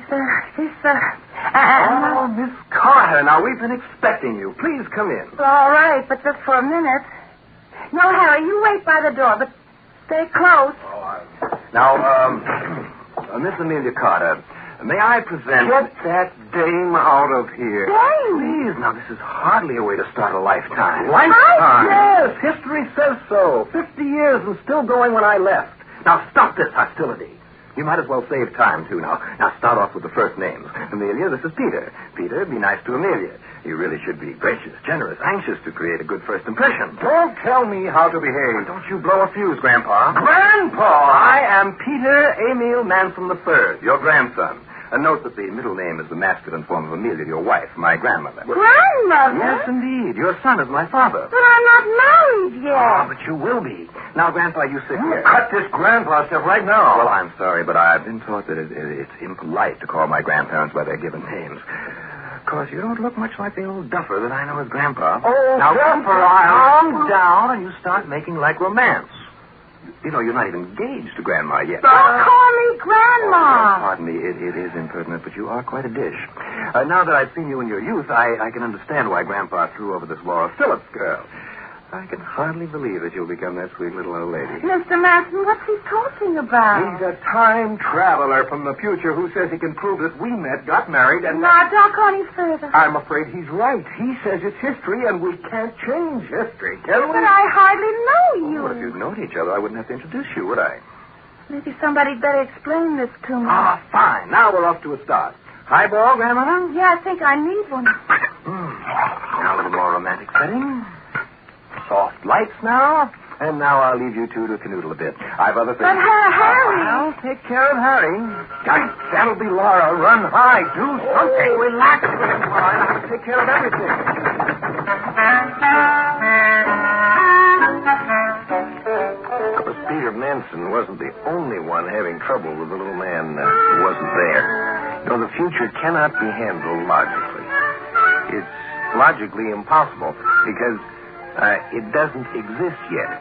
Oh, Miss Carter. Now, we've been expecting you. Please come in. all right, but just for a minute. No, Harry, you wait by the door, but stay close. Now, Miss Amelia Carter, may I present... Get that dame out of here. Dame? Please, now, this is hardly a way to start a lifetime. Lifetime? Yes, history says so. 50 years and still going when I left. Now, stop this hostility. You might as well save time, too, now. Now, start off with the first names. Amelia, this is Peter. Peter, be nice to Amelia. You really should be gracious, generous, anxious to create a good first impression. Don't tell me how to behave. Don't you blow a fuse, Grandpa. Grandpa! I am Peter Emil Manson III, your grandson. And note that the middle name is the masculine form of Amelia, your wife, my grandmother. Grandmother? Yes, indeed. Your son is my father. But I'm not married yet. Oh, but you will be. Now, Grandpa, you sit here. Cut this grandpa stuff right now. Well, I'm sorry, but I've been taught that it's impolite to call my grandparents by their given names. Of course, you don't look much like the old duffer that I know as Grandpa. Oh, now, Grandpa, calm down and you start making like romance. You know, you're not even engaged to Grandma yet. Don't call me Grandma. Pardon me, it is impertinent, but you are quite a dish. Now that I've seen you in your youth, I can understand why Grandpa threw over this Laura Phillips girl. I can hardly believe that you'll become that sweet little old lady. Mr. Manson, what's he talking about? He's a time traveler from the future who says he can prove that we met, got married, and... Now, don't go any further. I'm afraid he's right. He says it's history, and we can't change history, can we? But I hardly know you. Well, if you'd known each other, I wouldn't have to introduce you, would I? Maybe somebody'd better explain this to me. Ah, fine. Now we're off to a start. Highball, Grandmother? Yeah, I think I need one. Now a little more romantic setting. Soft lights now. And now I'll leave you two to canoodle a bit. I've other things. But Harry. I'll take care of Harry. That'll be Laura. Run high. Do something. Oh, relax, Grandpa. I'll take care of everything. Of course, Peter Manson wasn't the only one having trouble with the little man who wasn't there. You know, the future cannot be handled logically. It's logically impossible because it doesn't exist yet.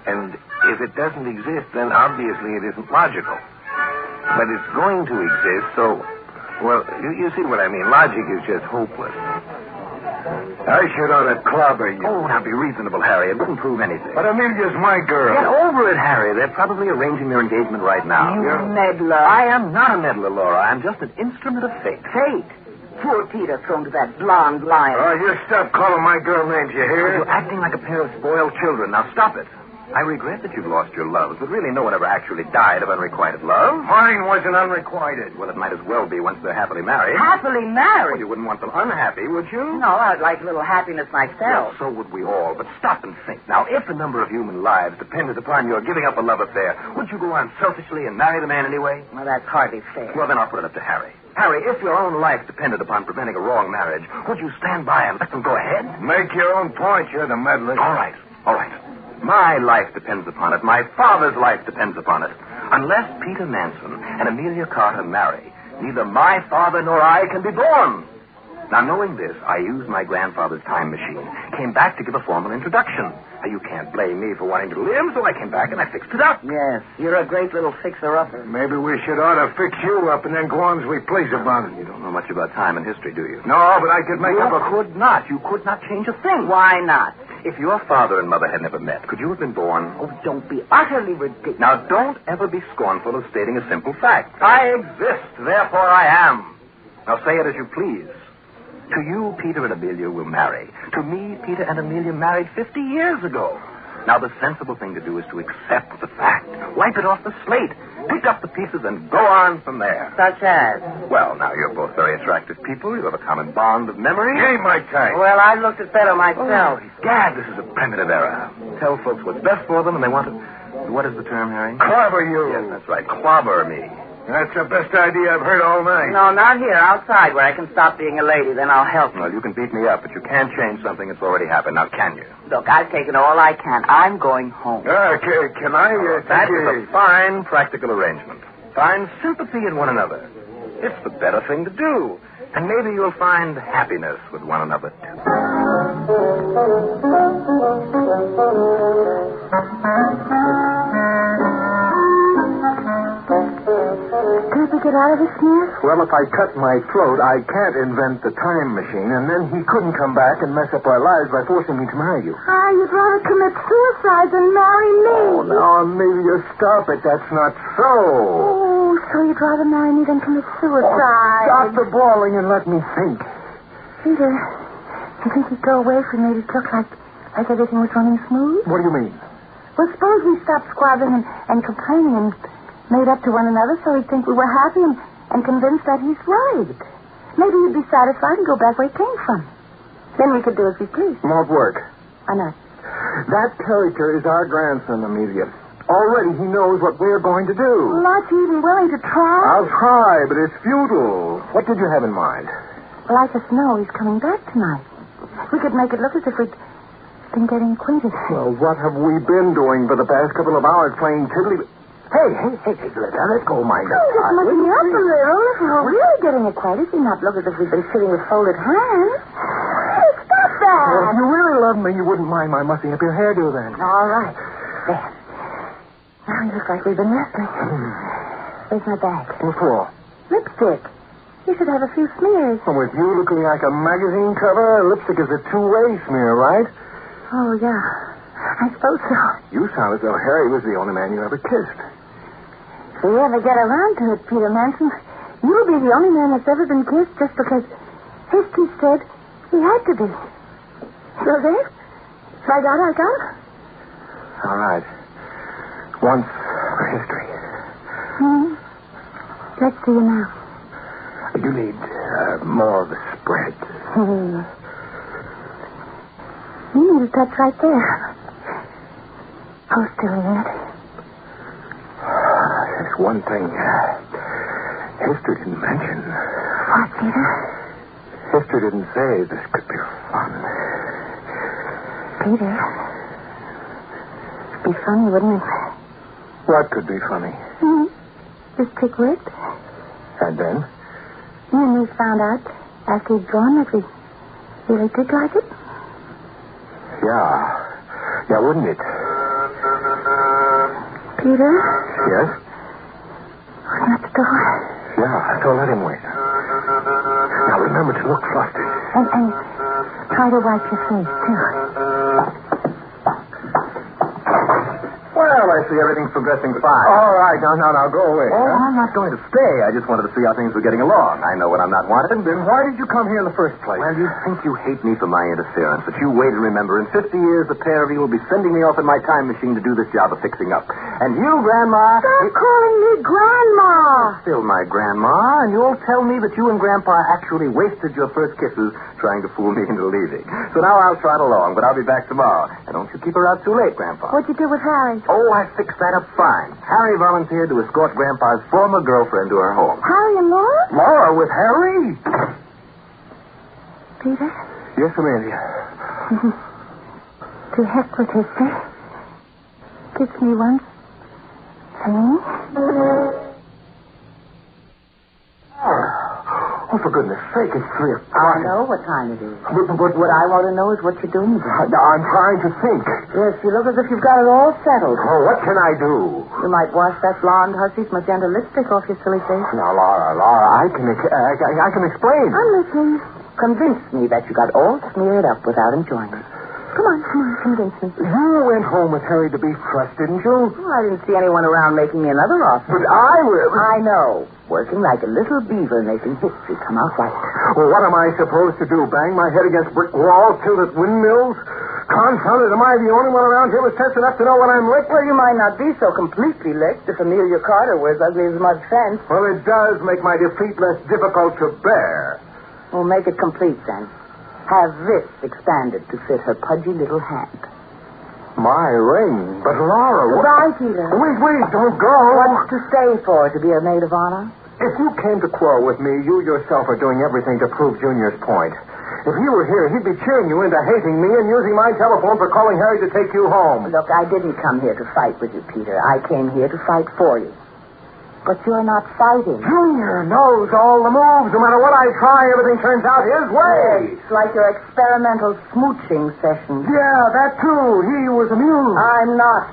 And if it doesn't exist, then obviously it isn't logical. But it's going to exist, so, well, you see what I mean. Logic is just hopeless. I should ought to clobber you. Oh, now be reasonable, Harry. It wouldn't prove anything. But Amelia's my girl. Get over it, Harry. They're probably arranging their engagement right now. You meddler. I am not a meddler, Laura. I'm just an instrument of fate. Fate? Poor Peter thrown to that blonde lion. Oh, you stop calling my girl names, you hear? You're acting like a pair of spoiled children. Now stop it. I regret that you've lost your loves, but really no one ever actually died of unrequited love. Mine wasn't unrequited. Well, it might as well be once they're happily married. Happily married? Well, you wouldn't want them unhappy, would you? No, I'd like a little happiness myself. Well, so would we all. But stop and think. Now, if the number of human lives depended upon your giving up a love affair, would you go on selfishly and marry the man anyway? Well, that's hardly fair. Well, then I'll put it up to Harry. Harry, if your own life depended upon preventing a wrong marriage, would you stand by and let them go ahead? Make your own point. You're the meddler. All right. My life depends upon it. My father's life depends upon it. Unless Peter Manson and Amelia Carter marry, neither my father nor I can be born. Now, knowing this, I used my grandfather's time machine, came back to give a formal introduction. Now, you can't blame me for wanting to live, so I came back and I fixed it up. Yes, you're a great little fixer-upper. Maybe we should ought to fix you up and then go on as we please about it. You don't know much about time and history, do you? No, but I could make up a... You could not. You could not change a thing. Why not? If your father and mother had never met, could you have been born? Oh, don't be utterly ridiculous. Now, don't ever be scornful of stating a simple fact. I exist, therefore I am. Now, say it as you please. To you, Peter and Amelia will marry. To me, Peter and Amelia married 50 years ago. Now, the sensible thing to do is to accept the fact. Wipe it off the slate. Pick up the pieces and go on from there. Such as? Well, now, you're both very attractive people. You have a common bond of memory. You ain't my type. Well, I looked at better myself. Oh, gad, this is a primitive era. Tell folks what's best for them, and they want to... What is the term, Harry? Clobber you. Yes, that's right. Clobber me. That's the best idea I've heard all night. No, not here. Outside, where I can stop being a lady. Then I'll help you. Well, you can beat me up, but you can't change something that's already happened. Now, can you? Look, I've taken all I can. I'm going home. Can I... That is a fine practical arrangement. Find sympathy in one another. It's the better thing to do. And maybe you'll find happiness with one another, too. can't we get out of this, Smith? Well, if I cut my throat, I can't invent the time machine, and then he couldn't come back and mess up our lives by forcing me to marry you. You'd rather commit suicide than marry me. Oh, now, Amelia, stop it. That's not so. Oh, so you'd rather marry me than commit suicide. Stop the bawling and let me think. Peter, do you think he'd go away if we made it look like everything was running smooth? What do you mean? Well, suppose we stopped squabbling and complaining and made up to one another so he'd think we were happy and convinced that he's worried. Maybe he'd be satisfied and go back where he came from. Then we could do as we please. Won't work. Why not? That character is our grandson, Amelia. Already he knows what we're going to do. Well, aren't you even willing to try? I'll try, but it's futile. What did you have in mind? Well, I just know he's coming back tonight. We could make it look as if we'd been getting acquainted. Well, what have we been doing for the past couple of hours playing tiddly... Hey, let go, my God. Just looking me up a little. If we were really getting acquainted, we'd not look as if we'd been sitting with folded hands. Hey, stop that. Well, if you really loved me, you wouldn't mind my mussing up your hairdo then. All right. There. Now we look like we've been wrestling. Where's my bag? What for? Lipstick. You should have a few smears. Well, with you looking like a magazine cover, lipstick is a two-way smear, right? Oh, yeah. I suppose so. You sound as though Harry was the only man you ever kissed. If we ever get around to it, Peter Manson, you'll be the only man that's ever been kissed just because history said he had to be. So there? If I got it. All right. Once for history. Let's see you now. You need more of the spread. You need a touch right there. Oh, still yet. There's one thing history didn't mention. What, Peter? History didn't say this could be fun. Peter, it'd be funny, wouldn't it? What could be funny? This trick worked. And then? You and me found out after he'd gone that we really did like it. Yeah, wouldn't it? Peter? Yes? Open up the door. Yeah, so let him wait. Now remember to look flustered. And try to wipe your face, too. Well, I see everything's progressing fine. All right, now, go away. Oh, huh? I'm not going to stay. I just wanted to see how things were getting along. I know when I'm not wanted. Then why did you come here in the first place? Well, you think you hate me for my interference, but you wait and remember. In 50 years, the pair of you will be sending me off in my time machine to do this job of fixing up. And you, Grandma... Stop calling me Grandma! Still my Grandma, and you'll tell me that you and Grandpa actually wasted your first kisses trying to fool me into leaving. So now I'll trot along, but I'll be back tomorrow. And don't you keep her out too late, Grandpa. What'd you do with Harry? Oh, I fixed that up fine. Harry volunteered to escort Grandpa's former girlfriend to her home. Harry and Laura? Laura with Harry? Peter? Yes, Amelia. To heck with history. Kiss me once. For me? Oh, for goodness sake, it's 3 o'clock. I know what time it is. But What I want to know is what you're doing. I'm trying to think. Yes, you look as if you've got it all settled. Oh, what can I do? You might wash that blonde hussy's magenta lipstick off your silly face. Now, Laura, I can explain. I'm listening. Convince me that you got all smeared up without enjoying it. Come on, convince me. You went home with Harry to be fresh, didn't you? Well, I didn't see anyone around making me another offer. But I will. I know. Working like a little beaver, making history come out right. Well, what am I supposed to do? Bang my head against brick walls, tilt at windmills? Confound it, am I the only one around here with sense enough to know when I'm licked? Well, you might not be so completely licked if Amelia Carter were as ugly as mud fence. Well, it does make my defeat less difficult to bear. Well, make it complete, then. Have this expanded to fit her pudgy little hand. My ring. But, Laura... Goodbye, Peter. Wait, don't go. What's to stay for? To be a maid of honor? If you came to quarrel with me, you yourself are doing everything to prove Junior's point. If he were here, he'd be cheering you into hating me and using my telephone for calling Harry to take you home. Look, I didn't come here to fight with you, Peter. I came here to fight for you. But you're not fighting. Junior knows all the moves. No matter what I try, everything turns out his way. It's like your experimental smooching session. Yeah, that too. He was amused. I'm not.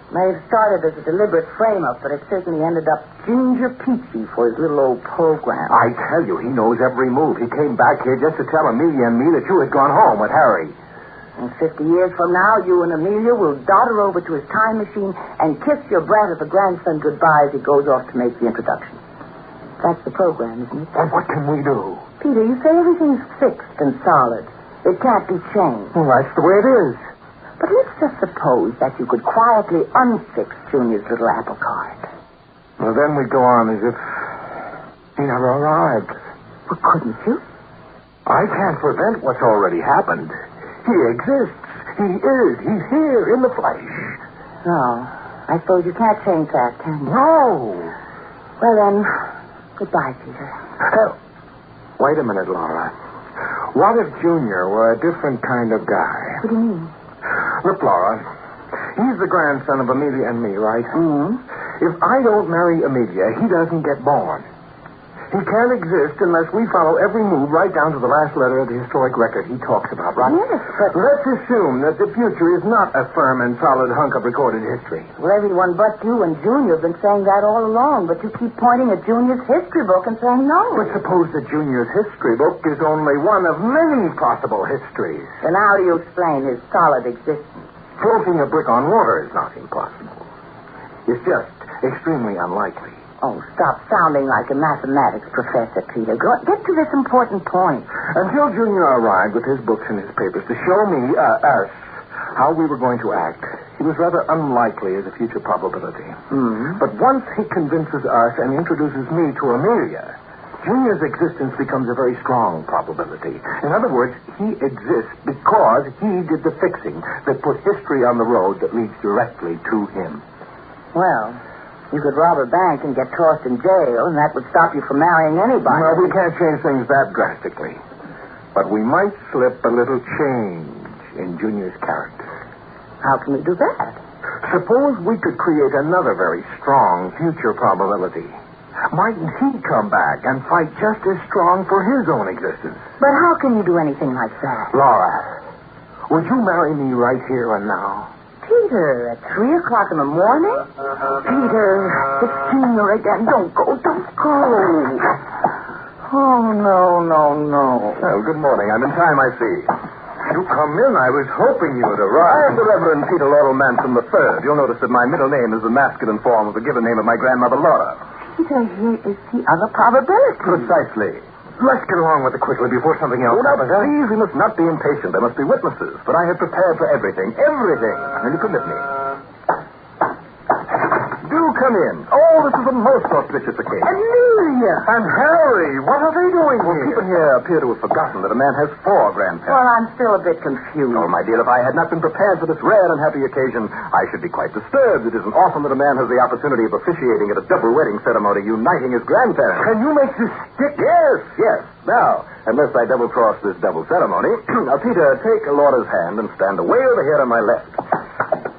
May have started as a deliberate frame-up, but it certainly ended up ginger peachy for his little old program. I tell you, he knows every move. He came back here just to tell Amelia and me that you had gone home with Harry. And 50 years from now, you and Amelia will dodder over to his time machine and kiss your brat of a grandson goodbye as he goes off to make the introduction. That's the program, isn't it? Well, what can we do? Peter, you say everything's fixed and solid. It can't be changed. Well, that's the way it is. But let's just suppose that you could quietly unfix Junior's little apple cart. Well, then we'd go on as if he never arrived. Well, couldn't you? I can't prevent what's already happened. He exists. He is. He's here in the flesh. No. I suppose you can't change that, can you? No. Well, then, goodbye, Peter. Wait a minute, Laura. What if Junior were a different kind of guy? What do you mean? Look, Laura, he's the grandson of Amelia and me, right? Mm-hmm. If I don't marry Amelia, he doesn't get born. He can't exist unless we follow every move right down to the last letter of the historic record he talks about, right? Yes, but... Let's assume that the future is not a firm and solid hunk of recorded history. Well, everyone but you and Junior have been saying that all along, but you keep pointing at Junior's history book and saying no. But suppose that Junior's history book is only one of many possible histories. Then how do you explain his solid existence? Floating a brick on water is not impossible. It's just extremely unlikely. Oh, stop sounding like a mathematics professor, Peter. Get to this important point. Until Junior arrived with his books and his papers to show me, us, how we were going to act, he was rather unlikely as a future probability. Mm-hmm. But once he convinces us and introduces me to Amelia, Junior's existence becomes a very strong probability. In other words, he exists because he did the fixing that put history on the road that leads directly to him. Well, you could rob a bank and get tossed in jail, and that would stop you from marrying anybody. Well, we can't change things that drastically. But we might slip a little change in Junior's character. How can we do that? Suppose we could create another very strong future probability. Mightn't he come back and fight just as strong for his own existence? But how can you do anything like that? Laura, would you marry me right here and now? Peter, at 3 o'clock in the morning? Peter, it's Junior again. Don't go. Oh, no. Well, good morning. I'm in time, I see. You come in. I was hoping you would arrive. I am the Reverend Peter Laurel Manson III. You'll notice that my middle name is the masculine form of the given name of my grandmother, Laura. Peter, here is the other probability. Precisely. Let's get along with it quickly before something else now, happens. please, we must not be impatient. There must be witnesses. But I have prepared for everything. Everything. Will you permit me? Do come in. Oh, this is a most auspicious occasion. Amelia! And Harry, what are they doing Well, here? people here appear to have forgotten that a man has 4 grandparents. Well, I'm still a bit confused. Oh, my dear, if I had not been prepared for this rare and happy occasion, I should be quite disturbed. It isn't often that a man has the opportunity of officiating at a double wedding ceremony uniting his grandparents. Can you make this stick? Yes. Now, unless I double-cross this double ceremony, now, Peter, take Laura's hand and stand away over here on my left.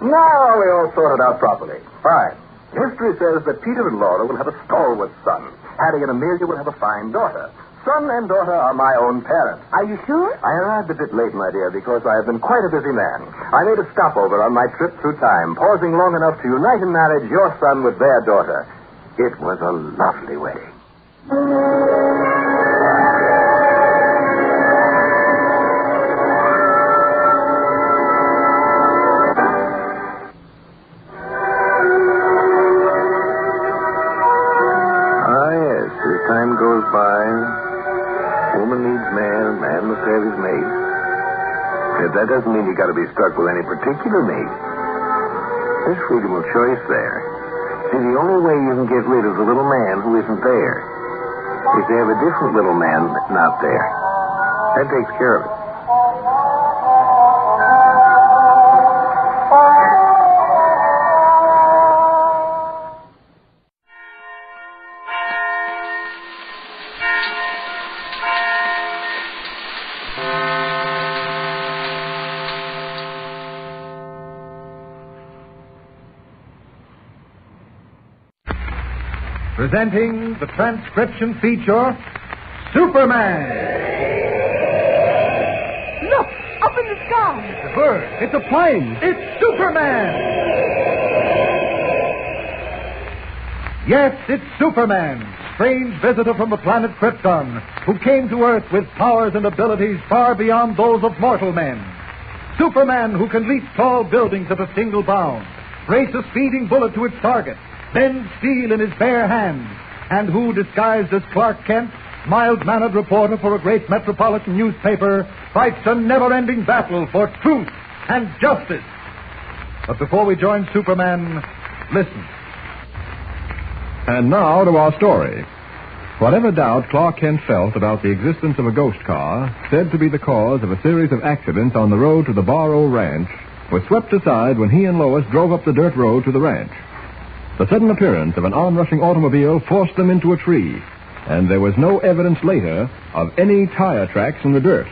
Now we all sort it out properly. Fine. History says that Peter and Laura will have a stalwart son. Harry and Amelia will have a fine daughter. Son and daughter are my own parents. Are you sure? I arrived a bit late, my dear, because I have been quite a busy man. I made a stopover on my trip through time, pausing long enough to unite in marriage your son with their daughter. It was a lovely wedding. Time goes by. Woman needs man, man must have his mate. Yet that doesn't mean you got to be stuck with any particular mate. There's freedom of choice there. See, the only way you can get rid of the little man who isn't there is to have a different little man not there. That takes care of it. Presenting the transcription feature, Superman. Look, up in the sky. It's a bird. It's a plane. It's Superman. Yes, it's Superman, strange visitor from the planet Krypton, who came to Earth with powers and abilities far beyond those of mortal men. Superman who can leap tall buildings at a single bound, race a speeding bullet to its target, bend steel in his bare hands, and who, disguised as Clark Kent, mild-mannered reporter for a great metropolitan newspaper, fights a never-ending battle for truth and justice. But before we join Superman, listen. And now to our story. Whatever doubt Clark Kent felt about the existence of a ghost car, said to be the cause of a series of accidents on the road to the Barrow Ranch, was swept aside when he and Lois drove up the dirt road to the ranch. The sudden appearance of an onrushing automobile forced them into a tree, and there was no evidence later of any tire tracks in the dirt.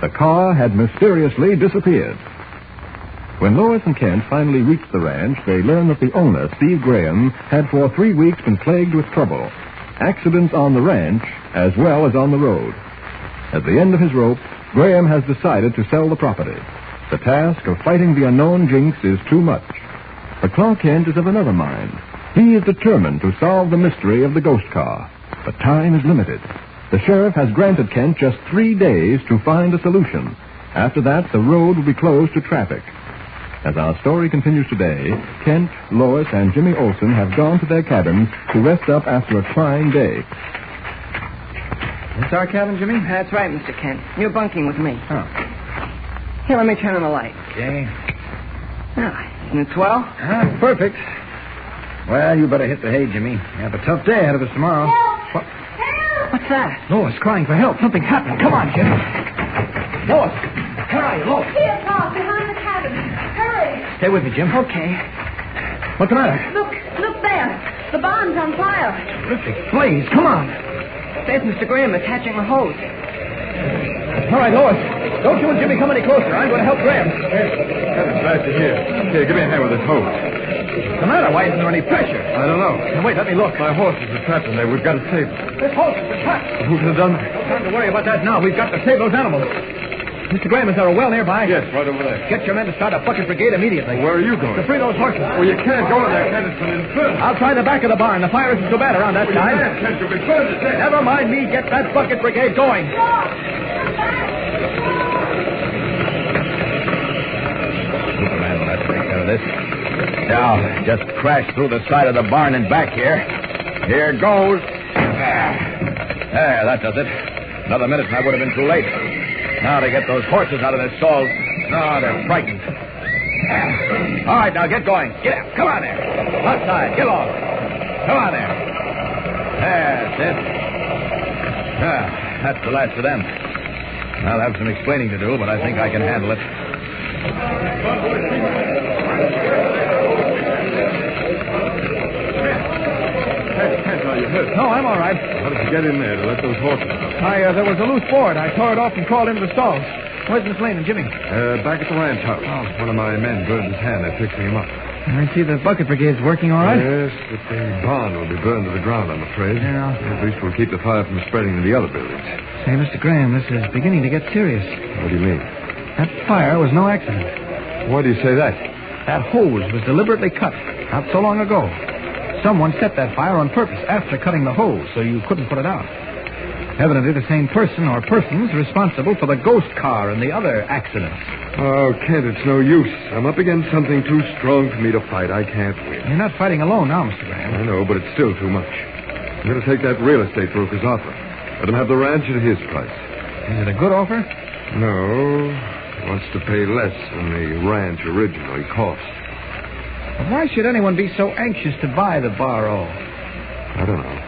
The car had mysteriously disappeared. When Lois and Kent finally reached the ranch, they learned that the owner, Steve Graham, had for 3 weeks been plagued with trouble. Accidents on the ranch as well as on the road. At the end of his rope, Graham has decided to sell the property. The task of fighting the unknown jinx is too much. But Clark Kent is of another mind. He is determined to solve the mystery of the ghost car. But time is limited. The sheriff has granted Kent just 3 days to find a solution. After that, the road will be closed to traffic. As our story continues today, Kent, Lois, and Jimmy Olsen have gone to their cabins to rest up after a trying day. That's our cabin, Jimmy? That's right, Mr. Kent. You're bunking with me. Oh. Here, let me turn on the light. Okay. Isn't it swell? Perfect. Well, you better hit the hay, Jimmy. You have a tough day ahead of us tomorrow. Help! What's that? Lois crying for help. Something's happened. Come on, Jimmy. Lois! Where are you, Lois? Here, Pop, behind the cabin. Hurry. Stay with me, Jim. Okay. What's the matter? Look there. The barn's on fire. Terrific blaze. Come on. There's Mr. Graham attaching the hose. All right, Lois. Don't you and Jimmy come any closer. I'm going to help Graham. Kevin's back to here. Here, give me a hand with this hose. What's the matter? Why isn't there any pressure? I don't know. Now, wait, let me look. My horses are trapped in there. We've got to save them. This hose is trapped. Who could have done that? No time to worry about that now. We've got to save those animals. Mr. Graham, is there a well nearby? Yes, right over there. Get your men to start a bucket brigade immediately. Well, where are you going? To free those horses. Well, you can't go in there, Kent. It's an inferno. I'll try the back of the barn. The fire isn't so bad around that side. You can't, Kent. You'll be burned to death. Never mind me. Get that bucket brigade going. Superman will have to take care of this. Now, just crash through the side of the barn and back here. Here goes. There, that does it. Another minute and I would have been too late. Now to get those horses out of their stalls. No, they're frightened. All right, now get going. Get out. Come on there. Outside. Get off. Come on there. That's it. That's the last of them. I'll have some explaining to do, but I think I can handle it. Kent, are you hurt? No, I'm all right. How did you get in there to let those horses out? There was a loose board. I tore it off and crawled into the stalls. Where's Miss Lane and Jimmy? Back at the ranch house. Oh. One of my men burned his hand. They're fixing him up. I see the bucket brigade's working all right. Yes, but the barn will be burned to the ground, I'm afraid. Yeah. At least we'll keep the fire from spreading to the other buildings. Say, Mr. Graham, this is beginning to get serious. What do you mean? That fire was no accident. Why do you say that? That hose was deliberately cut not so long ago. Someone set that fire on purpose after cutting the hose so you couldn't put it out. Evidently the same person or persons responsible for the ghost car and the other accidents. Oh, Kent, it's no use. I'm up against something too strong for me to fight. I can't win. You're not fighting alone now, Mr. Graham. I know, but it's still too much. I'm going to take that real estate broker's offer. Let him have the ranch at his price. Is it a good offer? No. He wants to pay less than the ranch originally cost. But why should anyone be so anxious to buy the Barrow? I don't know.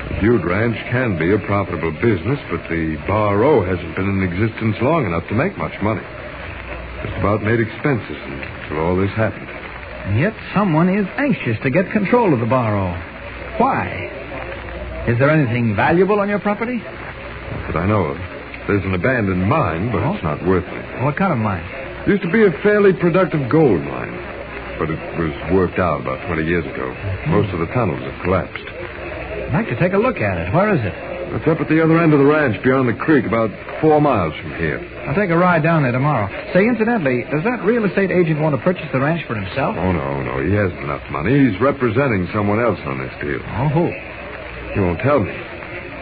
The Dude Ranch can be a profitable business, but the Barrow hasn't been in existence long enough to make much money. Just about made expenses until all this happened. And yet someone is anxious to get control of the Barrow. Why? Is there anything valuable on your property? Not that I know of. There's an abandoned mine, but it's not worth it. What kind of mine? It used to be a fairly productive gold mine, but it was worked out about 20 years ago. Most of the tunnels have collapsed. I'd like to take a look at it. Where is it? It's up at the other end of the ranch beyond the creek, about 4 miles from here. I'll take a ride down there tomorrow. Say, incidentally, does that real estate agent want to purchase the ranch for himself? Oh, no. He hasn't enough money. He's representing someone else on this deal. Oh, who? He won't tell me.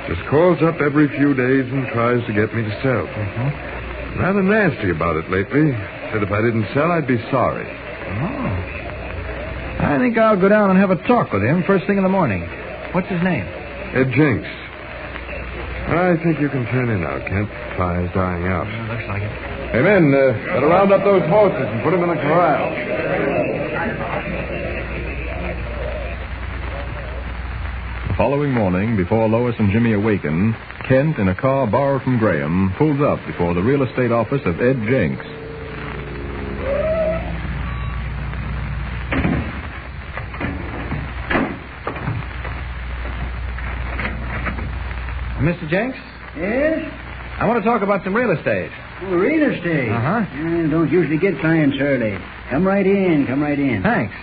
Just calls up every few days and tries to get me to sell. Rather nasty about it lately. Said if I didn't sell, I'd be sorry. Oh. I think I'll go down and have a talk with him first thing in the morning. What's his name? Ed Jenks. I think you can turn in now, Kent. Fire's dying out. Looks like it. Hey, men, better round up those horses and put them in the corral. The following morning, before Lois and Jimmy awaken, Kent, in a car borrowed from Graham, pulls up before the real estate office of Ed Jenks. Mr. Jenks? Yes? I want to talk about some real estate. Oh, real estate? Uh-huh. Don't usually get clients early. Come right in. Thanks.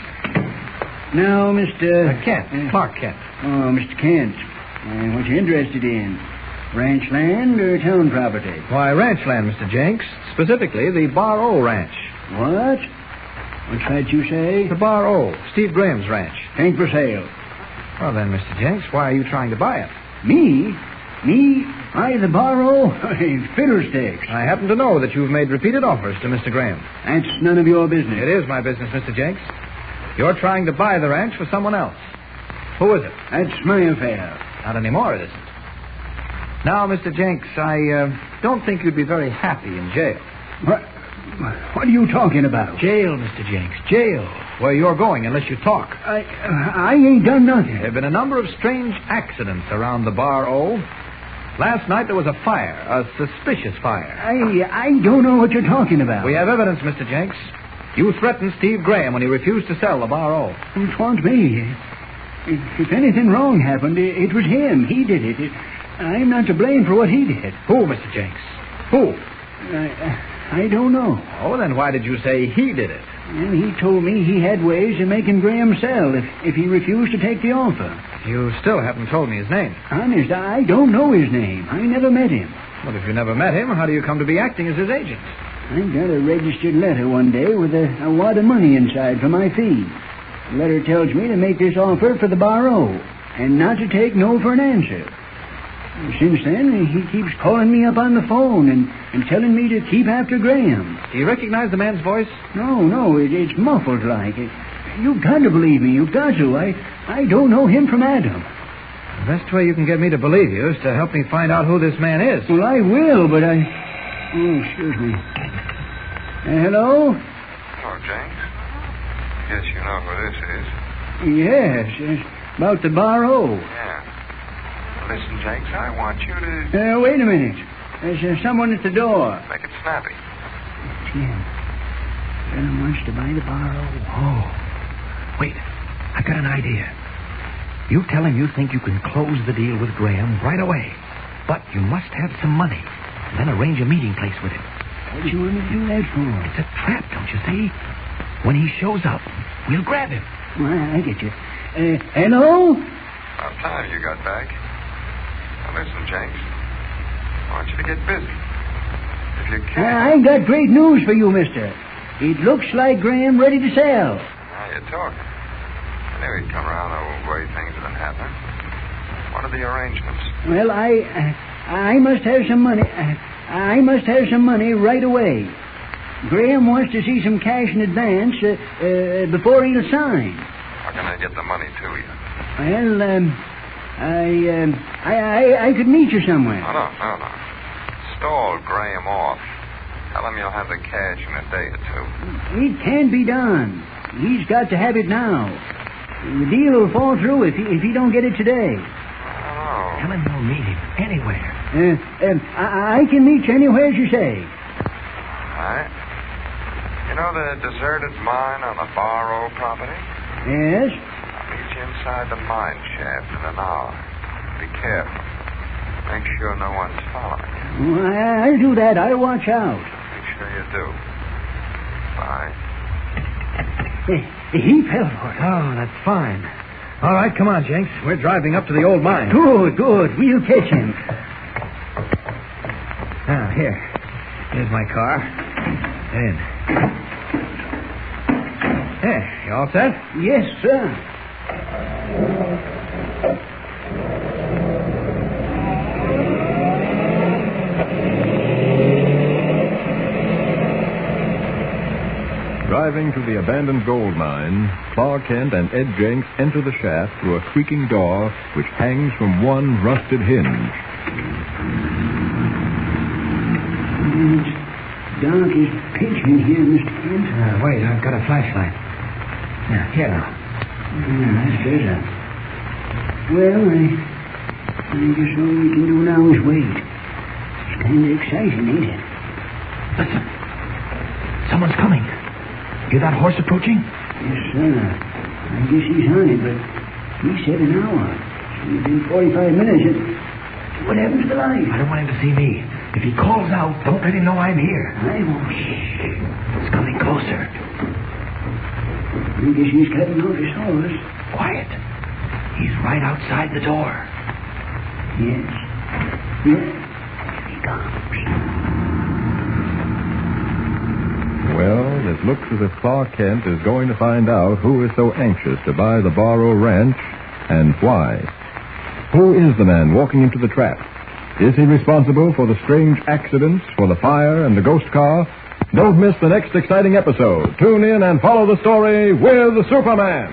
Now, Mr... Kent. Clark Kent. Oh, Mr. Kent. What you interested in? Ranch land or town property? Why, ranch land, Mr. Jenks. Specifically, the Bar O Ranch. What? What's that you say? The Bar O, Steve Graham's ranch. Ain't for sale. Well, then, Mr. Jenks, why are you trying to buy it? Me? I, the borrow? Fiddlesticks. I happen to know that you've made repeated offers to Mr. Graham. That's none of your business. It is my business, Mr. Jenks. You're trying to buy the ranch for someone else. Who is it? That's my affair. Not anymore, it isn't. Now, Mr. Jenks, I don't think you'd be very happy in jail. What are you talking about? Jail, Mr. Jenks, jail. Where you're going unless you talk. I ain't done nothing. There have been a number of strange accidents around the Bar O. Last night there was a fire, a suspicious fire. I don't know what you're talking about. We have evidence, Mr. Jenks. You threatened Steve Graham when he refused to sell the Bar O. It wasn't me. If anything wrong happened, it was him. He did it. I'm not to blame for what he did. Who, Mr. Jenks? Who? I don't know. Oh, then why did you say he did it? And he told me he had ways of making Graham sell if he refused to take the offer. You still haven't told me his name. Honest, I don't know his name. I never met him. Well, if you never met him, how do you come to be acting as his agent? I got a registered letter one day with a wad of money inside for my fee. The letter tells me to make this offer for the Bar O and not to take no for an answer. Since then, he keeps calling me up on the phone and telling me to keep after Graham. Do you recognize the man's voice? No, it's muffled like. You've got to believe me. You've got to. I don't know him from Adam. The best way you can get me to believe you is to help me find out who this man is. Well, I will, but Oh, excuse me. Hello? Hello, Jenks. Guess you know who this is. Yes, about the Bar O. Yeah. Listen, Jenks, I want you to... Wait a minute. There's someone at the door. Make it snappy. Jim. Graham wants to buy the Bar O. Oh. Wait. I got an idea. You tell him you think you can close the deal with Graham right away. But you must have some money. And then arrange a meeting place with him. What do you want me to do that for? It's a trap, don't you see? When he shows up, we'll grab him. Well, I get you. Hello? About time you got back. Now listen, Jenks. I want you to get busy. If you can. I got great news for you, mister. It looks like Graham ready to sell. Now you're talking. I knew he'd come around the way things have been happening. What are the arrangements? Well, I must have some money. I must have some money right away. Graham wants to see some cash in advance before he'll sign. How can I get the money to you? Well, I could meet you somewhere. No. Stall Graham off. Tell him you'll have the cash in a day or two. It can't be done. He's got to have it now. The deal will fall through if he don't get it today. Oh. Tell him you'll meet him anywhere. I can meet you anywhere you say. All right. You know the deserted mine on the Bar O property? Yes? I'll meet you inside the mine shaft in an hour. Be careful. Make sure no one's following you. Well, I'll do that. I'll watch out. Make sure you do. Bye. He fell for it. Oh, that's fine. All right, come on, Jenks. We're driving up to the old mine. Good. We'll catch him. Now, here's my car. Get in. There, you all set? Yes, sir. Driving to the abandoned gold mine, Clark Kent and Ed Jenks enter the shaft through a creaking door which hangs from one rusted hinge. It's dark as pitch in here, Mr. Kent. Wait, I've got a flashlight. Here now. That's better. Well, I guess all we can do now is wait. It's kind of exciting, ain't it? Listen. Someone's coming. Hear that horse approaching? Yes, sir. I guess he's on it, but he said an hour. It's been 45 minutes. What happened to the light? I don't want him to see me. If he calls out, don't let him know I'm here. I won't. It's coming closer. I guess he's cutting off his horse. Quiet. He's right outside the door. Yes. Here he comes. Well, it looks as if Clark Kent is going to find out who is so anxious to buy the Barrow Ranch and why. Who is the man walking into the trap? Is he responsible for the strange accidents, for the fire and the ghost car? Don't miss the next exciting episode. Tune in and follow the story with the Superman.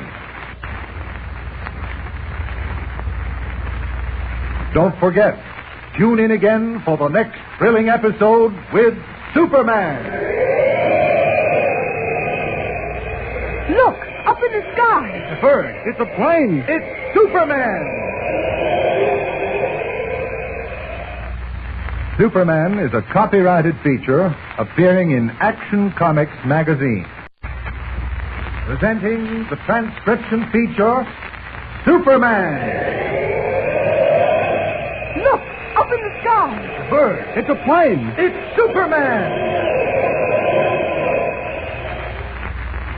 Don't forget, tune in again for the next thrilling episode with Superman. Look, up in the sky. It's a bird. It's a plane. It's Superman. Superman is a copyrighted feature appearing in Action Comics magazine. Presenting the transcription feature, Superman. Look, up in the sky. It's a bird. It's a plane. It's Superman.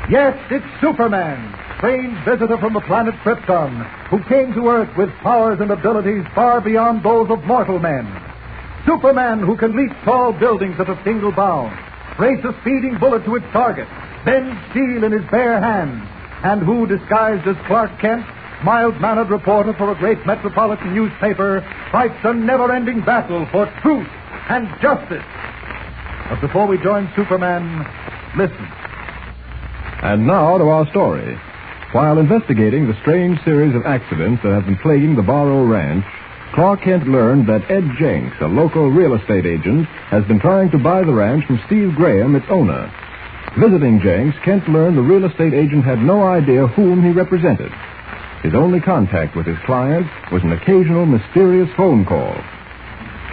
Yes, it's Superman, strange visitor from the planet Krypton, who came to Earth with powers and abilities far beyond those of mortal men. Superman who can leap tall buildings at a single bound, race a speeding bullet to its target, bend steel in his bare hands, and who, disguised as Clark Kent, mild-mannered reporter for a great metropolitan newspaper, fights a never-ending battle for truth and justice. But before we join Superman, listen. And now to our story. While investigating the strange series of accidents that have been plaguing the Barrow Ranch, Clark Kent learned that Ed Jenks, a local real estate agent, has been trying to buy the ranch from Steve Graham, its owner. Visiting Jenks, Kent learned the real estate agent had no idea whom he represented. His only contact with his client was an occasional mysterious phone call.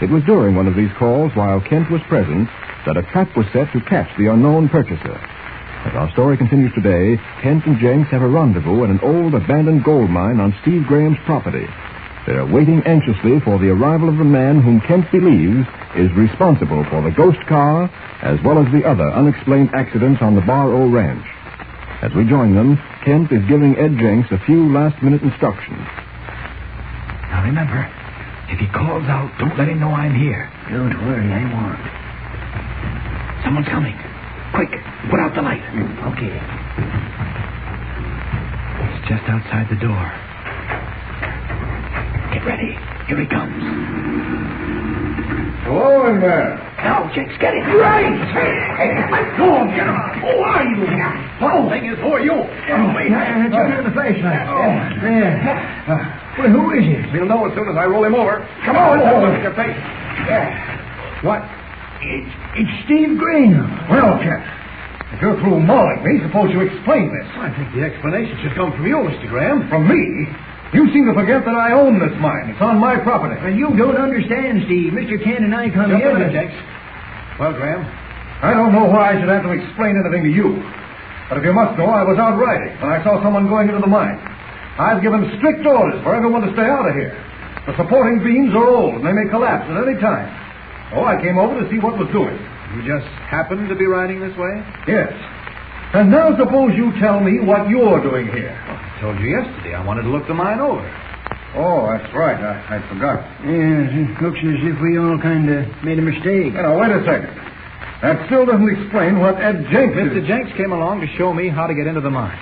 It was during one of these calls, while Kent was present, that a trap was set to catch the unknown purchaser. As our story continues today, Kent and Jenks have a rendezvous at an old abandoned gold mine on Steve Graham's property. They are waiting anxiously for the arrival of the man whom Kent believes is responsible for the ghost car as well as the other unexplained accidents on the Barrow Ranch. As we join them, Kent is giving Ed Jenks a few last-minute instructions. Now remember, if he calls out, don't let him know I'm here. Don't worry, I won't. Someone's coming. Quick, put out the light. Okay. It's just outside the door. Get ready. Here he comes. Hello in there. Now, Jenks, get him. Right. Hey, let go of him. Who are you? The whole thing is for you. Turn on the flashlight. There. Well, who is it? We'll know as soon as I roll him over. Come on. Look at your face. What? It's Steve Graham. Well, Kent, if you're through mauling me, suppose you explain this. I think the explanation should come from you, Mr. Graham. From me? You seem to forget that I own this mine. It's on my property. You don't understand, Steve. Mr. Kent and I come here. Jenks. Well, Graham? I don't know why I should have to explain anything to you. But if you must know, I was out riding when I saw someone going into the mine. I've given strict orders for everyone to stay out of here. The supporting beams are old and they may collapse at any time. Oh, I came over to see what was doing. You just happened to be riding this way? Yes. And now suppose you tell me what you're doing here. told you yesterday I wanted to look the mine over. Oh, that's right. I forgot. Yeah, it looks as if we all kind of made a mistake. Now, wait a second. That still doesn't explain what Ed Jenks Mr. Jenks came along to show me how to get into the mine.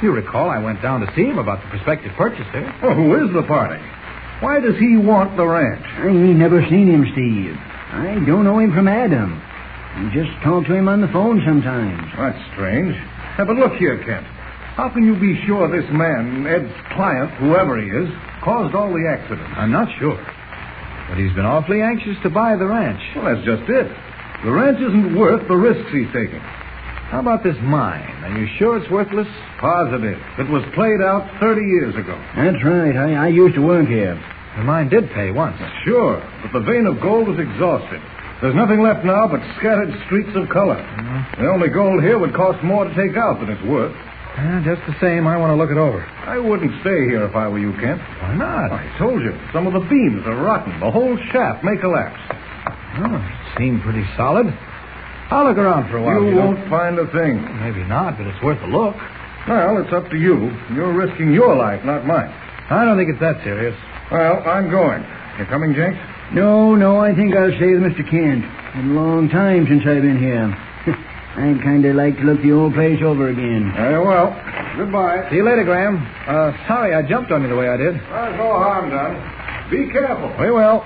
You recall I went down to see him about the prospective purchase there. Well, who is the party? Why does he want the ranch? I ain't never seen him, Steve. I don't know him from Adam. I just talk to him on the phone sometimes. That's strange. Yeah, but look here, Kent. How can you be sure this man, Ed's client, whoever he is, caused all the accidents? I'm not sure. But he's been awfully anxious to buy the ranch. Well, that's just it. The ranch isn't worth the risks he's taking. How about this mine? Are you sure it's worthless? Positive. It was played out 30 years ago. That's right. I used to work here. The mine did pay once. Sure, but the vein of gold was exhausted. There's nothing left now but scattered streaks of color. The only gold here would cost more to take out than it's worth. Just the same, I want to look it over. I wouldn't stay here if I were you, Kent. Why not? I told you, some of the beams are rotten. The whole shaft may collapse. Oh, it seemed pretty solid. I'll look around for a while. You won't find a thing. Maybe not, but it's worth a look. Well, it's up to you. You're risking your life, not mine. I don't think it's that serious. Well, I'm going. You coming, Jenks? No, I think I'll stay with Mr. Kent. It's been a long time since I've been here. I'd kind of like to look the old place over again. Well, goodbye. See you later, Graham. Sorry I jumped on you the way I did. There's no harm done. Be careful. We will.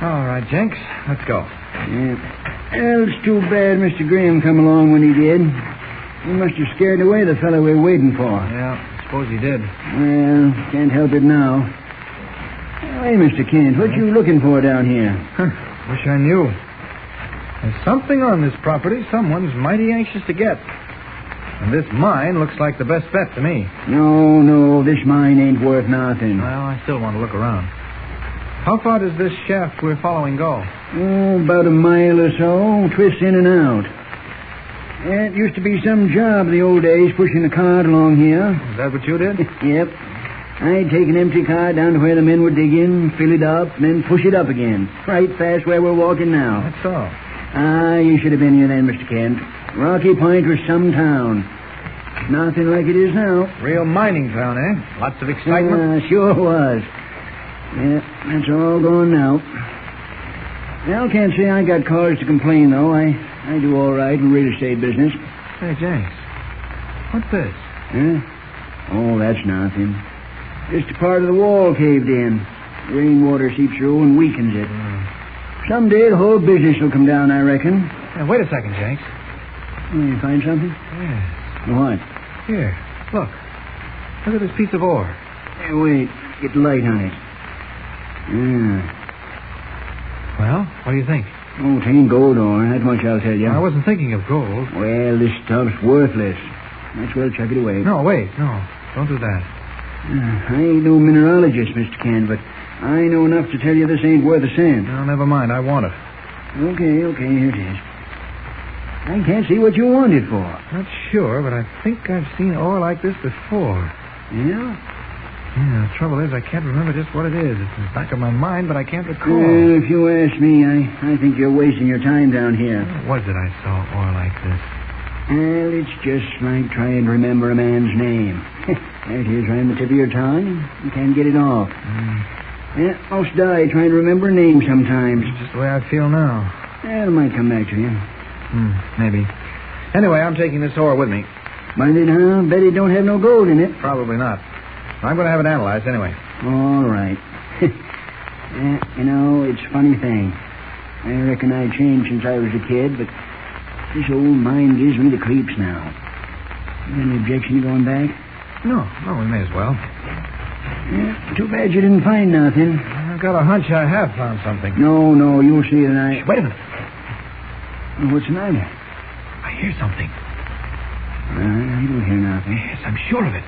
All right, Jenks, let's go. Yeah. Well, it's too bad Mr. Graham come along when he did. He must have scared away the fellow we're waiting for. Yeah, I suppose he did. Well, can't help it now. Hey, Mr. Kent, what you looking for down here? Wish I knew. There's something on this property someone's mighty anxious to get. And this mine looks like the best bet to me. No, this mine ain't worth nothing. Well, I still want to look around. How far does this shaft we're following go? Oh, about a mile or so. Twists in and out. It used to be some job in the old days, pushing a cart along here. Is that what you did? Yep. I'd take an empty cart down to where the men were digging, fill it up, and then push it up again. Right past where we're walking now. That's all. You should have been here then, Mr. Kent. Rocky Point was some town. Nothing like it is now. Real mining town, eh? Lots of excitement? Sure was. Yeah, that's all gone now. Well, can't say I got cause to complain, though. I do all right in real estate business. Hey, Jenks. What's this? Huh? Oh, that's nothing. Just a part of the wall caved in. Rainwater seeps through and weakens it. Someday the whole business will come down, I reckon. Hey, wait a second, Jenks. You find something? Yes. What? Here, look. Look at this piece of ore. Hey, wait. Get light on it. Well, what do you think? Oh, it ain't gold ore. That much I'll tell you. I wasn't thinking of gold. Well, this stuff's worthless. Might as well chuck it away. No, wait. No, don't do that. I ain't no mineralogist, Mr. Kent, but I know enough to tell you this ain't worth a cent. No, never mind. I want it. Okay, here it is. I can't see what you want it for. Not sure, but I think I've seen ore like this before. Yeah? Yeah, the trouble is I can't remember just what it is. It's in the back of my mind, but I can't recall. Well, if you ask me, I think you're wasting your time down here. What was it I saw ore like this? Well, it's just like trying to remember a man's name. There it is, right on the tip of your tongue. You can't get it off. Yeah, most die trying to remember a name sometimes. It's just the way I feel now. Well, it might come back to you. Maybe. Anyway, I'm taking this ore with me. Mind it, huh? Bet it don't have no gold in it. Probably not. I'm going to have it analyzed anyway. All right. You know, it's a funny thing. I reckon I changed since I was a kid, but this old mine gives me the creeps now. Any objection to going back? No, we may as well. Yeah, too bad you didn't find nothing. I've got a hunch I have found something. No, you'll see tonight. Wait a minute. What's the matter? I hear something. You don't hear nothing. Yes, I'm sure of it.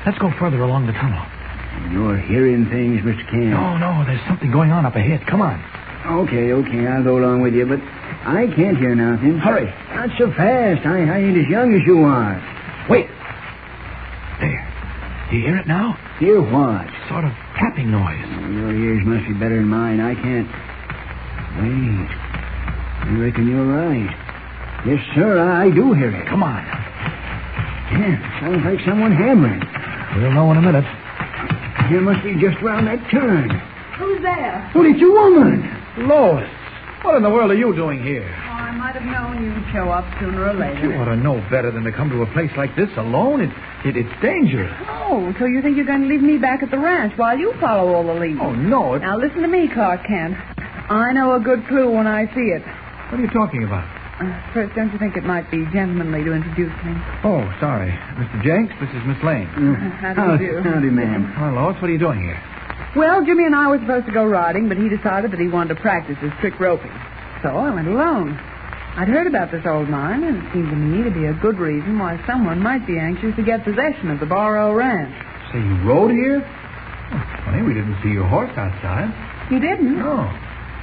Let's go further along the tunnel. You're hearing things, Mr. Kent. No, there's something going on up ahead. Come on. Okay, I'll go along with you, but I can't hear nothing. Hurry. Not so fast. I ain't as young as you are. Wait. There. Do you hear it now? Hear what? Sort of tapping noise. Your ears must be better than mine. I can't. Wait. I reckon you're right. Yes, sir, I do hear it. Come on. Yeah, sounds like someone hammering. We'll know in a minute. Here must be just round that turn. Who's there? Well, it's a woman. Lois, what in the world are you doing here? Oh, I might have known you'd show up sooner or later. You ought to know better than to come to a place like this alone. It's dangerous. Oh, so you think you're going to leave me back at the ranch while you follow all the leads? Oh, no. Now, listen to me, Clark Kent. I know a good clue when I see it. What are you talking about? First, don't you think it might be gentlemanly to introduce me? Oh, sorry. Mr. Jenks, this is Miss Lane. How do you do? Howdy, ma'am. Well, Lois, what are you doing here? Well, Jimmy and I were supposed to go riding, but he decided that he wanted to practice his trick roping. So I went alone. I'd heard about this old mine, and it seemed to me to be a good reason why someone might be anxious to get possession of the Barrow Ranch. So you rode here? Oh, funny, we didn't see your horse outside. You didn't? No.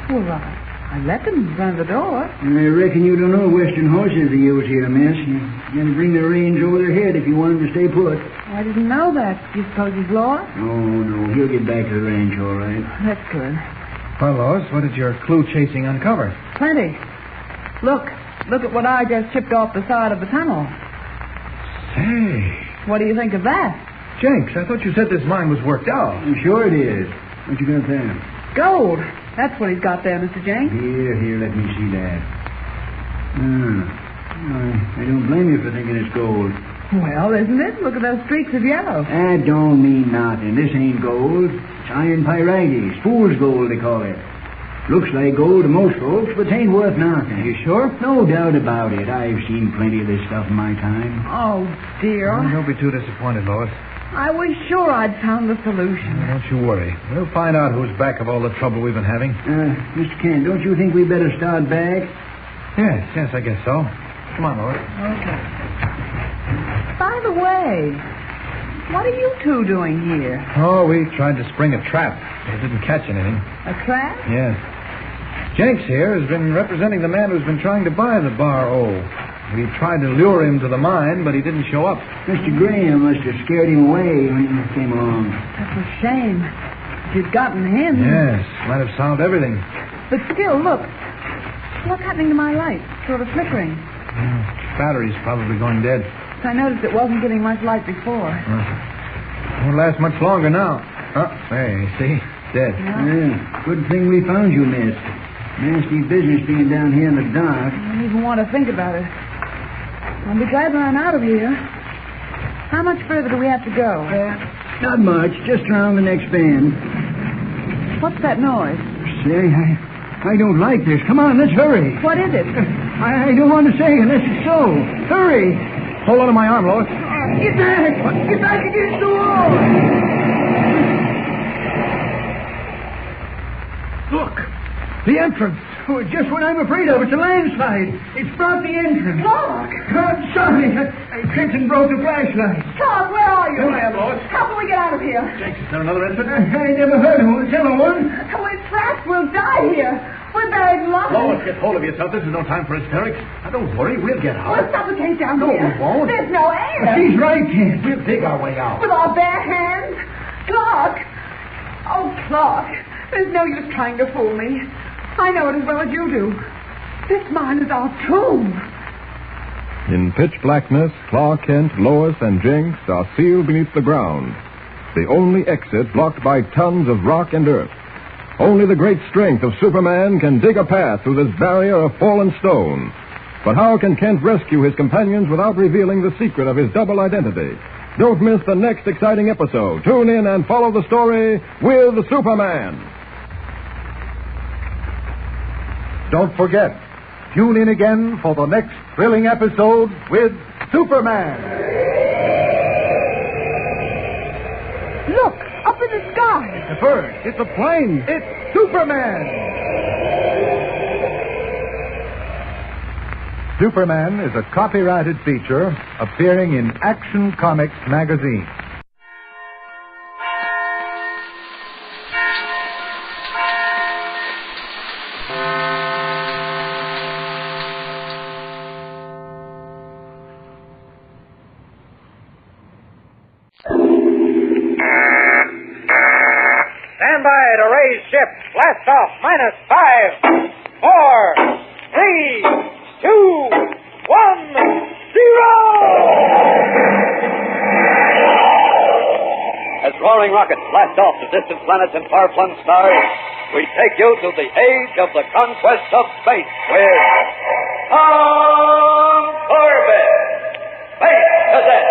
Well, I left him in front of the door. I reckon you don't know Western horses they use here, miss. You gotta bring the reins over their head if you want them to stay put. I didn't know that. Do you suppose he's lost? Oh, no. He'll get back to the ranch all right. That's good. Well, Lois, what did your clue chasing uncover? Plenty. Look at what I just chipped off the side of the tunnel. Say. What do you think of that? Jenks, I thought you said this mine was worked out. Sure it is. What you got there? Gold. That's what he's got there, Mr. Jenks. Here, let me see that. I don't blame you for thinking it's gold. Well, isn't it? Look at those streaks of yellow. That don't mean nothing. This ain't gold. It's iron pyrites. Fool's gold, they call it. Looks like gold to most folks, but it ain't worth nothing. You sure? No doubt about it. I've seen plenty of this stuff in my time. Oh, dear. Well, don't be too disappointed, Lois. I was sure I'd found the solution. Don't you worry. We'll find out who's back of all the trouble we've been having. Mr. Kent, don't you think we better start back? Yes, I guess so. Come on, Lois. Okay. By the way, what are you two doing here? Oh, we tried to spring a trap. It didn't catch anything. A trap? Yes. Jenks here has been representing the man who's been trying to buy the Bar O. We tried to lure him to the mine, but he didn't show up. Mr. Graham must have scared him away when he came along. That's a shame. If you'd gotten him... Yes, might have solved everything. But still, look. What's happening to my light? Sort of flickering. Battery's probably going dead. I noticed it wasn't getting much light before. Won't last much longer now. Oh, there, you see? Dead. Yeah. Good thing we found you, miss. Nasty business being down here in the dark. I don't even want to think about it. I'll be glad when I'm out of here. How much further do we have to go? Not much. Just around the next bend. What's that noise? Say, I don't like this. Come on, let's hurry. What is it? I don't want to say unless it's so. Hurry. Hold on to my arm, Lois. Get back. Get back against the wall. Look. The entrance. Oh, just what I'm afraid of. It's a landslide. It's brought the entrance. Clark! I'm sorry. I tripped and broke the flashlight. Clark, where are you? Here I am, Lois. How can we get out of here? Jenks, is there another entrance? I never heard of one. Tell no one. We're trapped. We'll die here. We're buried alive. Lois, get hold of yourself. This is no time for hysterics. Now, don't worry. We'll get out. We'll suffocate down No, here. we won't. There's no air. She's right, Kent. We'll dig our way out. With our bare hands. Clark! Oh, Clark. There's no use trying to fool me. I know it as well as you do. This mine is our tomb. In pitch blackness, Clark Kent, Lois, and Jenks are sealed beneath the ground. The only exit blocked by tons of rock and earth. Only the great strength of Superman can dig a path through this barrier of fallen stone. But how can Kent rescue his companions without revealing the secret of his double identity? Don't miss the next exciting episode. Tune in and follow the story with Superman. Don't forget, tune in again for the next thrilling episode with Superman. Look, up in the sky. It's a bird. It's a plane. It's Superman. Superman is a copyrighted feature appearing in Action Comics magazine. Stand by to raise ship. Blast off. -5, 4, 3, 2, As roaring rockets blast off to distant planets and far-flung stars, we take you to the age of the conquest of space with Tom Corbett, Space Cadet.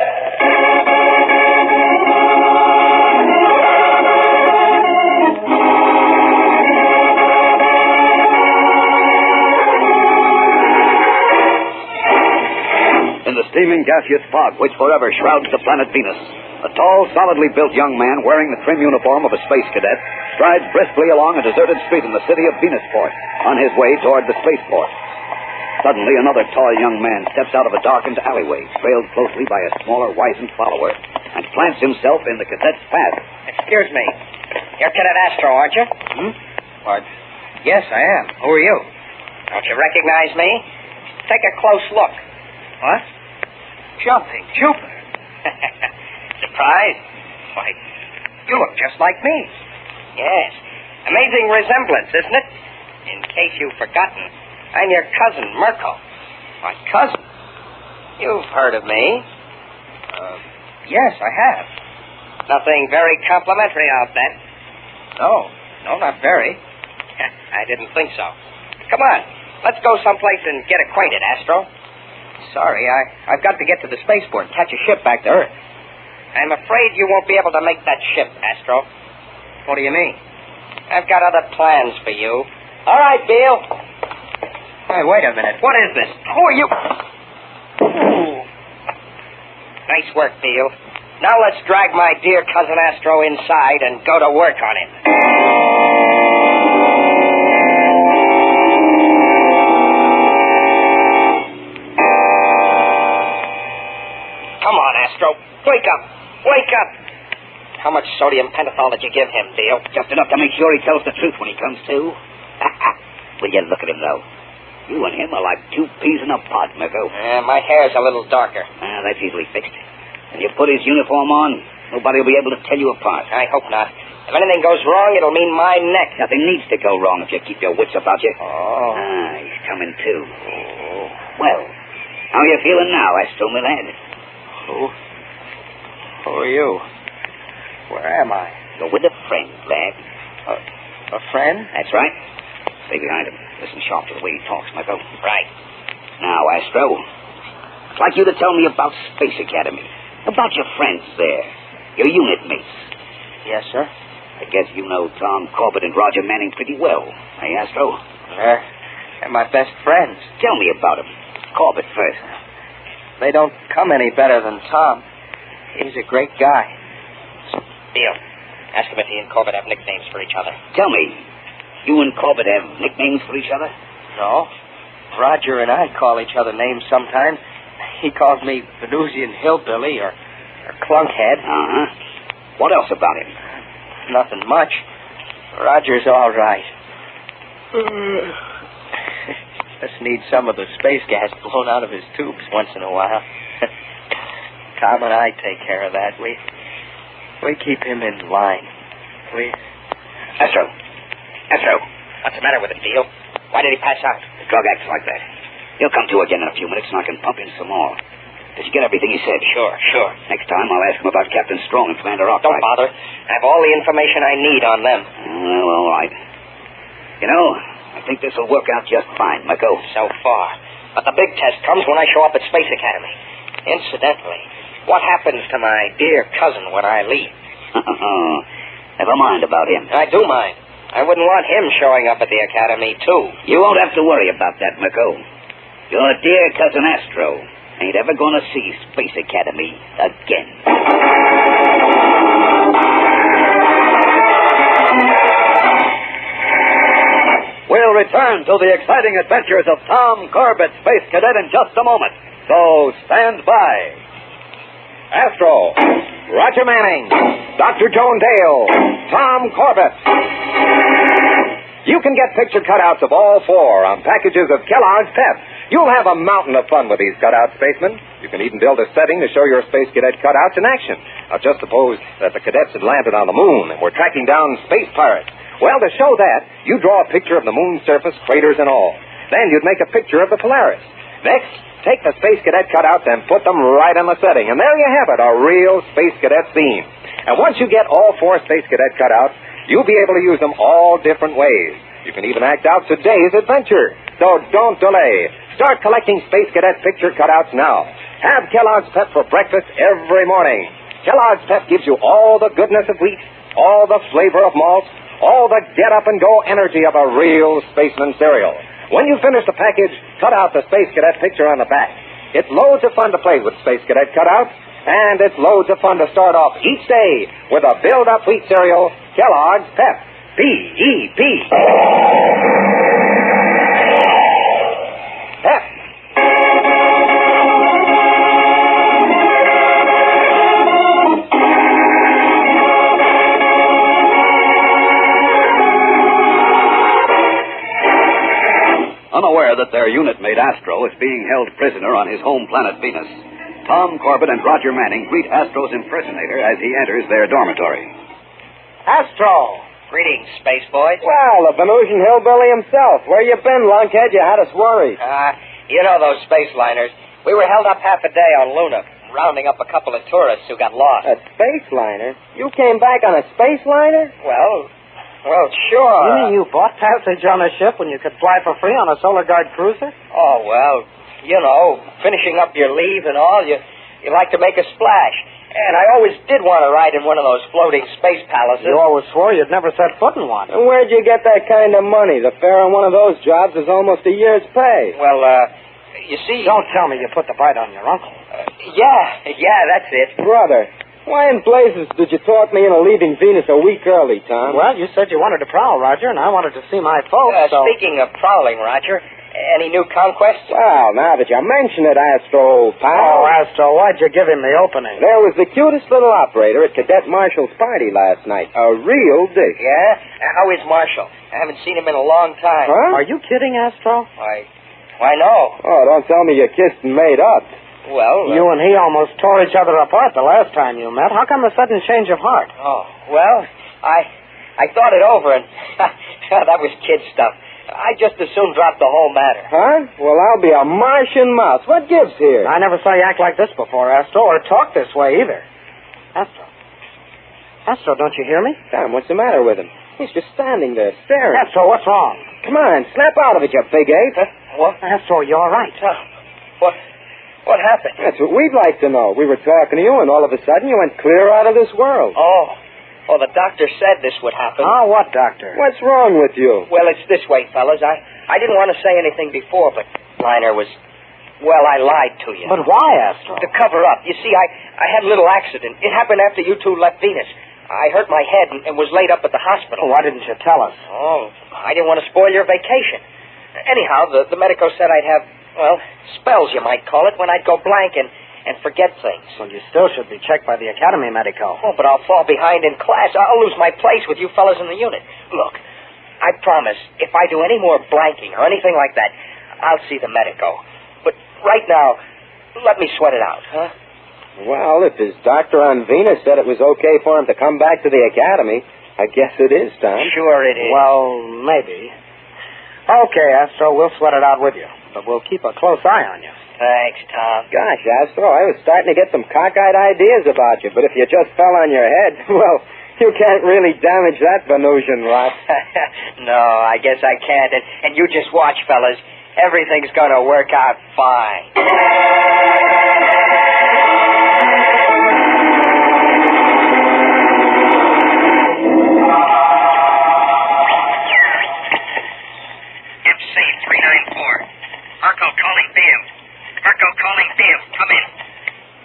In the steaming gaseous fog which forever shrouds the planet Venus, a tall, solidly built young man wearing the trim uniform of a space cadet strides briskly along a deserted street in the city of Venusport on his way toward the spaceport. Suddenly, another tall young man steps out of a darkened alleyway, trailed closely by a smaller, wizened follower, and plants himself in the cadet's path. Excuse me. You're Cadet Astro, aren't you? What? Yes, I am. Who are you? Don't you recognize me? Take a close look. What? Jumping Jupiter. Surprised? Why, you look just like me. Yes. Amazing resemblance, isn't it? In case you've forgotten, I'm your cousin, Merkel. My cousin? You've heard of me. Yes, I have. Nothing very complimentary, I'll bet. No, not very. I didn't think so. Come on, let's go someplace and get acquainted, Astro. Sorry, I've got to get to the spaceport and catch a ship back to Earth. I'm afraid you won't be able to make that ship, Astro. What do you mean? I've got other plans for you. All right, Bill. Hey, wait a minute. What is this? Who are you? Ooh. Nice work, Bill. Now let's drag my dear cousin Astro inside and go to work on him. Come on, Astro. Wake up. Wake up. How much sodium pentothal did you give him, Bill? Just enough to make sure he tells the truth when he comes to. Will you look at him, though? You and him are like two peas in a pod, Mirko. My hair's a little darker. That's easily fixed. When you put his uniform on, nobody will be able to tell you apart. I hope not. If anything goes wrong, it'll mean my neck. Nothing needs to go wrong if you keep your wits about you. Oh. He's coming to. Well, how are you feeling now, Astro, my lad? Who are you? Where am I? You're with a friend, lad. A friend? That's right. Stay behind him. Listen sharp to the way he talks, Mirko. Right. Now, Astro, I'd like you to tell me about Space Academy. About your friends there. Your unit mates. Yes, sir. I guess you know Tom Corbett and Roger Manning pretty well. Hey, Astro? They're my best friends. Tell me about them. Corbett first. They don't come any better than Tom. He's a great guy. Bill, ask him if he and Corbett have nicknames for each other. Tell me, you and Corbett have nicknames for each other? No. Roger and I call each other names sometimes. He calls me Venusian Hillbilly or Clunkhead. Uh-huh. What else about him? Nothing much. Roger's all right. Just needs some of the space gas blown out of his tubes once in a while. Tom and I take care of that. We keep him in line. Astro. What's the matter with him, Bill? Why did he pass out? The drug acts like that. He'll come to again in a few minutes, and I can pump in some more. Did you get everything he said? Sure. Next time, I'll ask him about Captain Strong and Commander Ock. Don't bother. I have all the information I need on them. Well, all right. You know, I think this will work out just fine, Mirko. So far. But the big test comes when I show up at Space Academy. Incidentally, what happens to my dear cousin when I leave? Never mind about him. I do mind. I wouldn't want him showing up at the Academy, too. You won't have to worry about that, Mirko. Your dear cousin Astro ain't ever going to see Space Academy again. We'll return to the exciting adventures of Tom Corbett, Space Cadet, in just a moment. So stand by. Astro, Roger Manning, Dr. Joan Dale, Tom Corbett. You can get picture cutouts of all four on packages of Kellogg's Pep. You'll have a mountain of fun with these cutout spacemen. You can even build a setting to show your Space Cadet cutouts in action. Now, just suppose that the cadets had landed on the moon and were tracking down space pirates. Well, to show that, you draw a picture of the moon's surface, craters and all. Then you'd make a picture of the Polaris. Next, take the Space Cadet cutouts and put them right on the setting. And there you have it, a real Space Cadet scene. And once you get all 4 Space Cadet cutouts, you'll be able to use them all different ways. You can even act out today's adventure. So don't delay. Start collecting Space Cadet picture cutouts now. Have Kellogg's Pep for breakfast every morning. Kellogg's Pep gives you all the goodness of wheat, all the flavor of malt, all the get-up-and-go energy of a real spaceman cereal. When you finish the package, cut out the Space Cadet picture on the back. It's loads of fun to play with Space Cadet cutouts, and it's loads of fun to start off each day with a build-up wheat cereal, Kellogg's Pep. P-E-P. Pep. Unaware that their unit-mate Astro is being held prisoner on his home planet Venus, Tom Corbett and Roger Manning greet Astro's impersonator as he enters their dormitory. Astro! Greetings, Space Boys. Well, the Venusian hillbilly himself. Where you been, lunkhead? You had us worried. You know those space liners. We were held up half a day on Luna, rounding up a couple of tourists who got lost. A space liner? You came back on a space liner? Well, sure. You mean you bought passage on a ship when you could fly for free on a Solar Guard cruiser? Oh, well, you know, finishing up your leave and all, you like to make a splash. And I always did want to ride in one of those floating space palaces. You always swore you'd never set foot in one. And where'd you get that kind of money? The fare on one of those jobs is almost a year's pay. Well, you see... Don't tell me you put the bite on your uncle. Yeah, that's it. Brother, why in blazes did you talk me into leaving Venus a week early, Tom? Well, you said you wanted to prowl, Roger, and I wanted to see my folks, so... Speaking of prowling, Roger, any new conquests? Well, now that you mention it, Astro, pal. Oh, Astro, why'd you give him the opening? There was the cutest little operator at Cadet Marshall's party last night. A real dick. Yeah? How is Marshall? I haven't seen him in a long time. Huh? Are you kidding, Astro? Why, no. Oh, don't tell me you kissed and made up. Well... You and he almost tore each other apart the last time you met. How come a sudden change of heart? Oh, well, I thought it over, and that was kid stuff. I just as soon drop the whole matter. Huh? Well, I'll be a Martian mouse. What gives here? I never saw you act like this before, Astro, or talk this way either. Astro, don't you hear me? Tom, what's the matter with him? He's just standing there, staring. Astro, what's wrong? Come on, snap out of it, you big ape. What? Astro, you all right? What happened? That's what we'd like to know. We were talking to you, and all of a sudden you went clear out of this world. Oh, the doctor said this would happen. Oh, what doctor? What's wrong with you? Well, it's this way, fellas. I didn't want to say anything before, but Liner was... Well, I lied to you. But why, Astro? To cover up. You see, I had a little accident. It happened after you two left Venus. I hurt my head and was laid up at the hospital. Why didn't you tell us? Oh, I didn't want to spoil your vacation. Anyhow, the medico said I'd have, spells, you might call it, when I'd go blank and forget things. Well, you still should be checked by the Academy medico. Oh, but I'll fall behind in class. I'll lose my place with you fellas in the unit. Look, I promise, if I do any more blanking or anything like that, I'll see the medico. But right now, let me sweat it out, huh? Well, if his doctor on Venus said it was okay for him to come back to the Academy, I guess it is, Tom. Sure it is. Well, maybe. Okay, Astro, we'll sweat it out with you. But we'll keep a close eye on you. Thanks, Tom. Gosh, Astro, I was starting to get some cockeyed ideas about you, but if you just fell on your head, well, you can't really damage that Venusian rot. No, I guess I can't. And you just watch, fellas. Everything's going to work out fine. MC 394. Marco calling Bill. Marco calling Bill. Come in.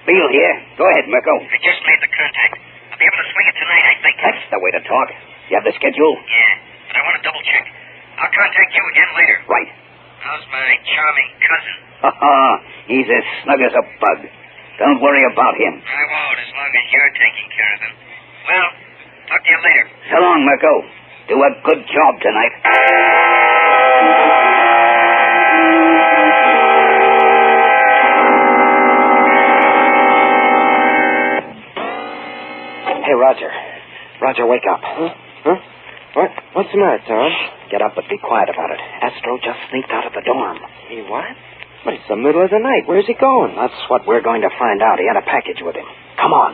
Bill here. Go ahead, Marco. I just made the contact. I'll be able to swing it tonight, I think. That's the way to talk. You have the schedule? Yeah, but I want to double check. I'll contact you again later. Right. How's my charming cousin? He's as snug as a bug. Don't worry about him. I won't, as long as you're taking care of him. Well, talk to you later. So long, Marco. Do a good job tonight. Hey, Roger. Roger, wake up. Huh? What's the matter, Tom? Get up, but be quiet about it. Astro just sneaked out of the dorm. He what? But it's the middle of the night. Where's he going? That's what we're going to find out. He had a package with him. Come on.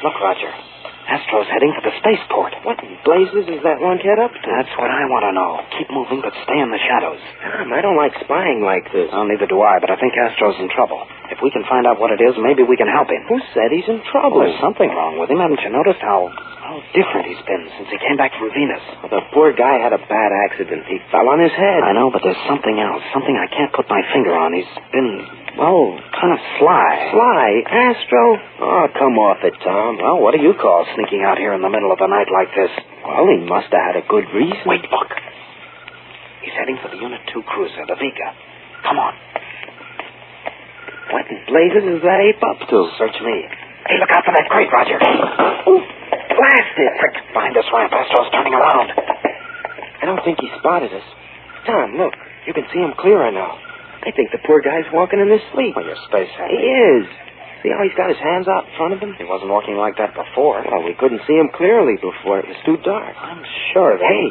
Look, Roger. Astro's heading for the spaceport. What in blazes is that lunkhead up to? That's what I want to know. Keep moving, but stay in the shadows. Tom, I don't like spying like this. Oh, neither do I, but I think Astro's in trouble. If we can find out what it is, maybe we can help him. Who said he's in trouble? There's something wrong with him. Haven't you noticed how different he's been since he came back from Venus? Well, the poor guy had a bad accident. He fell on his head. I know, but there's something else. Something I can't put my finger on. He's been, kind of sly. Sly? Astro? Oh, come off it, Tom. Well, what do you call sneaking out here in the middle of the night like this? Well, he must have had a good reason. Wait, look. He's heading for the Unit 2 cruiser, the Vega. Come on. What in blazes is that ape up to? Search me. Hey, look out for that crate, Roger. Ooh, blasted. Find this ramp. Astro's turning around. I don't think he spotted us. Tom, look. You can see him clearer now. I think the poor guy's walking in his sleep. Oh, you're space happy. He is. See how he's got his hands out in front of him? He wasn't walking like that before. Well, we couldn't see him clearly before. It was too dark. I'm sure that... Hey,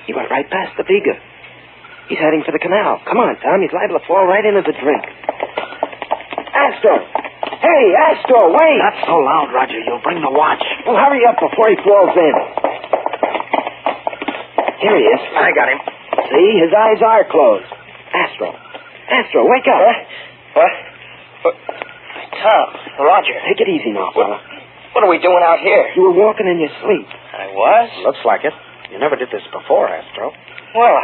he went right past the Vega. He's heading for the canal. Come on, Tom. He's liable to fall right into the drink. Astro! Hey, Astro, wait! Not so loud, Roger. You'll bring the watch. Well, hurry up before he falls in. Here he is. I got him. See? His eyes are closed. Astro, wake up. What? Tom, Roger. Take it easy now, fella. What are we doing out here? You were walking in your sleep. I was? Looks like it. You never did this before, Astro. Well,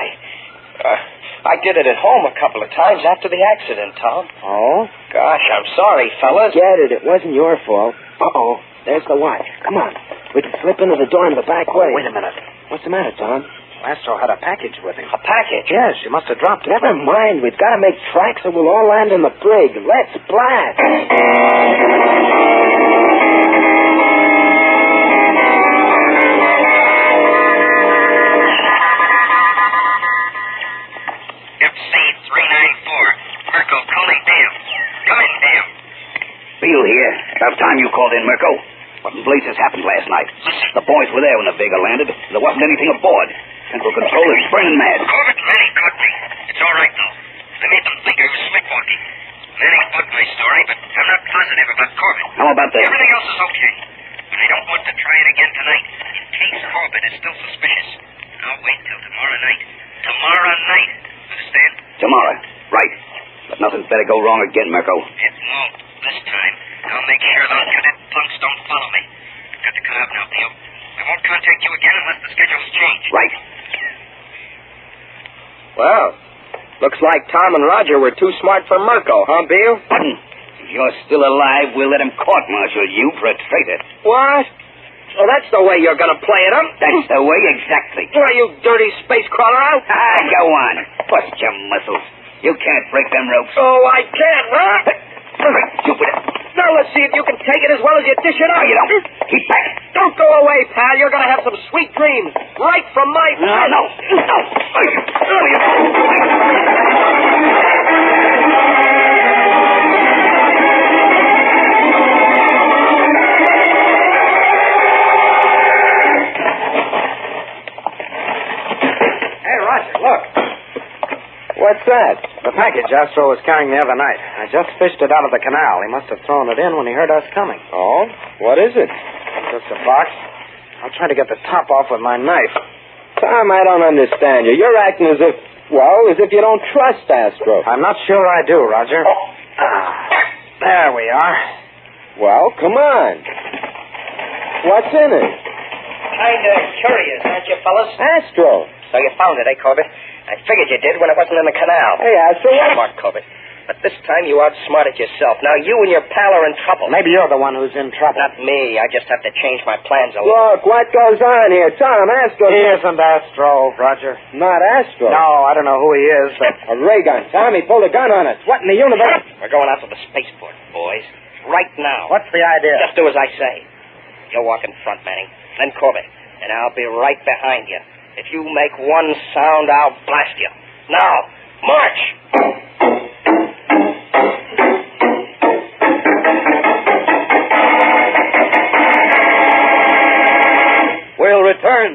I did it at home a couple of times after the accident, Tom. Oh? Gosh, I'm sorry, fellas. Get it. It wasn't your fault. Uh-oh. There's the watch. Come on. We can slip into the door in the back way. Wait a minute. What's the matter, Tom? Astro had a package with him. A package? Yes, you must have dropped it. Never mind. We've got to make tracks or we'll all land in the brig. Let's blast. Beale here. About time you called in, Mirko. What in blazes happened last night? The boys were there when the Vega landed. There wasn't anything aboard. Central Control is burning mad. Corbett, Manny caught me. It's all right, though. I made them think I was sleepwalking. Manny bugged my story, but I'm not positive about Corbett. How about that? Everything else is okay. But I don't want to try it again tonight, in case Corbett is still suspicious. I'll wait till tomorrow night. Tomorrow night. Understand? Tomorrow. Right. But nothing's better go wrong again, Mirko. It won't. This time, I'll make sure those cadet punks don't follow me. I've got to cut out now, Beale. I won't contact you again unless the schedules change. Right. Well, looks like Tom and Roger were too smart for Mirko, huh, Beale? Button, if you're still alive, we'll let him court-martial you for a traitor. What? Well, that's the way you're going to play it, huh? That's the way, exactly. Why, you dirty space crawler out? Go on. Bust your muscles. You can't break them ropes. Oh, I can't, huh? Jupiter. Now let's see if you can take it as well as you dish it out. No, you don't. Keep back. Don't go away, pal. You're going to have some sweet dreams. Right from my... No. Hey, Roger, look. What's that? The package Astro was carrying the other night. I just fished it out of the canal. He must have thrown it in when he heard us coming. Oh? What is it? Just a box. I'll try to get the top off with my knife. Tom, I don't understand you. You're acting as if you don't trust Astro. I'm not sure I do, Roger. There we are. Well, come on. What's in it? Kind of curious, aren't you, fellas? Astro. So you found it, eh, Corbett? I figured you did when it wasn't in the canal. Hey, Astro. Smart, Corbett. But this time you outsmarted yourself. Now you and your pal are in trouble. Maybe you're the one who's in trouble. Not me. I just have to change my plans a little. Look, what goes on here? Tom, Astro... He isn't Astro, Roger. Not Astro? No, I don't know who he is, but... A ray gun. Tom, he pulled a gun on us. What in the universe? We're going out to the spaceport, boys. Right now. What's the idea? Just do as I say. You'll walk in front, Manning. Then Corbett. And I'll be right behind you. If you make one sound, I'll blast you. Now, march!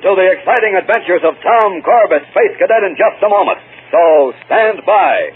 to the exciting adventures of Tom Corbett, Space Cadet, in just a moment. So stand by.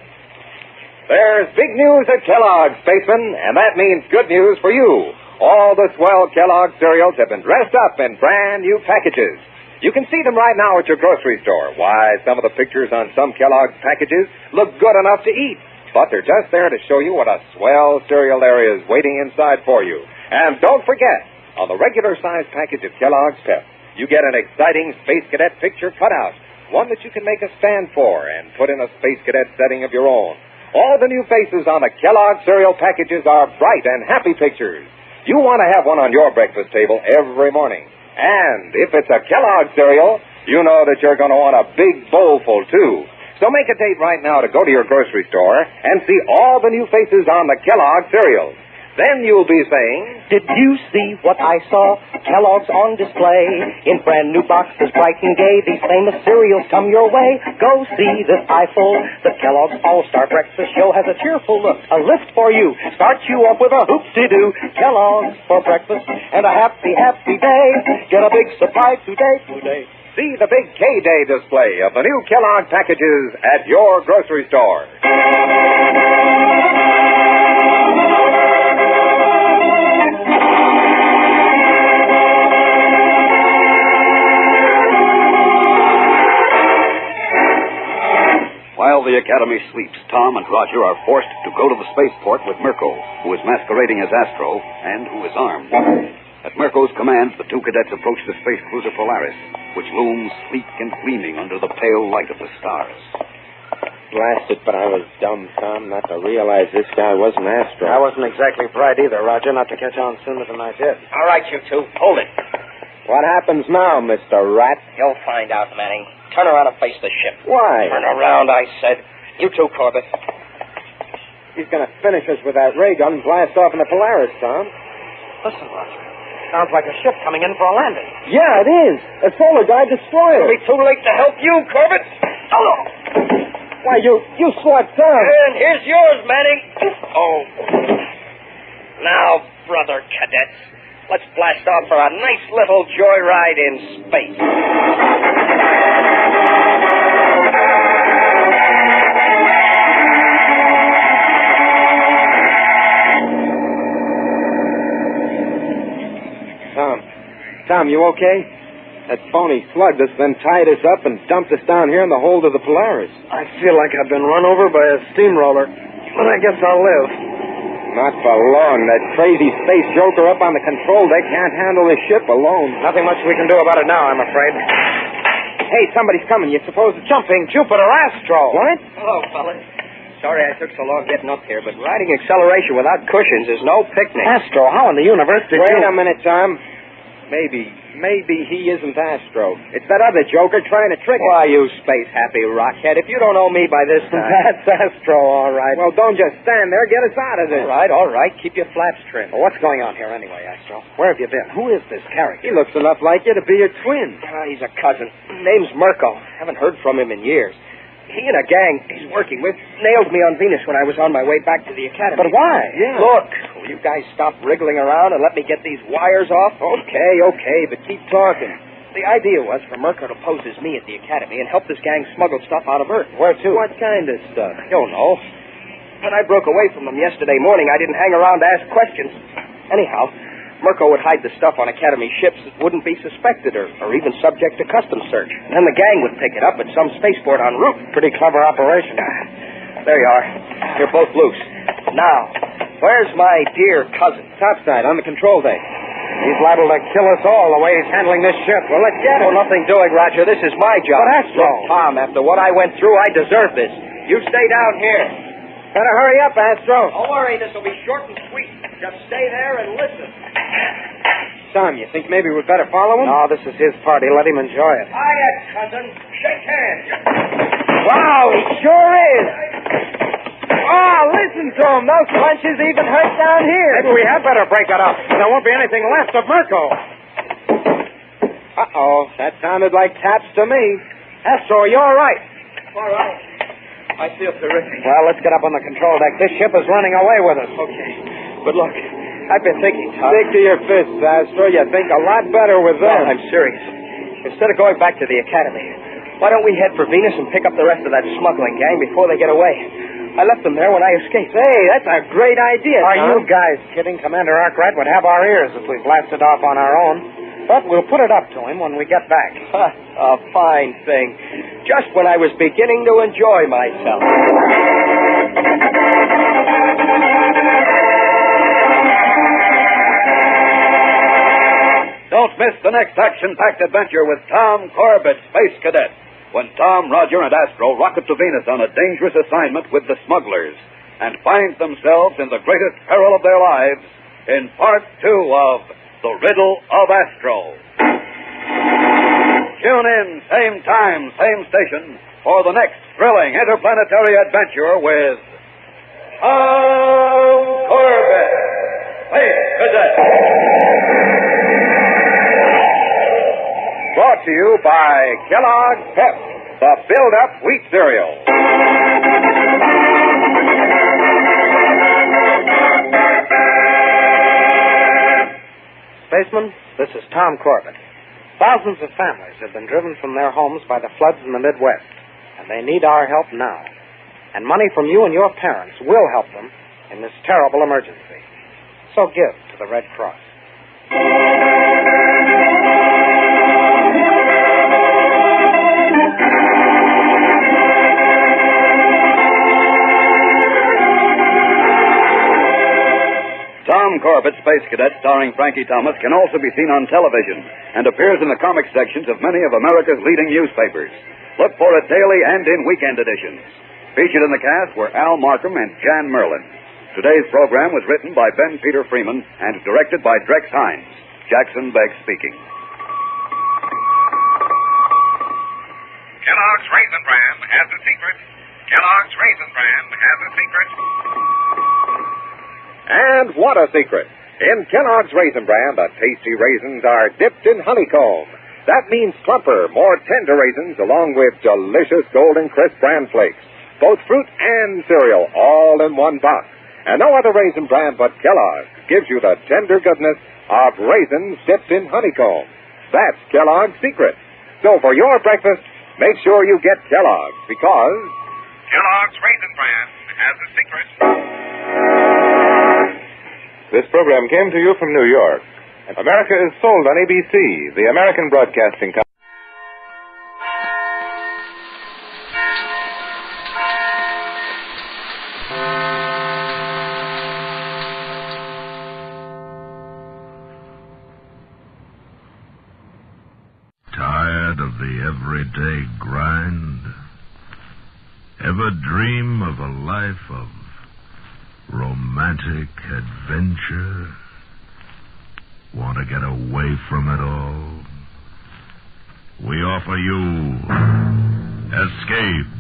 There's big news at Kellogg's, spacemen, and that means good news for you. All the swell Kellogg cereals have been dressed up in brand new packages. You can see them right now at your grocery store. Why, some of the pictures on some Kellogg's packages look good enough to eat, but they're just there to show you what a swell cereal there is waiting inside for you. And don't forget, on the regular-sized package of Kellogg's Pep, you get an exciting Space Cadet picture cutout, one that you can make a stand for and put in a Space Cadet setting of your own. All the new faces on the Kellogg cereal packages are bright and happy pictures. You want to have one on your breakfast table every morning. And if it's a Kellogg cereal, you know that you're going to want a big bowl full, too. So make a date right now to go to your grocery store and see all the new faces on the Kellogg cereals. Then you'll be saying, did you see what I saw? Kellogg's on display in brand new boxes, bright and gay. These famous cereals come your way. Go see this eyeful. The Kellogg's All-Star Breakfast Show has a cheerful look, a lift for you. Start you off with a hoop-de-doo. Kellogg's for breakfast and a happy, happy day. Get a big surprise today. See the big K-Day display of the new Kellogg packages at your grocery store. While the Academy sleeps, Tom and Roger are forced to go to the spaceport with Mirko, who is masquerading as Astro and who is armed. At Mirko's command, the two cadets approach the space cruiser Polaris, which looms sleek and gleaming under the pale light of the stars. Blast it, but I was dumb, Tom, not to realize this guy wasn't Astro. I wasn't exactly bright either, Roger, not to catch on sooner than I did. All right, you two, hold it. What happens now, Mr. Rat? You'll find out, Manning. Turn around and face the ship. Why? Turn around, I said. You too, Corbett. He's going to finish us with that ray gun and blast off in the Polaris, Tom. Listen, Roger. Sounds like a ship coming in for a landing. Yeah, it is. A solar guard destroyer. It'll be too late to help you, Corbett. Oh. Why, you slut, Tom. And here's yours, Manning. Oh. Now, brother cadets, let's blast off for a nice little joyride in space. Tom, you okay? That phony slug that's then tied us up and dumped us down here in the hold of the Polaris. I feel like I've been run over by a steamroller, but I guess I'll live. Not for long. That crazy space joker up on the control deck can't handle the ship alone. Nothing much we can do about it now, I'm afraid. Hey, somebody's coming. You're supposed to... Jumping Jupiter Astro. What? Hello, fellas. Sorry I took so long getting up here, but riding acceleration without cushions is no picnic. Astro? How in the universe did Wait a minute, Tom. Maybe he isn't Astro. It's that other joker trying to trick us. Why, you space-happy rockhead, if you don't know me by this time... That's Astro, all right. Well, don't just stand there. Get us out of this. All right. Keep your flaps trimmed. Well, what's going on here anyway, Astro? Where have you been? Who is this character? He looks enough like you to be your twin. He's a cousin. Name's Mirko. Haven't heard from him in years. He and a gang he's working with nailed me on Venus when I was on my way back to the Academy. But why? Yeah. Look, will you guys stop wriggling around and let me get these wires off? Okay, but keep talking. The idea was for Mirko to pose as me at the Academy and help this gang smuggle stuff out of Earth. Where to? What kind of stuff? I don't know. When I broke away from them yesterday morning, I didn't hang around to ask questions. Anyhow, Mirko would hide the stuff on Academy ships that wouldn't be suspected or even subject to customs search. And then the gang would pick it up at some spaceport en route. Pretty clever operation. There you are. You're both loose. Now, where's my dear cousin? Topside, on the control deck. He's liable to kill us all the way he's handling this ship. Well, let's get him. Oh, nothing doing, Roger. This is my job. But Astro. Look, Tom, after what I went through, I deserve this. You stay down here. Better hurry up, Astro. Don't worry. This will be short and sweet. Just stay there and listen. Tom, you think maybe we'd better follow him? No, this is his party. Let him enjoy it. Hiya, cousin. Shake hands. Wow, he sure is. Oh, listen to him. Those punches even hurt down here. Maybe we had better break it up. There won't be anything left of Mirko. Uh-oh. That sounded like taps to me. Astro, are you all right? All right. I feel terrific. Well, let's get up on the control deck. This ship is running away with us. Okay. But look, I've been thinking, Tom. Stick to your fists, Astro. You think a lot better with them. Well, I'm serious. Instead of going back to the academy, why don't we head for Venus and pick up the rest of that smuggling gang before they get away? I left them there when I escaped. Hey, that's a great idea, Are Tom. you guys kidding? Commander Arkwright would have our ears if we blasted off on our own. But we'll put it up to him when we get back. A fine thing. Just when I was beginning to enjoy myself. Don't miss the next action-packed adventure with Tom Corbett, Space Cadet, when Tom, Roger, and Astro rocket to Venus on a dangerous assignment with the smugglers and find themselves in the greatest peril of their lives in Part 2 of The Riddle of Astro. Tune in, same time, same station, for the next thrilling interplanetary adventure with Tom Corbett, Space Cadet. Brought to you by Kellogg's Pep, the build-up wheat cereal. Spaceman, this is Tom Corbett. Thousands of families have been driven from their homes by the floods in the Midwest, and they need our help now. And money from you and your parents will help them in this terrible emergency. So give to the Red Cross. Tom Corbett, Space Cadet, starring Frankie Thomas, can also be seen on television and appears in the comic sections of many of America's leading newspapers. Look for it daily and in weekend editions. Featured in the cast were Al Markham and Jan Merlin. Today's program was written by Ben Peter Freeman and directed by Drex Hines. Jackson Begg speaking. Kellogg's Raisin Bran has a secret. Kellogg's Raisin Bran has a secret. And what a secret. In Kellogg's Raisin Bran, the tasty raisins are dipped in honeycomb. That means plumper, more tender raisins along with delicious golden crisp bran flakes. Both fruit and cereal all in one box. And no other raisin brand but Kellogg's gives you the tender goodness of raisins dipped in honeycomb. That's Kellogg's secret. So for your breakfast, make sure you get Kellogg's because Kellogg's Raisin Bran has a secret. This program came to you from New York. America is sold on ABC, the American Broadcasting Company. Tired of the everyday grind? Ever dream of a life of romantic adventure? Want to get away from it all? We offer you Escape.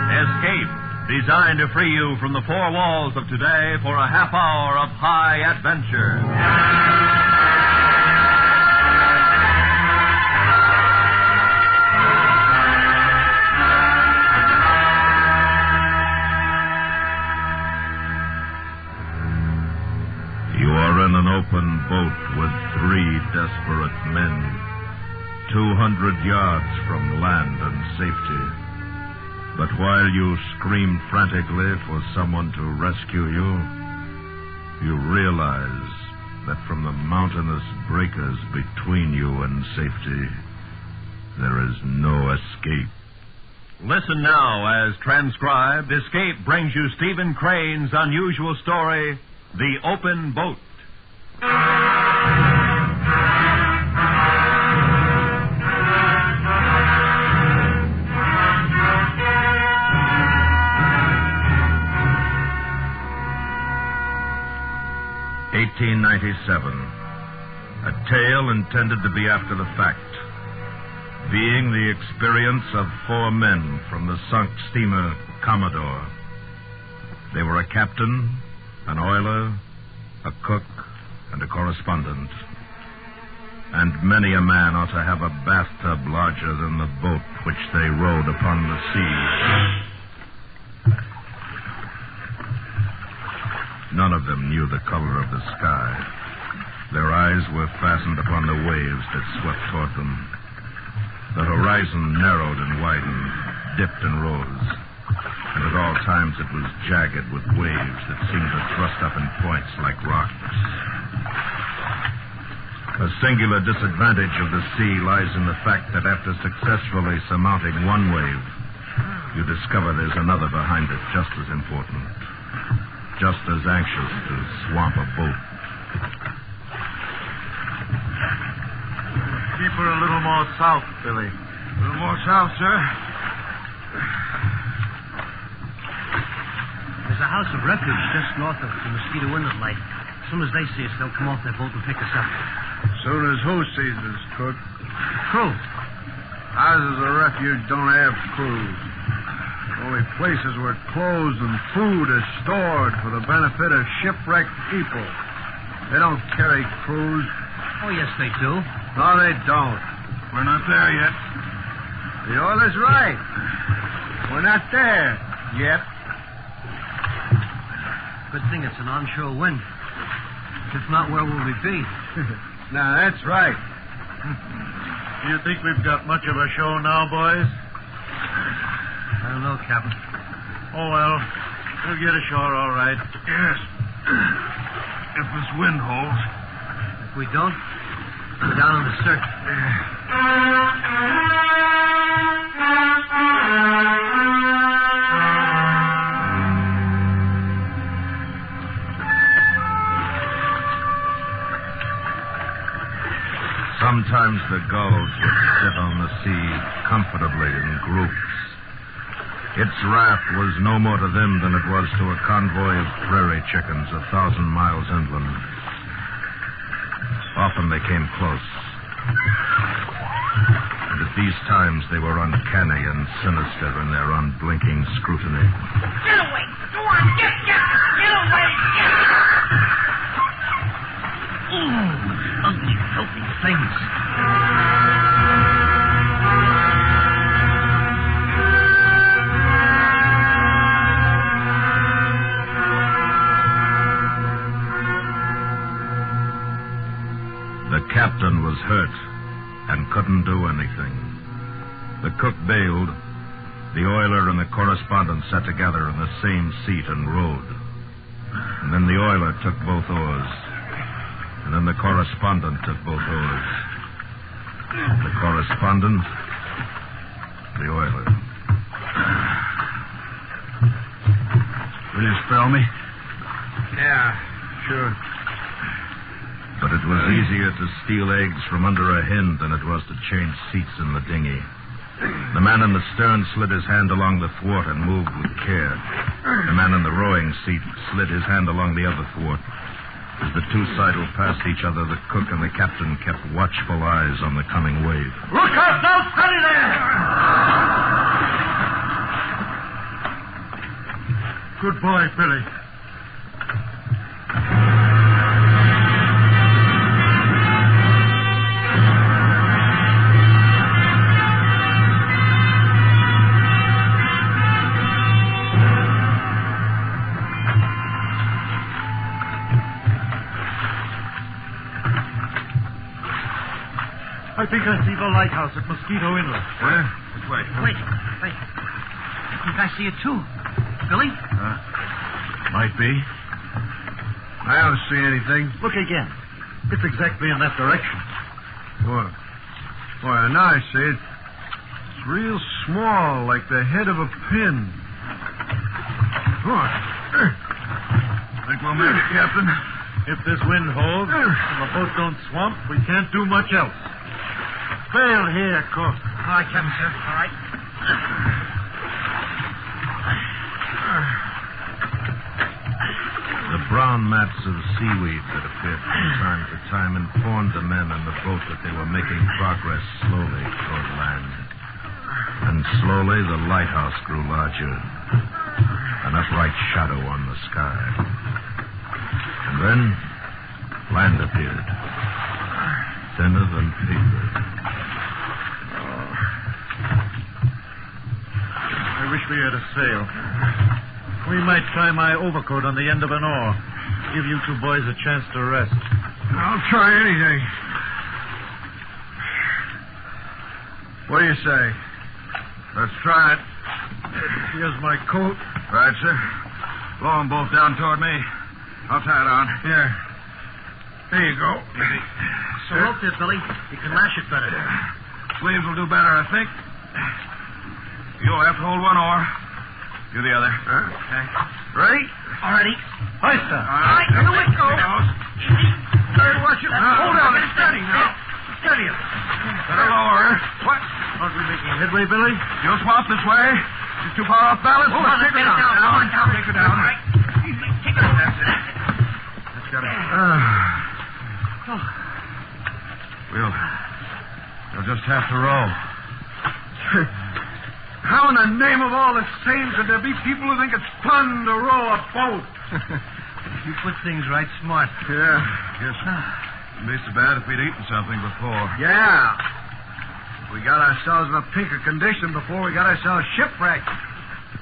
Escape, designed to free you from the four walls of today for a half hour of high adventure. In an open boat with 3 desperate men, 200 yards from land and safety. But while you scream frantically for someone to rescue you, you realize that from the mountainous breakers between you and safety, there is no escape. Listen now as transcribed, Escape brings you Stephen Crane's unusual story, The Open Boat. 1897. A tale intended to be after the fact, being the experience of 4 men from the sunk steamer Commodore. They were a captain, an oiler, a cook, and a correspondent. And many a man ought to have a bathtub larger than the boat which they rowed upon the sea. None of them knew the color of the sky. Their eyes were fastened upon the waves that swept toward them. The horizon narrowed and widened, dipped and rose, and at all times it was jagged with waves that seemed to thrust up in points like rocks. A singular disadvantage of the sea lies in the fact that after successfully surmounting one wave, you discover there's another behind it just as important, just as anxious to swamp a boat. Keep her a little more south, Billy. A little more south, sir. There's a house of refuge just north of the Mosquito Inlet light. As soon as they see us, they'll come off their boat and pick us up. Soon as who sees us, Cook? Crew. Houses of refuge don't have crews. Only places where clothes and food are stored for the benefit of shipwrecked people. They don't carry crews. Oh, yes, they do. No, they don't. We're not there yet. The oiler's right. We're not there yet. Good thing it's an onshore wind. If not, where will we be? Now, that's right. Do you think we've got much of a show now, boys? I don't know, Captain. Oh, well, we'll get ashore all right. Yes. If this wind holds. If we don't, go down on the search. Sometimes the gulls would sit on the sea comfortably in groups. Its wrath was no more to them than it was to a convoy of prairie chickens 1,000 miles inland. Often they came close. And at these times they were uncanny and sinister in their unblinking scrutiny. Get away! Go on, get away! Ugly, filthy things. The captain was hurt and couldn't do anything. The cook bailed. The oiler and the correspondent sat together in the same seat and rowed. And then the oiler took both oars. And then the correspondent took both oars. The correspondent, the oiler. Will you spell me? Yeah, sure. But it was easier to steal eggs from under a hen than it was to change seats in the dinghy. The man in the stern slid his hand along the thwart and moved with care. The man in the rowing seat slid his hand along the other thwart. As the two sidled past each other, the cook and the captain kept watchful eyes on the coming wave. Look out! Don't steady there! Good boy, Billy. I think I see the lighthouse at Mosquito Inlet. Where? Which way? Wait. I think I see it, too. Billy? Might be. I don't see anything. Look again. It's exactly in that direction. What? Why, now I see it. It's real small, like the head of a pin. Think we'll make it, Captain. If this wind holds and the boat don't swamp, we can't do much else. Bail here, Cook. All right, Captain, sir. All right. The brown mats of seaweed that appeared from time to time informed the men in the boat that they were making progress slowly toward land. And slowly the lighthouse grew larger, an upright shadow on the sky. And then land appeared, thinner than paper. I wish we had a sail. We might try my overcoat on the end of an oar. Give you two boys a chance to rest. I'll try anything. What do you say? Let's try it. Here's my coat. Right, sir. Blow them both down toward me. I'll tie it on. Here. There you go. So rope there, Billy. You can lash it better. Sleeves will do better, I think. You'll have to hold one oar. You the other. Okay. Ready? All righty. Hoist her. All right, here we go. Watch it. Hold on. It's steady now. Steady it. Better lower her. What? Aren't we making headway, Billy? You'll swap this way. She's too far off balance. Hold on, Take her down. Take her down. All right. Take her down. That's it. That's got it. We'll just have to row. How in the name of all the saints could there be people who think it's fun to row a boat? You put things right smart. Yeah, yes. Wouldn't be so bad if we'd eaten something before. Yeah. We got ourselves in a pinker condition before we got ourselves shipwrecked.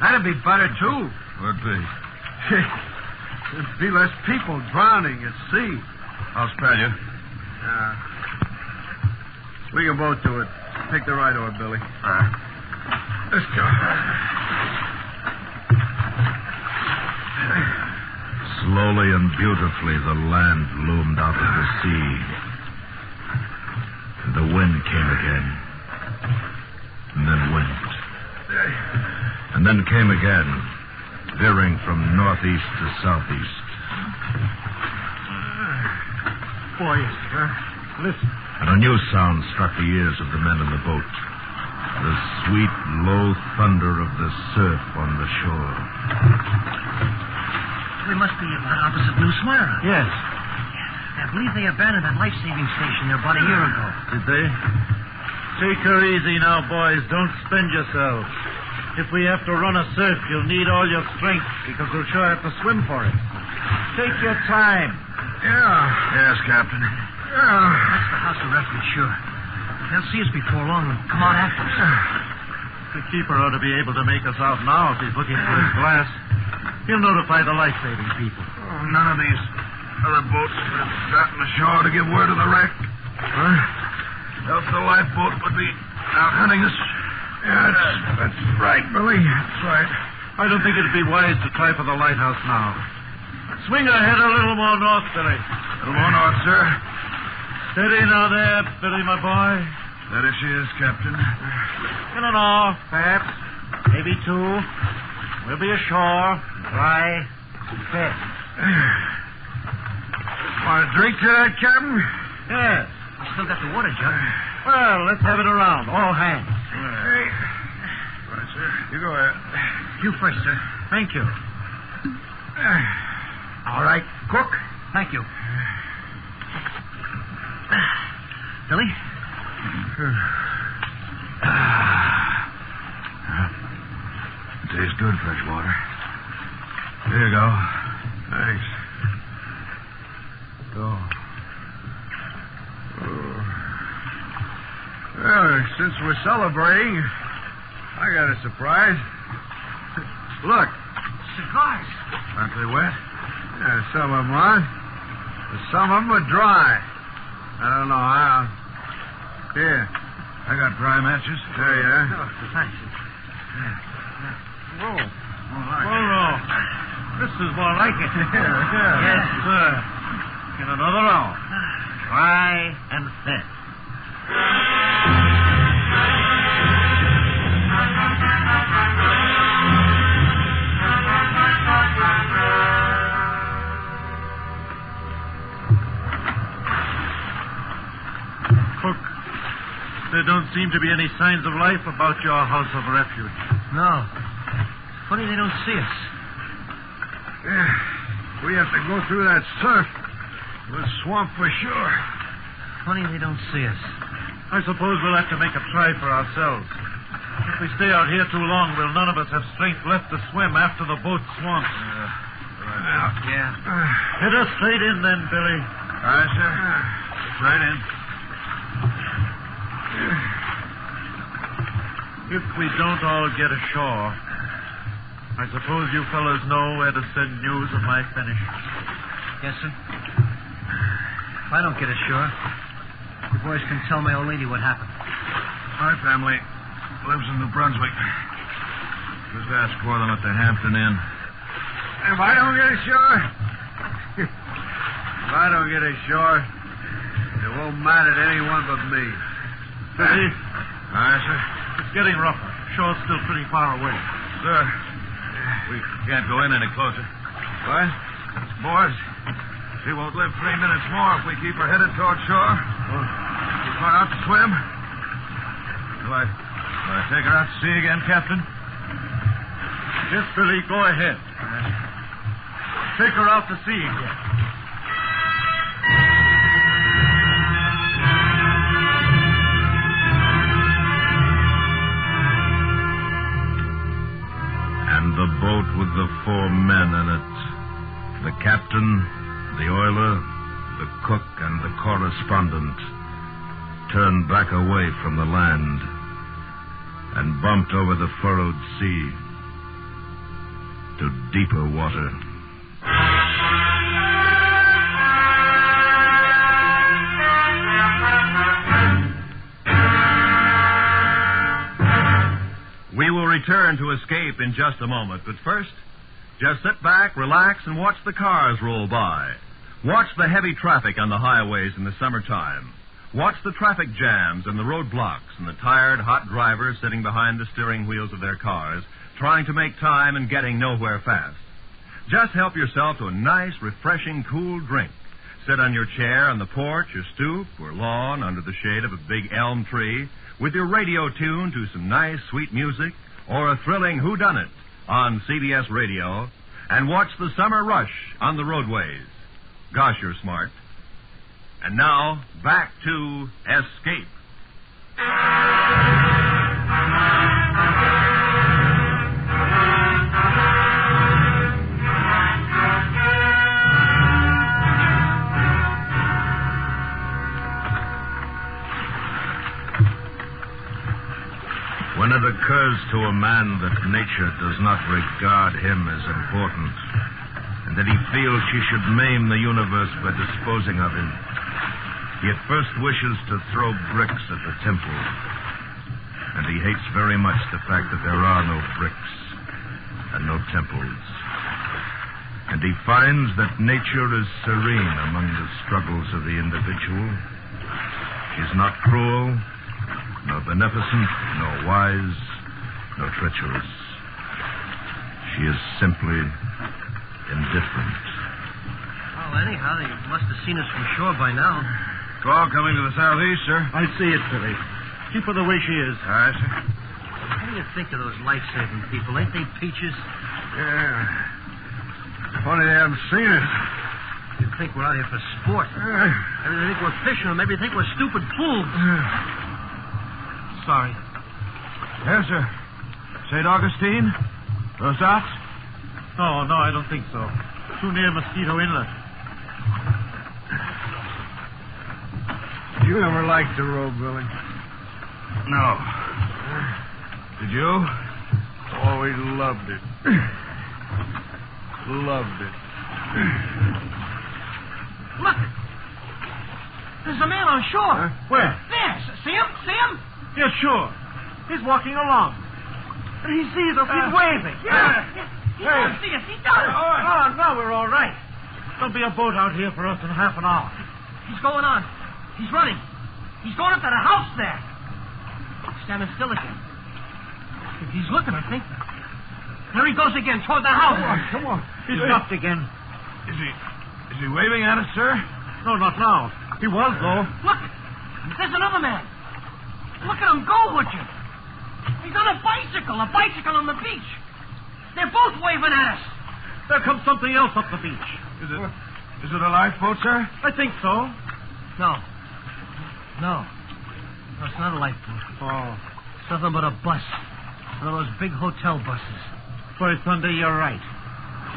That'd be better, too. Would be. There'd be less people drowning at sea. I'll spare you. We can both do it. Take the right oar, Billy. All right. Let's go. Slowly and beautifully, the land loomed out of the sea. And the wind came again. And then went. And then came again, veering from northeast to southeast. Boys, listen. And a new sound struck the ears of the men in the boat. The sweet, low thunder of the surf on the shore. We must be opposite New Smyrna. Yes. I believe they abandoned that life-saving station there about a year ago. Did they? Take her easy now, boys. Don't spend yourselves. If we have to run a surf, you'll need all your strength because we'll sure have to swim for it. Take your time. Yeah. Yes, Captain. That's the house of refuge, sure. They'll see us before long and come out after us. The keeper ought to be able to make us out now if he's looking for his glass. He'll notify the life-saving people. Oh, none of these other boats have gotten ashore to give word of the wreck. Huh? Else the lifeboat would be out hunting us. Yeah, that's right, Billy. That's right. I don't think it'd be wise to try for the lighthouse now. Swing ahead a little more north, Billy. A little more north, sir. Steady now there, Billy, my boy. There she is, Captain. In an hour, perhaps. Maybe two. We'll be ashore, dry, and fed. Want a drink to that, Captain? Yes. We still got the water jug. Well, let's have it around. All hands. Right, sir. You go ahead. You first, sir. Thank you. All right. Cook. Thank you. Billy? It tastes good, fresh water. Here you go. Thanks. Go. Well, since we're celebrating, I got a surprise. Look. Cigars. Aren't they wet? Yeah, some of them are. But some of them are dry. I don't know how. Here. I got dry matches. There you are. Oh, thanks. Whoa. No. This is more like it. Yes, sir. In another hour. Dry and thin. Cook, there don't seem to be any signs of life about your house of refuge. No. Funny they don't see us. Yeah. We have to go through that surf. The swamp for sure. Funny they don't see us. I suppose we'll have to make a try for ourselves. If we stay out here too long, we'll none of us have strength left to swim after the boat swamps. Yeah. Hit us straight in then, Billy. All right, sir. Straight in. If we don't all get ashore, I suppose you fellows know where to send news of my finish. Yes, sir. If I don't get ashore, you boys can tell my old lady what happened. My family lives in New Brunswick. Just ask for them at the Hampton Inn. If I don't get ashore, it won't matter to anyone but me. Billy? Aye, sir? It's getting rougher. Shore's still pretty far away. Sir, we can't go in any closer. What? Boys, she won't live 3 minutes more if we keep her headed toward shore. She's going out to swim. Will I take her out to sea again, Captain? Yes, Billy, go ahead. Take her out to sea again. And the boat with the 4 men in it. The captain, the oiler, the cook, and the correspondent turned back away from the land and bumped over the furrowed sea to deeper water. We will return to Escape in just a moment, but first, just sit back, relax, and watch the cars roll by. Watch the heavy traffic on the highways in the summertime. Watch the traffic jams and the roadblocks and the tired, hot drivers sitting behind the steering wheels of their cars, trying to make time and getting nowhere fast. Just help yourself to a nice, refreshing, cool drink. Sit on your chair on the porch or stoop or lawn under the shade of a big elm tree with your radio tuned to some nice, sweet music or a thrilling whodunit on CBS Radio and watch the summer rush on the roadways. Gosh, you're smart. And now, back to Escape. When it occurs to a man that nature does not regard him as important, and that he feels she should maim the universe by disposing of him, he at first wishes to throw bricks at the temple. And he hates very much the fact that there are no bricks and no temples. And he finds that nature is serene among the struggles of the individual. She's not cruel, nor beneficent, nor wise, nor treacherous. She is simply indifferent. Well, anyhow, they must have seen us from shore by now. Squall coming to the southeast, sir. I see it, Billy. Keep her the way she is. Aye, sir. What do you think of those life-saving people? Ain't they peaches? Yeah. Funny they haven't seen us. You'd think we're out here for sport. Maybe they think we're fishing, or maybe they think we're stupid fools. Sorry. Yes, sir. St. Augustine? Those dots? No, I don't think so. Too near Mosquito Inlet. You never liked the road, Billy? No. Did you? Always loved it. Loved it. Look! There's a man on shore. Where? There. See him? See him? Yeah, sure. He's walking along. And he sees us. He's waving. He does see us. He does. Oh, now we're all right. There'll be a boat out here for us in half an hour. He's going on. He's running. He's going up to the house there. Standing still again. He's looking, I think. There he goes again, toward the house. Come on. He's stopped again. Is he waving at us, sir? No, not now. He was, though. Look. There's another man. Look at him go, would you? He's on a bicycle on the beach. They're both waving at us. There comes something else up the beach. Is it a lifeboat, sir? I think so. No, it's not a lifeboat. Oh. It's nothing but a bus. One of those big hotel buses. By thunder, you're right.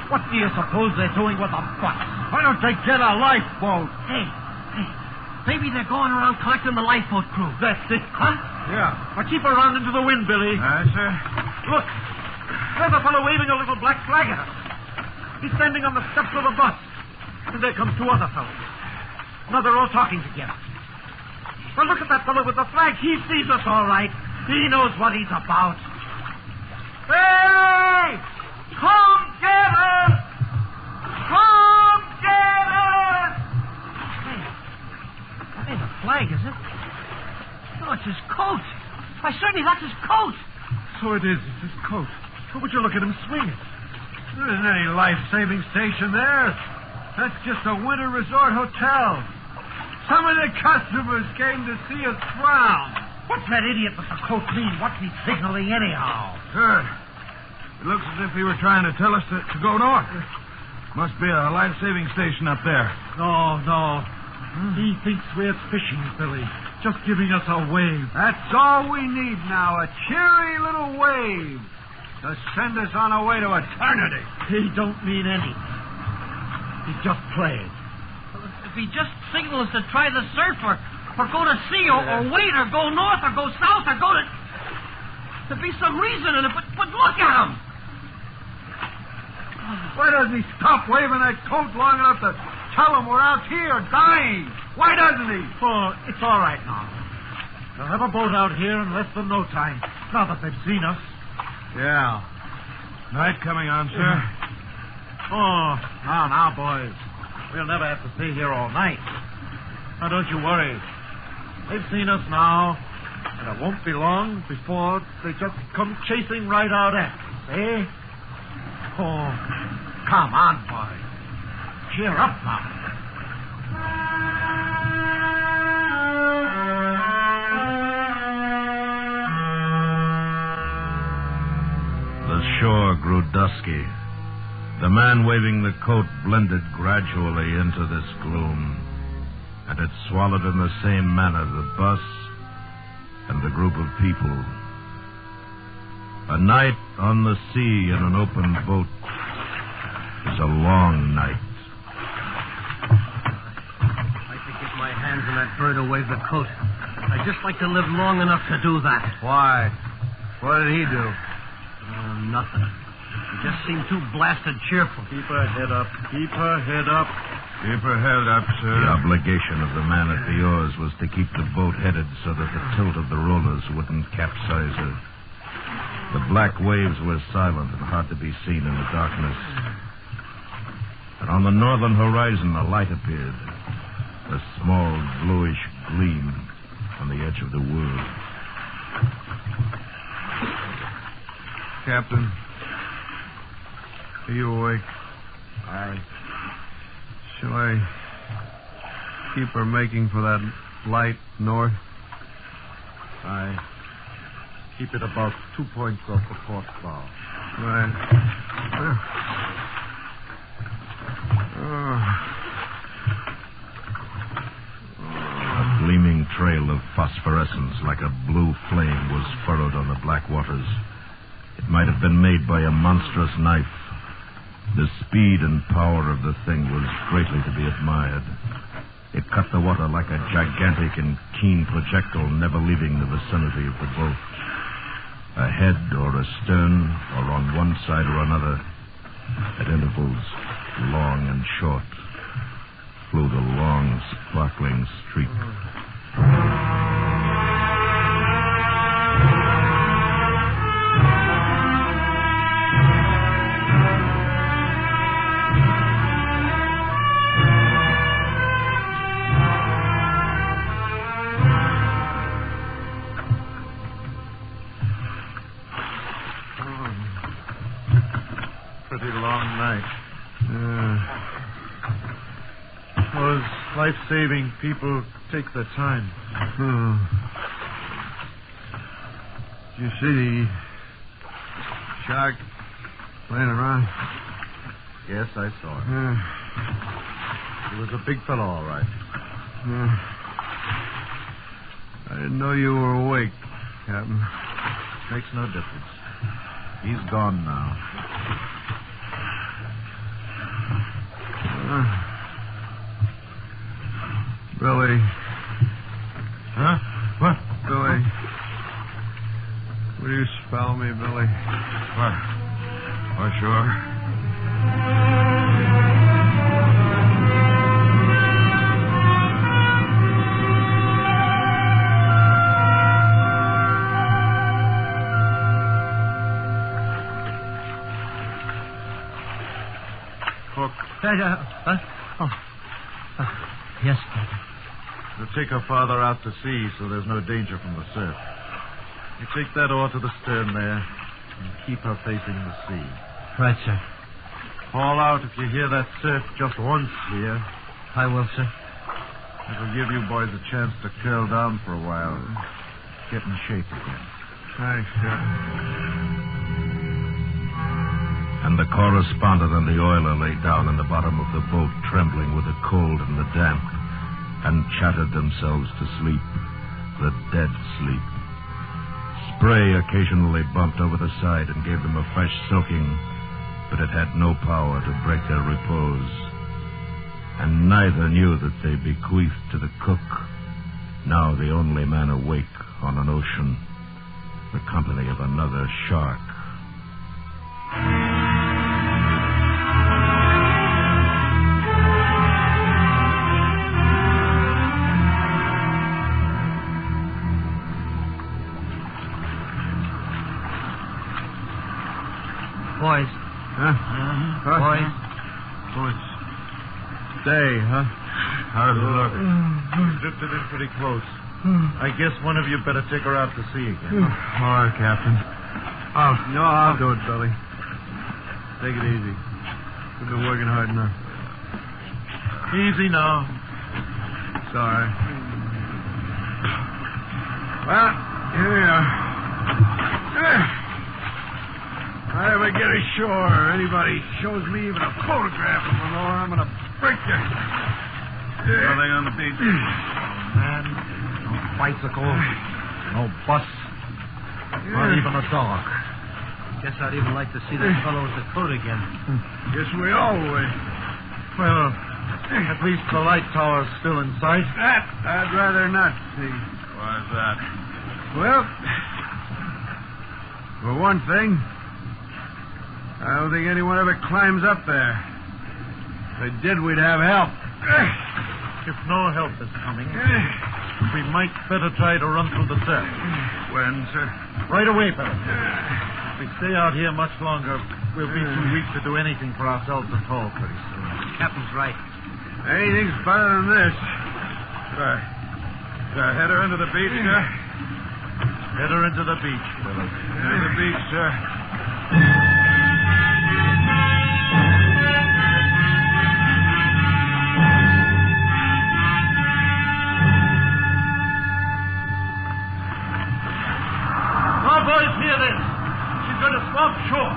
What do you suppose they're doing with a bus? Why don't they get a lifeboat? Hey. Maybe they're going around collecting the lifeboat crew. That's it. Huh? Yeah. Now keep her around into the wind, Billy. Aye, sir. Look. There's a fellow waving a little black flag at us. He's standing on the steps of the bus. And there come 2 other fellows. No, they're all talking together. Well, look at that fellow with the flag. He sees us all right. He knows what he's about. Hey! Come get us! Come get us! Hey, that ain't a flag, is it? No, it's his coat. Why, certainly that's his coat. So it is. It's his coat. But would you look at him swing it? There isn't any life-saving station there. That's just a winter resort hotel. Some of the customers came to see us drown. What's that idiot with the coat mean? What's he signaling anyhow? Good. It looks as if he were trying to tell us to go north. Must be a life-saving station up there. No. He thinks we're fishing, Billy. Just giving us a wave. That's all we need now, a cheery little wave to send us on our way to eternity. He don't mean any. He just plays. If he just signals to try the surf or go to sea or wait or go north or go south or go to... There'd be some reason in it, but look at him. Why doesn't he stop waving that coat long enough to tell him we're out here dying? Why doesn't he? Oh, it's all right now. They'll have a boat out here in less than no time, now that they've seen us. Yeah. Night coming on, sir. Oh, now, boys. We'll never have to stay here all night. Now, don't you worry. They've seen us now, and it won't be long before they just come chasing right out at us, eh? Oh, come on, boys. Cheer up now. The shore grew dusky. The man waving the coat blended gradually into this gloom, and it swallowed in the same manner the bus and the group of people. A night on the sea in an open boat is a long night. I'd like to get my hands on that bird who waved the coat. I'd just like to live long enough to do that. Why? What did he do? Nothing. He just seemed too blasted cheerful. Keep her head up. Keep her head up. Keep her head up, sir. The obligation of the man at the oars was to keep the boat headed so that the tilt of the rollers wouldn't capsize her. The black waves were silent and hard to be seen in the darkness. And on the northern horizon, a light appeared. A small, bluish gleam on the edge of the world. Captain, are you awake? Aye. Shall I keep her making for that light north? Aye. Keep it about 2 points off the port bow. Right. A gleaming trail of phosphorescence like a blue flame was furrowed on the black waters. It might have been made by a monstrous knife. The speed and power of the thing was greatly to be admired. It cut the water like a gigantic and keen projectile, never leaving the vicinity of the boat. Ahead or astern, or on one side or another, at intervals, long and short, flew the long, sparkling streak. Those life-saving people take the time. Did you see the shark playing around? Yes, I saw it. He was a big fellow, all right. I didn't know you were awake, Captain. Makes no difference. He's gone now. Billy. Huh? What? Billy. Will you spell me, Billy? What? Oh, sure. hook. Yes, Captain. To take her farther out to sea so there's no danger from the surf. You take that oar to the stern there and keep her facing the sea. Right, sir. Haul out if you hear that surf just once here. I will, sir. It'll give you boys a chance to curl down for a while. Get in shape again. Thanks, Captain. And the correspondent and the oiler lay down in the bottom of the boat, trembling with the cold and the damp, and chattered themselves to sleep, the dead sleep. Spray occasionally bumped over the side and gave them a fresh soaking, but it had no power to break their repose. And neither knew that they bequeathed to the cook, now the only man awake on an ocean, the company of another shark. Boys. Huh? Boys. Oh, it's day, huh? How does it look? Drifted in pretty close. I guess one of you better take her out to sea again. All right, Captain. I'll do it, Billy. Take it easy. We've been working hard enough. Easy now. Sorry. Well, here we are. If I ever get ashore or anybody shows me even a photograph of Lenore, I'm going to break you. Nothing on the beach. No man, no bicycle, no bus, not even a dog. Guess I'd even like to see that fellow with the coat again. Guess we all would. Well, at least the light tower's still in sight. That I'd rather not see. Why's that? Well, for one thing, I don't think anyone ever climbs up there. If they did, we'd have help. If no help is coming, we might better try to run through the surf. When, sir? Right away, Billy. If we stay out here much longer, we'll be too weak to do anything for ourselves at all pretty soon. Captain's right. Anything's better than this. Should I head her into the beach, sir? Head her into the beach, Billy. Into the beach, sir. Boys, hear this. She's going to swamp shore.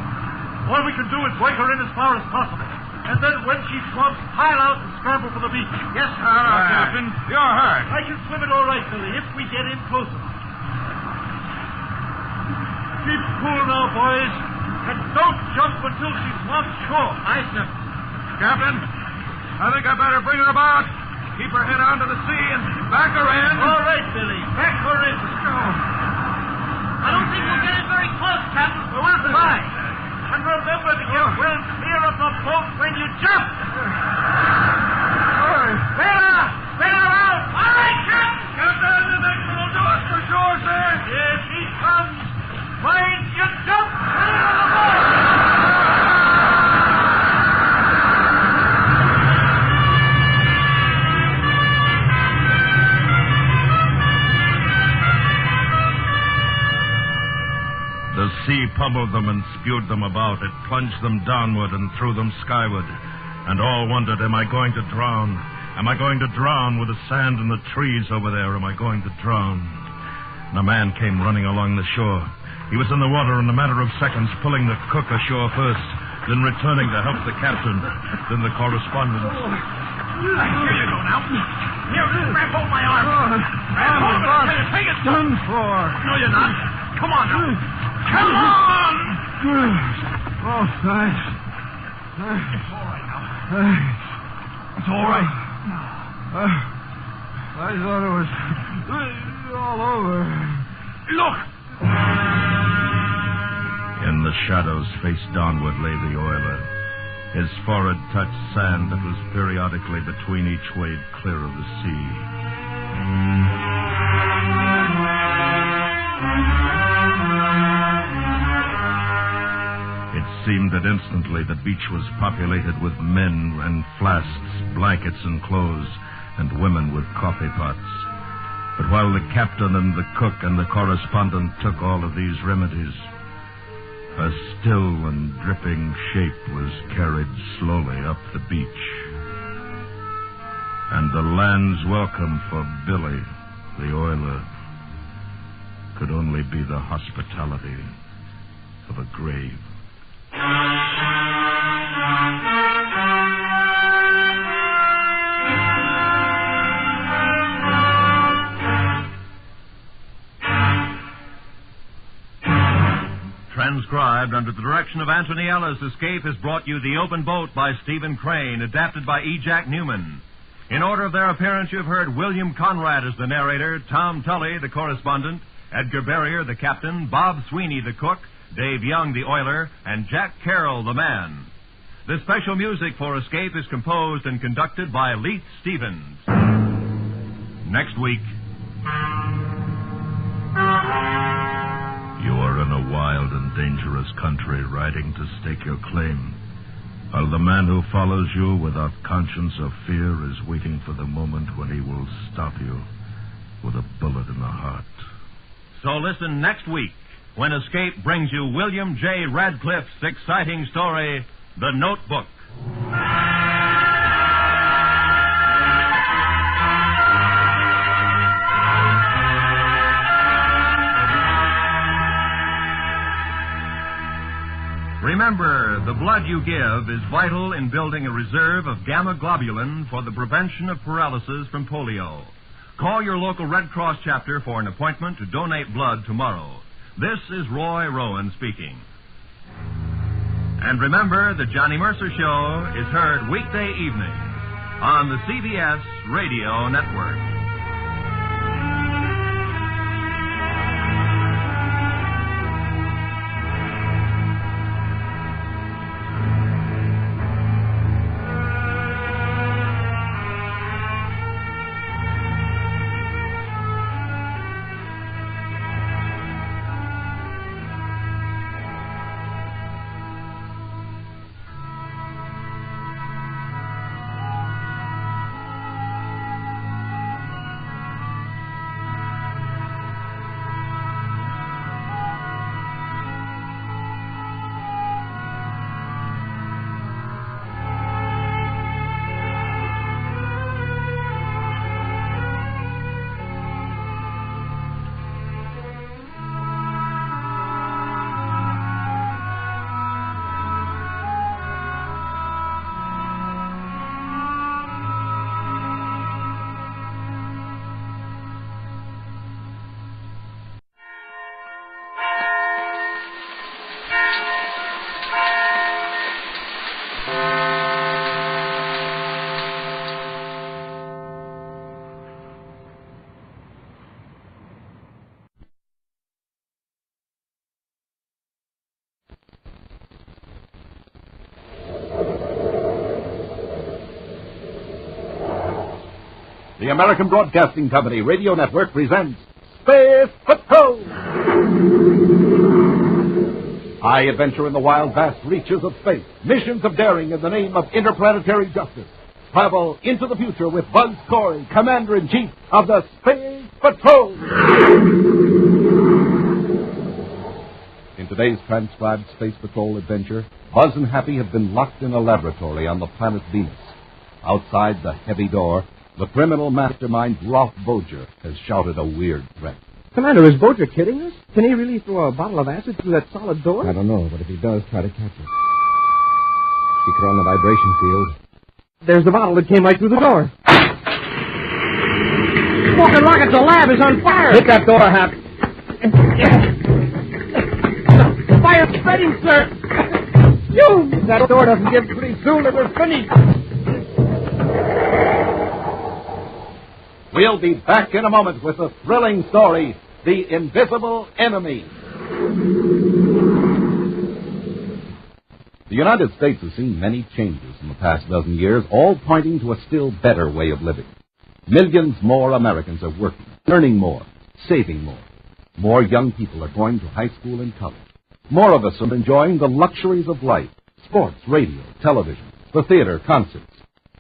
All we can do is work her in as far as possible. And then when she swamps, pile out and scramble for the beach. Yes, sir. Captain, you're hurt. I can swim it all right, Billy, if we get in close enough. Keep cool now, boys. And don't jump until she swamps shore. Aye, sir. Captain, I think I better bring her about. Keep her head onto the sea and back her in. All right, Billy. Back her in. I don't think we'll get it very close, Captain. But we'll try. And remember to get well clear of the boat when you jump. Better! Better out! All right, Captain! Captain, the next one will do it for sure, sir. Here she comes. Mind you jump! Clear of the boat! The sea pummeled them and spewed them about. It plunged them downward and threw them skyward. And all wondered, am I going to drown? Am I going to drown with the sand and the trees over there? Am I going to drown? And a man came running along the shore. He was in the water in a matter of seconds, pulling the cook ashore first, then returning to help the captain, then the correspondent. Here you go now. Here, grab hold my arm. Grab hold of it. Take it. Done for. No, you're not. Come on now. Come on! Oh, thanks. It's all right now. It's all right. I thought it was all over. Look! In the shadows, face downward, lay the oiler. His forehead touched sand that was periodically between each wave clear of the sea. It seemed that instantly the beach was populated with men and flasks, blankets and clothes, and women with coffee pots. But while the captain and the cook and the correspondent took all of these remedies, a still and dripping shape was carried slowly up the beach. And the land's welcome for Billy, the oiler, could only be the hospitality of a grave. Transcribed under the direction of Anthony Ellis, Escape has brought you The Open Boat by Stephen Crane, adapted by E. Jack Newman. In order of their appearance, you've heard William Conrad as the narrator, Tom Tully, the correspondent, Edgar Barrier, the captain, Bob Sweeney, the cook, Dave Young, the oiler, and Jack Carroll, the man. The special music for Escape is composed and conducted by Leith Stevens. Next week. You are in a wild and dangerous country riding to stake your claim, while the man who follows you without conscience or fear is waiting for the moment when he will stop you with a bullet in the heart. So listen next week when Escape brings you William J. Radcliffe's exciting story, The Notebook. Remember, the blood you give is vital in building a reserve of gamma globulin for the prevention of paralysis from polio. Call your local Red Cross chapter for an appointment to donate blood tomorrow. This is Roy Rowan speaking. And remember, the Johnny Mercer Show is heard weekday evening on the CBS Radio Network. The American Broadcasting Company Radio Network presents Space Patrol! High adventure in the wild, vast reaches of space. Missions of daring in the name of interplanetary justice. Travel into the future with Buzz Corey, Commander-in-Chief of the Space Patrol! In today's transcribed Space Patrol adventure, Buzz and Happy have been locked in a laboratory on the planet Venus. Outside the heavy door, the criminal mastermind Rolf Boger has shouted a weird threat. Commander, is Boger kidding us? Can he really throw a bottle of acid through that solid door? I don't know, but if he does, try to catch it. Keep it on the vibration field. There's the bottle that came right through the door. Smoking rockets, the lab is on fire! Hit that door, Hap. The fire's spreading, sir! You! That door doesn't give pretty soon or we're finished! We'll be back in a moment with the thrilling story, The Invisible Enemy. The United States has seen many changes in the past dozen years, all pointing to a still better way of living. Millions more Americans are working, earning more, saving more. More young people are going to high school and college. More of us are enjoying the luxuries of life: sports, radio, television, the theater, concerts.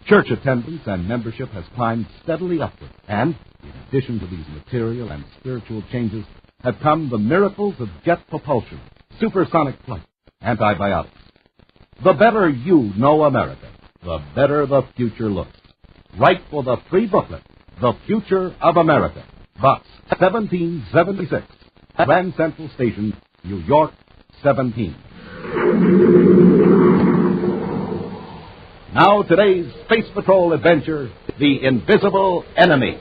Church attendance and membership has climbed steadily upward. And, in addition to these material and spiritual changes, have come the miracles of jet propulsion, supersonic flight, antibiotics. The better you know America, the better the future looks. Write for the free booklet, The Future of America, Box 1776, Grand Central Station, New York, 17. Now today's Space Patrol adventure, The Invisible Enemy.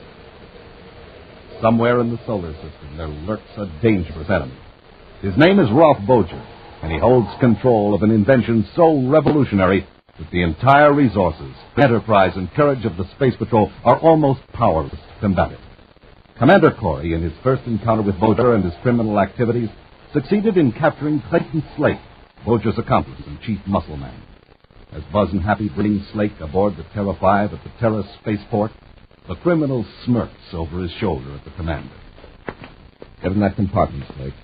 Somewhere in the solar system there lurks a dangerous enemy. His name is Rolf Boger, and he holds control of an invention so revolutionary that the entire resources, enterprise, and courage of the Space Patrol are almost powerless to combat it. Commander Corey, in his first encounter with Boger and his criminal activities, succeeded in capturing Clayton Slake, Boger's accomplice and chief muscle man. As Buzz and Happy bring Slake aboard the Terra 5 at the Terra spaceport, the criminal smirks over his shoulder at the commander. Get in that compartment, Slake.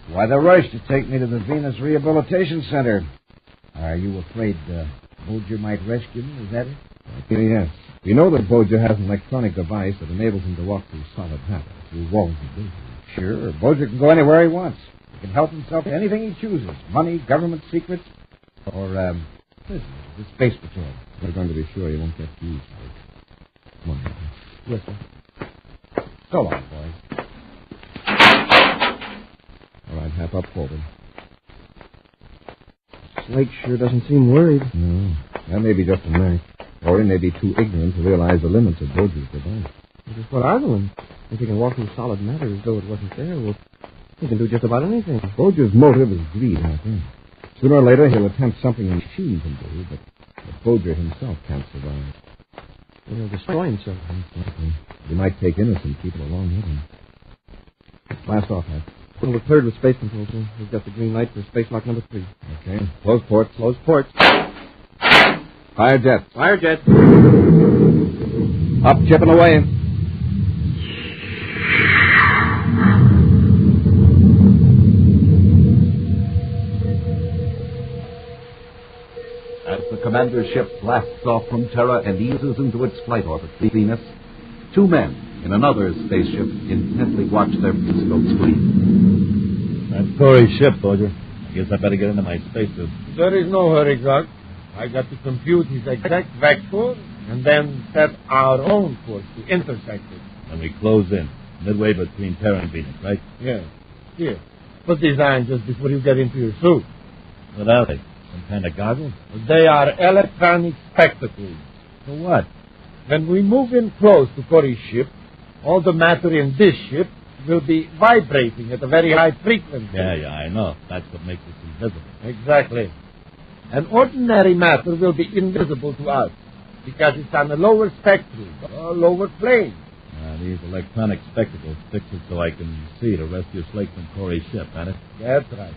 Why the rush to take me to the Venus Rehabilitation Center? Are you afraid Boger might rescue me? Is that it? Yes. We know that Boger has an electronic device that enables him to walk through solid matter, through walls and buildings. Sure. Boger can go anywhere he wants. He can help himself to anything he chooses. Money, government secrets, or, the Space Patrol. We're going to be sure he won't get used. Come on, Happy. Yes, sir. So long, boys. All right, Hap, up forward. Slake sure doesn't seem worried. No, that may be just a knack. Or he may be too ignorant to realize the limits of Boger's device. Just what are the limits? If he can walk through solid matter as though it wasn't there, well, he can do just about anything. Boger's motive is greed, I think. Sooner or later, he'll attempt something a machine can do, but Boger himself can't survive. Well, he'll destroy himself. Exactly. He might take innocent people along with him. Blast off, Hap. Well, we're cleared with space control, sir. We've got the green light for spacewalk number 3. Okay. Close ports. Close ports. Fire jets. Fire jets. Up, chipping away. As the commander's ship blasts off from Terra and eases into its flight orbit to Venus, two men in another spaceship intently watch their periscope screen. That's Corey's ship, Boger. I guess I better get into my spacesuit. There is no hurry, Doc. I got to compute his exact vector and then set our own course to intersect it. And we close in, midway between Terra and Venus, right? Yeah. Here. Put these on just before you get into your suit. What are they? Some kind of goggles? They are electronic spectacles. For what? When we move in close to Corey's ship, all the matter in this ship will be vibrating at a very high frequency. Yeah, I know. That's what makes it invisible. Exactly. And ordinary matter will be invisible to us because it's on a lower spectrum, a lower plane. These electronic spectacles fix it so I can see to rescue Slake from Corey's ship, ain't it? That's right.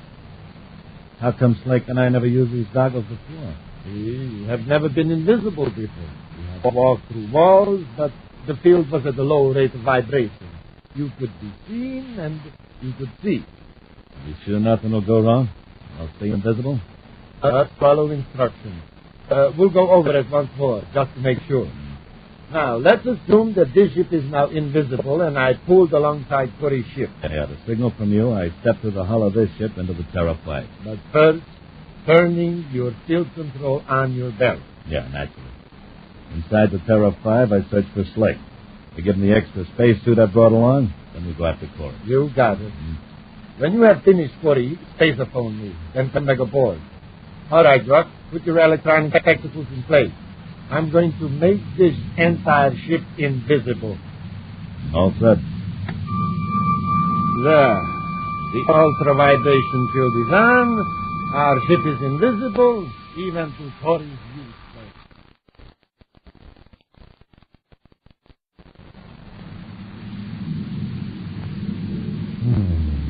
How come Slake and I never used these goggles before? You have never been invisible before. You have walked through walls, but the field was at a low rate of vibration. You could be seen, and you could see. Are you sure nothing will go wrong? I'll stay invisible? Follow instructions. We'll go over it once more, just to make sure. Now, let's assume that this ship is now invisible, and I pulled alongside Corey's ship. Yeah, the signal from you, I step through the hull of this ship into the Terra 5. But first, turning your tilt control on your belt. Yeah, naturally. Inside the Terra 5, I search for Slake. I give him the extra spacesuit I brought along, then we go after Corey. You got it. When you have finished, Corey, spaceophone me, then come back aboard. All right, Rock, put your electronic spectacles in place. I'm going to make this entire ship invisible. All set. There. The ultra-vibration field is on. Our ship is invisible, even to Corey's view.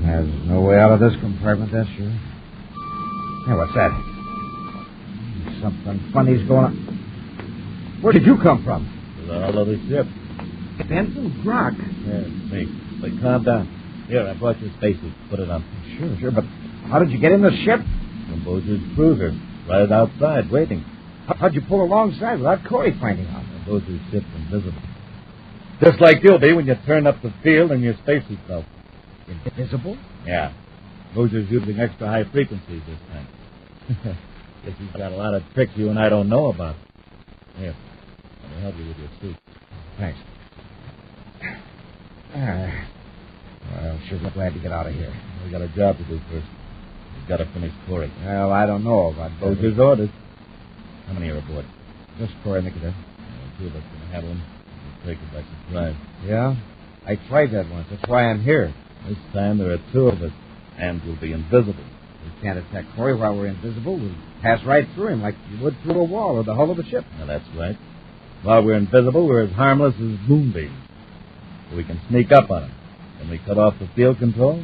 There's no way out of this compartment, that's sure. Hey, what's that? Something funny's going on. Where did you come from? The hull of the ship. Benson Grock. Yeah, it's me. But calm down. Here, I brought your spacesuit. Put it on. Sure, but How did you get in the ship? From Bozier's cruiser, right outside, waiting. How'd you pull alongside without Corey finding out? Bozier's ship's invisible. Just like you'll be when you turn up the field in your spacesuit self. Invisible? Yeah. Bozier's using extra high frequencies this time. Guess he's got a lot of tricks you and I don't know about. Here, let me help you with your suit. Thanks. Well, sure glad to get out of here. We got a job to do first. We've got to finish Corey. Well, I don't know about Bozier's orders. How many are aboard? Just Corey and the cadet. Two of us can handle him. We'll take him by surprise. Yeah? I tried that once. That's why I'm here. This time there are two of us, and we'll be invisible. We can't attack Corey while we're invisible. We'll pass right through him like you would through a wall or the hull of a ship. Now, that's right. While we're invisible, we're as harmless as moonbeams. So we can sneak up on him. When we cut off the field control,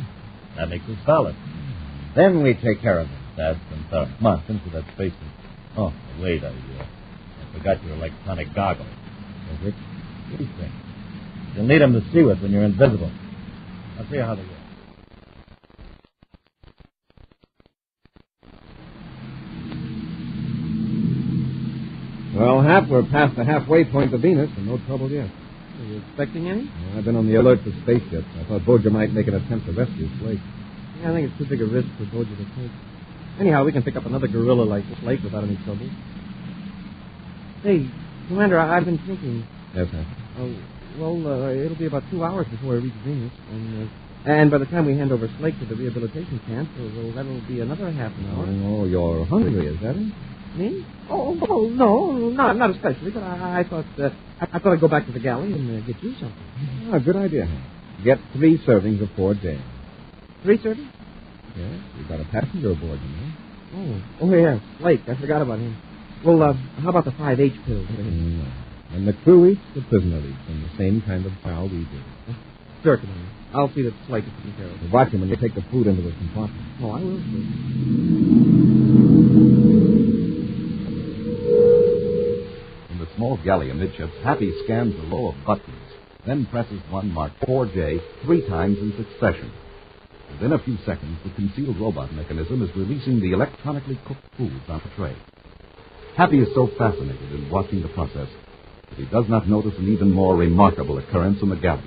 that makes us solid. Then we take care of him. Fast and thorough. Come on, finish with that spacesuit. Oh, wait, I forgot your electronic goggles. Which? These things. You'll need them to see with when you're invisible. I'll see you how they work. Well, Hap, we're past the halfway point of Venus, and no trouble yet. Are you expecting any? Well, I've been on the alert for spaceships. I thought Bozier might make an attempt to rescue Slate. Yeah, I think it's too big a risk for Bozier to take. Anyhow, we can pick up another gorilla like Slate without any trouble. Hey, Commander, I've been thinking. Yes, sir. It'll be about 2 hours before we reach Venus, and by the time we hand over Slate to the rehabilitation camp, that'll be another half an hour. Oh, you're hungry, is that it? Me? Oh, no, not especially. But I thought I'd go back to the galley and get you something. Ah, good idea. Get 3 servings of Ford J. 3 servings? Yes, we've got a passenger aboard, you know. Oh, yeah, Slate. I forgot about him. Well, how about the 5H pills? No. And the crew eats, the prisoner eats, and the same kind of chow we do. Sure, Commander. I'll see that Slate is taken care of. Watch him when you take the food into the compartment. Oh, I will, sir. In the small galley amidships, Happy scans a row of buttons, then presses one marked 4J 3 times in succession. Within a few seconds, the concealed robot mechanism is releasing the electronically cooked foods on a tray. Happy is so fascinated in watching the process that he does not notice an even more remarkable occurrence in the galley.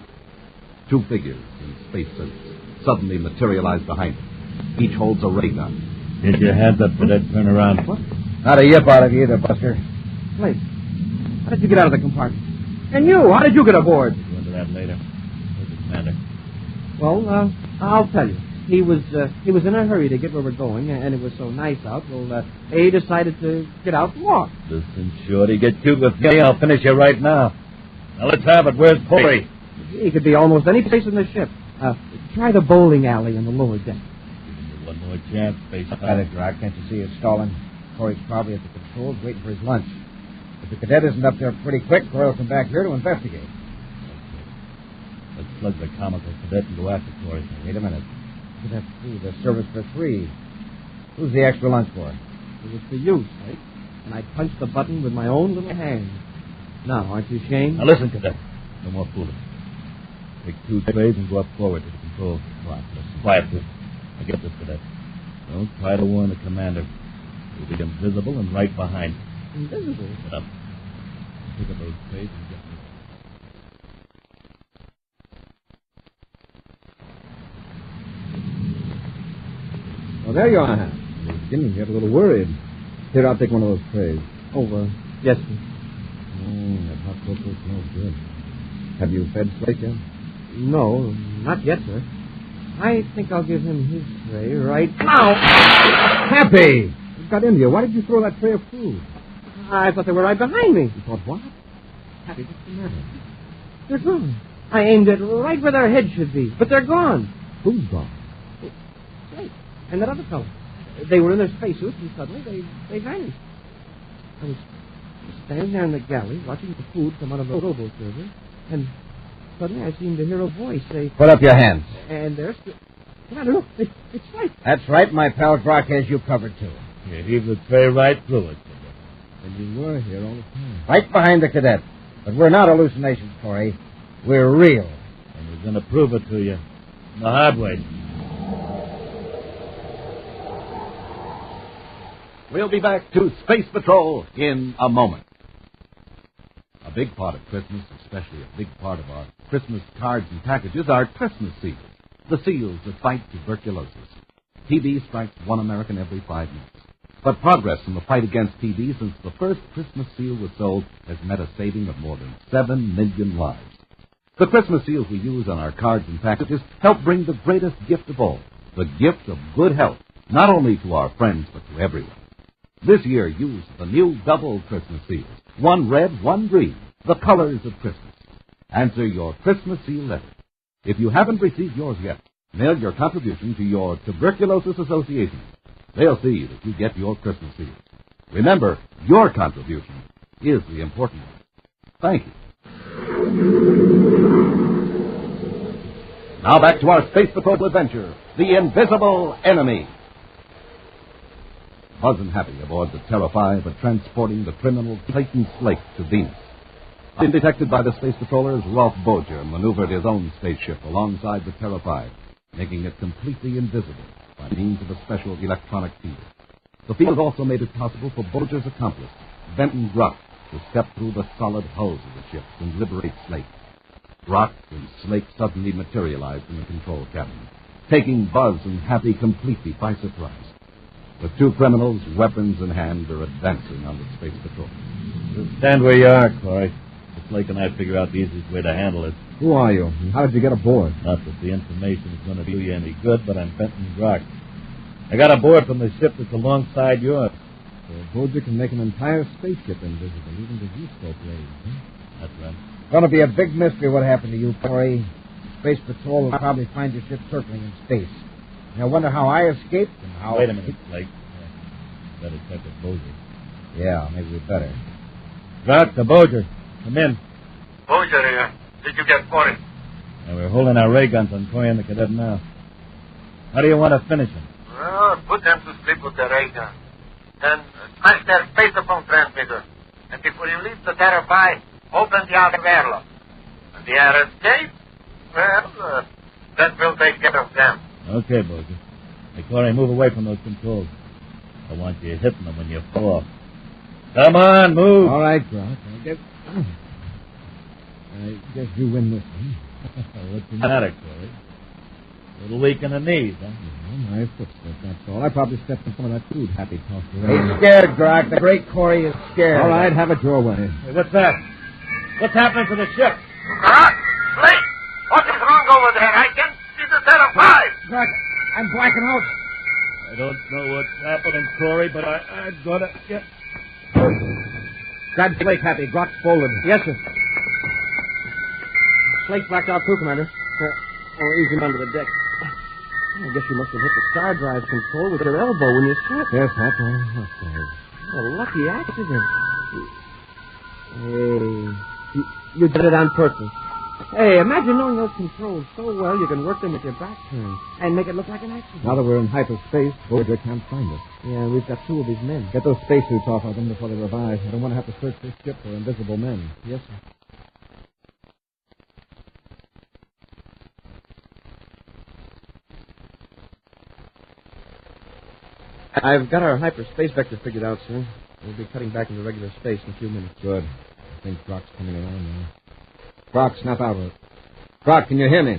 2 figures in spacesuits suddenly materialize behind him. Each holds a ray gun. Get your hands up, Cadet. Turn around. What? Not a yip out of you either, Buster. Slate, how did you get out of the compartment? And you, how did you get aboard? We'll go into that later. Where's the commander? Well, I'll tell you. He was in a hurry to get where we're going, and it was so nice out. Well, he decided to get out and walk. Listen, Shorty, get cute with me. I'll finish you right now. Now, let's have it. Where's Corey? He could be almost any place in the ship. Try the bowling alley on the lower deck. Give me one more chance, Space. Got it, Rock. Can't you see it's stalling? Corey's probably at the controls waiting for his lunch. If the cadet isn't up there pretty quick, Corey will come back here to investigate. Let's plug the comical cadet and go after Corey. Wait a minute. That's 2. There's service for 3. Who's the extra lunch for? It was for you, Slate. And I punched the button with my own little hand. Now, aren't you ashamed? Now, listen, Cadet. No more fooling. Take 2 trays and go up forward to the control block. Quiet, please. I get this, Cadet. Don't try to warn the commander. You'll be invisible and right behind him. Invisible? Get up. Pick up those trays and get me. Well, there you are, Hap. I was beginning to get a little worried. Here, I'll take one of those trays. Yes, sir. That hot cocoa smells good. Have you fed Slate yet? No, not yet, sir. I think I'll give him his tray right now. Happy! What got into you? Why did you throw that tray of food? I thought they were right behind me. You thought what? Happy, what's the matter? They're gone. I aimed it right where their head should be, but they're gone. Who's gone? Slate and that other fellow. They were in their spacesuits, and suddenly they vanished. I was standing there in the galley, watching the food come out of the rowboat server, and suddenly I seemed to hear a voice say... Put up your hands. And there's... Commander, look, it's Slate. That's right. My pal Brock has you covered, too. You heave the tray right through it. And you were here all the time. Right behind the cadet. But we're not hallucinations, Corey. We're real. And we're going to prove it to you. The hard way. We'll be back to Space Patrol in a moment. A big part of Christmas, especially a big part of our Christmas cards and packages, are Christmas seals. The seals that fight tuberculosis. TB strikes 1 American every 5 minutes. But progress in the fight against TB since the first Christmas seal was sold has met a saving of more than 7 million lives. The Christmas seals we use on our cards and packages help bring the greatest gift of all, the gift of good health, not only to our friends, but to everyone. This year, use the new double Christmas seals. One red, one green, the colors of Christmas. Answer your Christmas seal letter. If you haven't received yours yet, mail your contribution to your Tuberculosis Association. They'll see that you get your Christmas seals. Remember, your contribution is the important one. Thank you. Now back to our Space Patrol adventure, The Invisible Enemy. Buzz and Happy aboard the Terra 5 are transporting the criminal Clayton Slate to Venus. Undetected by the Space Patrollers, Rolf Boger maneuvered his own spaceship alongside the Terra 5, making it completely invisible by means of a special electronic field. The field also made it possible for Boger's accomplice, Benton Gruck, to step through the solid hulls of the ship and liberate Slate. Gruck and Slate suddenly materialized in the control cabin, taking Buzz and Happy completely by surprise. The two criminals, weapons in hand, are advancing on the Space Patrol. Just stand where you are, Corey. Slate and I figure out the easiest way to handle it. Who are you? And how did you get aboard? Not that the information is going to do you any good, but I'm Benton Grock. I got aboard from the ship that's alongside yours. So Boger can make an entire spaceship invisible, even the viewscope rays, huh? That's right. It's going to be a big mystery what happened to you, Corey. Space Patrol will probably find your ship circling in space. And I wonder how I escaped and how... Wait a minute, Slate. Better check with Boger. Yeah, maybe we better. Dr. Boger, come in. Boger here. Did you get Corey? Now, we're holding our ray guns on Corey and the Cadet now. How do you want to finish him? Well, put them to sleep with the ray gun. Then smash their spacephone transmitter. And before you leave the Terra 5, open the outer airlock. And the air escape? Well, that will take care of them. Okay, Boger. Hey, Corey, move away from those controls. I want you hitting them when you fall. Come on, move. All right, Grock. I guess you win this one. What's the matter, Corey? A little weak in the knees, huh? My footstep, that's all. I probably stepped in some of that food Happy tossed around. He's scared, Grock. The great Corey is scared. All right, have it your way. Hey, what's that? What's happening to the ship? Grock! Slate! What is wrong over there? I can't see the Terra 5. Grock, I'm blacking out. I don't know what's happening, Corey, but I've got to get... Grab Slate, Happy. Grock's folded. Yes, sir. Slate's blacked out too, Commander. Ease him under the deck. I guess you must have hit the star drive control with your elbow when you slipped. Yes, that's all. A lucky accident. Hey, you did it on purpose. Hey, imagine knowing those controls so well you can work them with your back turned and make it look like an accident. Now that we're in hyperspace, Boger can't find us. Yeah, we've got two of his men. Get those spacesuits off of them before they revive. I don't want to have to search this ship for invisible men. Yes, sir. I've got our hyperspace vector figured out, sir. We'll be cutting back into regular space in a few minutes. Good. I think Grock's coming around now. Grock, snap out of it. Grock, can you hear me?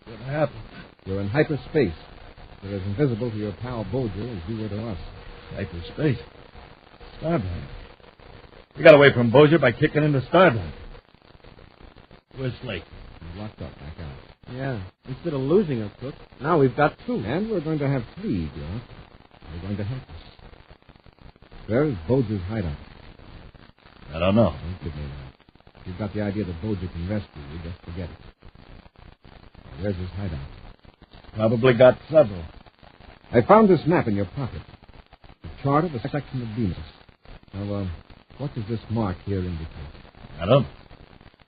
What happened? You're in hyperspace. You're as invisible to your pal Boger as you were to us. Hyperspace? Stardrive. We got away from Boger by kicking into Stardrive. Where's Slate? He's locked up back out. Yeah. Instead of losing us, Cook, now we've got two. And we're going to have three, Grock. They're going to help us. Where's Boger's hideout? I don't know. Don't give me that. If you've got the idea that Boger can rescue you, just forget it. Where's his hideout? Probably got several. I found this map in your pocket. A chart of a section of Venus. Now, what does this mark here indicate? I don't know.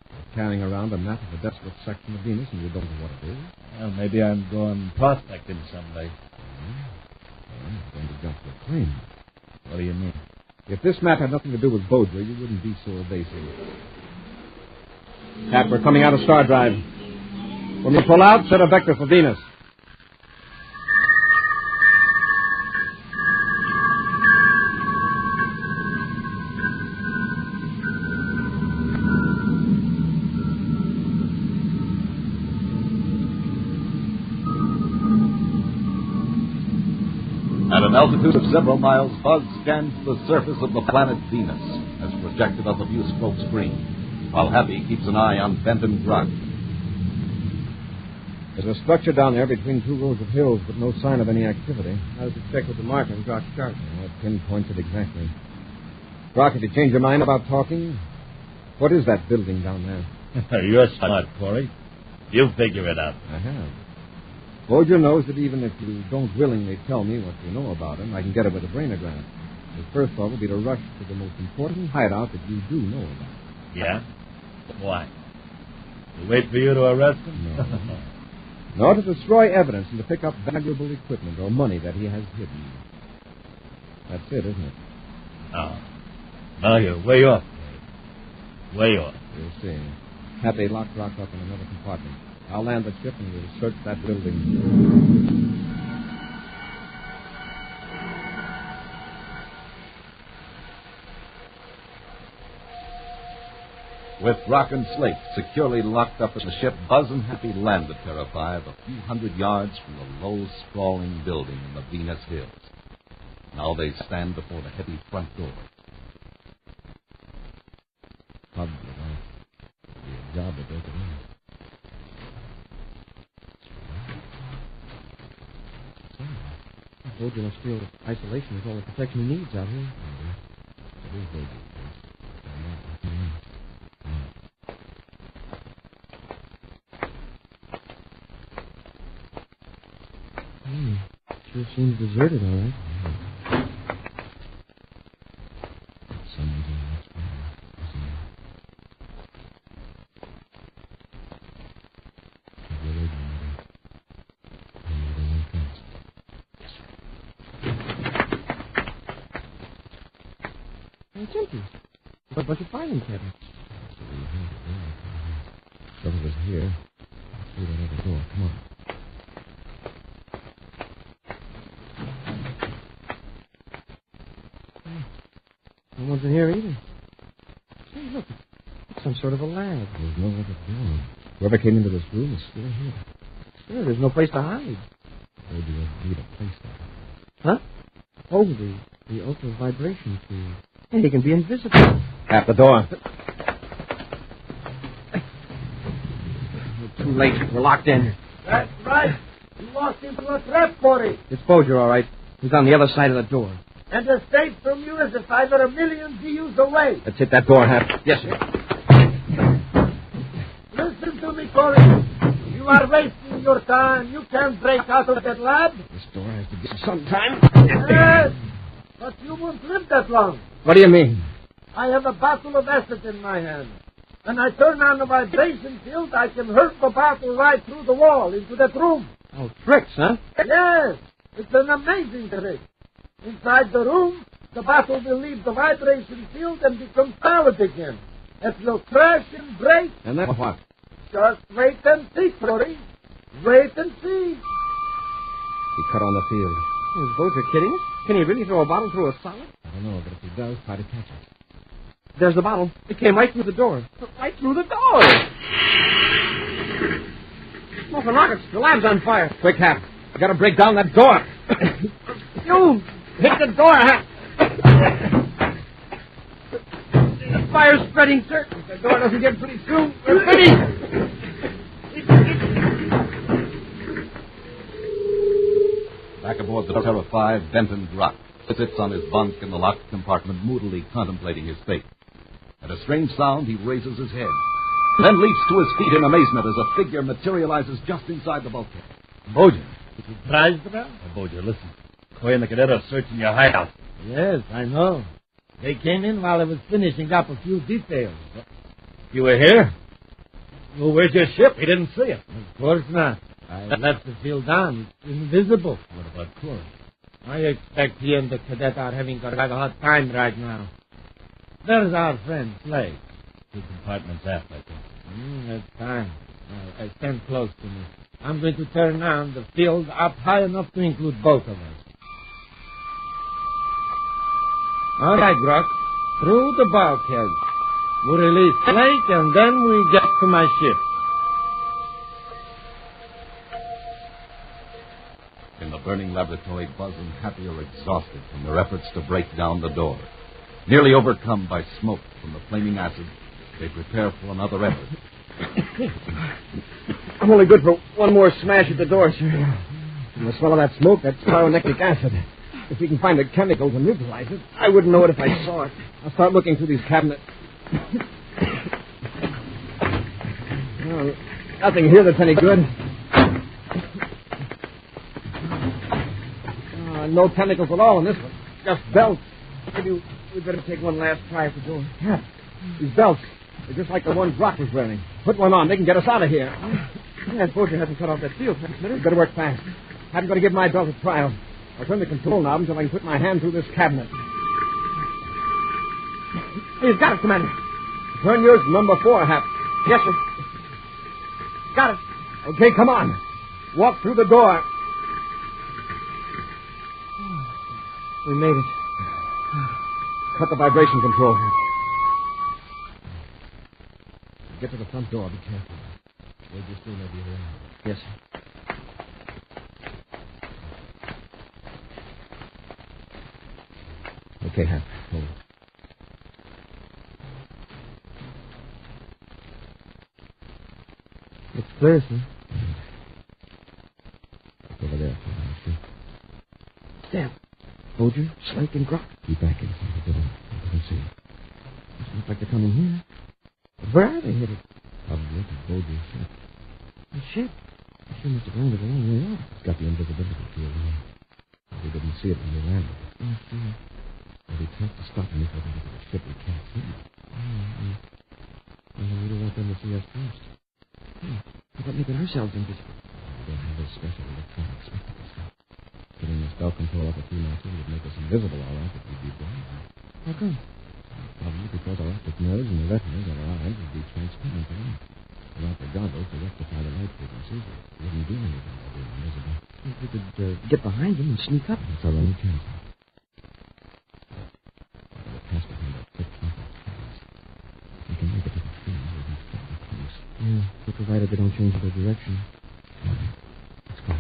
You're carrying around a map of a desolate section of Venus and you don't know what it is? Well, maybe I'm going prospecting someday. Well, I'm going to jump the claim. What do you mean? If this map had nothing to do with Boger, you wouldn't be so evasive. Cap, we're coming out of Star Drive. When we pull out, set a vector for Venus. At an altitude of several miles, Buzz scans the surface of the planet Venus, as projected on the viewscope screen, while Happy keeps an eye on Benton Gruck. There's a structure down there between two rows of hills, but no sign of any activity. I was to check with the mark on Grock's chart. That pinpoints it exactly. Brock, have you changed your mind about talking? What is that building down there? You're smart, Corey. You figure it out. I have. Bolger knows that even if you don't willingly tell me what you know about him, I can get it with a brainogram. His first thought will be to rush to the most important hideout that you do know about. Yeah? Why? To wait for you to arrest him? No. Nor to destroy evidence and to pick up valuable equipment or money that he has hidden. That's it, isn't it? No, you're way off. Way off. We'll see. Happy lock Rock up in another compartment. I'll land the ship and we'll search that building. With Rock and Slate securely locked up in the ship, Buzz and Happy land the Terra 5 a few hundred yards from the low, sprawling building in the Venus Hills. Now they stand before the heavy front door. Probably not. It'll be a job to break it in. Bolger must feel that isolation is all the protection he needs out here. It is Bolger. Sure seems deserted, all right. Someone's in the next room, isn't there? Have you read me? I need a way fast. It's empty. A bunch of filing cabinets. If it was here, through that other door. Come on. No one's in here either. Hey, look. It's some sort of a lab. There's no other door. Whoever came into this room is still here. Sure, there's no place to hide. Or do you need a place to hide? Huh? Oh, the ultra-vibration field. Hey, he can be invisible. Tap the door. Too late. We're locked in. That's right. You walked into a trap, Corey. It's Bolger, all right. He's on the other side of the door. And the state from you is if I were a million GUs away. Let's hit that door, Hap. Yes, sir. Listen to me, Corey. You are wasting your time. You can't break out of that lab. This door has to be sometime. Yes, but you won't live that long. What do you mean? I have a bottle of acid in my hand. When I turn on the vibration field, I can hurt the bottle right through the wall into that room. Oh, tricks, huh? Yes, it's an amazing trick. Inside the room, the bottle will leave the vibration field and become solid again. It will crash and break. And then what? Just wait and see, Corey. Wait and see. He cut on the field. Is Bolger kidding us? Can he really throw a bottle through a solid? I don't know, but if he does, try to catch it. There's the bottle. It came right through the door. Right through the door! Smoking rockets. The lab's on fire. Quick, Hap. You gotta break down that door. You hit the door, Hap. The fire's spreading, sir. If the door doesn't get pretty soon, we're finished. Back aboard the Terra 5, Benton Gruck sits on his bunk in the locked compartment, moodily contemplating his fate. At a strange sound, he raises his head, then leaps to his feet in amazement as a figure materializes just inside the bulkhead. Bolger. You surprised about? Oh, Bolger, listen. Coy and the Cadet are searching your hideout. Yes, I know. They came in while I was finishing up a few details. You were here? Well, where's your ship? We didn't see it. Of course not. I left the field on. It's invisible. What about Coy? I expect he and the Cadet are having a rather hard time right now. There's our friend, Slade. 2 compartments aft, I think. That's fine. I stand close to me. I'm going to turn on the field up high enough to include both of us. All right, Gruck. Through the bulkhead. We release Slate, and then we get to my ship. In the burning laboratory buzzing happy or exhausted from their efforts to break down the door. Nearly overcome by smoke from the flaming acid, they prepare for another effort. I'm only good for one more smash at the door, sir. From the smell of that smoke, that's pyronectic acid. If we can find the chemical to neutralize it, I wouldn't know it if I saw it. I'll start looking through these cabinets. Well, nothing here that's any good. No chemicals at all in this one. Just belts. Maybe we'd better take one last try at the door. Yeah. These belts, they're just like the ones Brock was wearing. Put one on. They can get us out of here. That Bolger hasn't cut off that field transmitter. Better work fast. I'm going to give my belt a trial. I'll turn the control knob until I can put my hand through this cabinet. He's got it, Commander. Turn yours to number 4, Hap. Yes, sir. Got it. Okay, come on. Walk through the door. We made it. Cut the vibration control. Get to the front door. Be careful. We'll just soon be around. Yes, sir. Okay, Hap. Hold it. It's clear, sir. It's over there. Damn. Bolger, Slake, and Grock. Keep back in. I can see it. Doesn't look like they're coming here. But where are they headed? Probably to Bolger's ship. The ship? The ship must have landed a long way off. It's got the invisibility field here. We didn't see it when we landed. Oh, sure. Well, we have to stop them before they get to the ship. We can't see it. We don't want them to see us first. How about making ourselves invisible? We don't have those special electronic spectacles. Getting the spell control off a few notches would make us invisible, all right, but we'd be blind. How come? Probably because our optic nerves and the retinas of our eyes would be transparent to light. Without the goggles to rectify the light frequencies, we wouldn't do anything by being invisible. If we could get behind them and sneak up. That's our only chance. We'll pass behind that thick clump of trees. We can make it to the trees where these fairly close. Yeah, but provided they don't change their direction. Okay, let's go.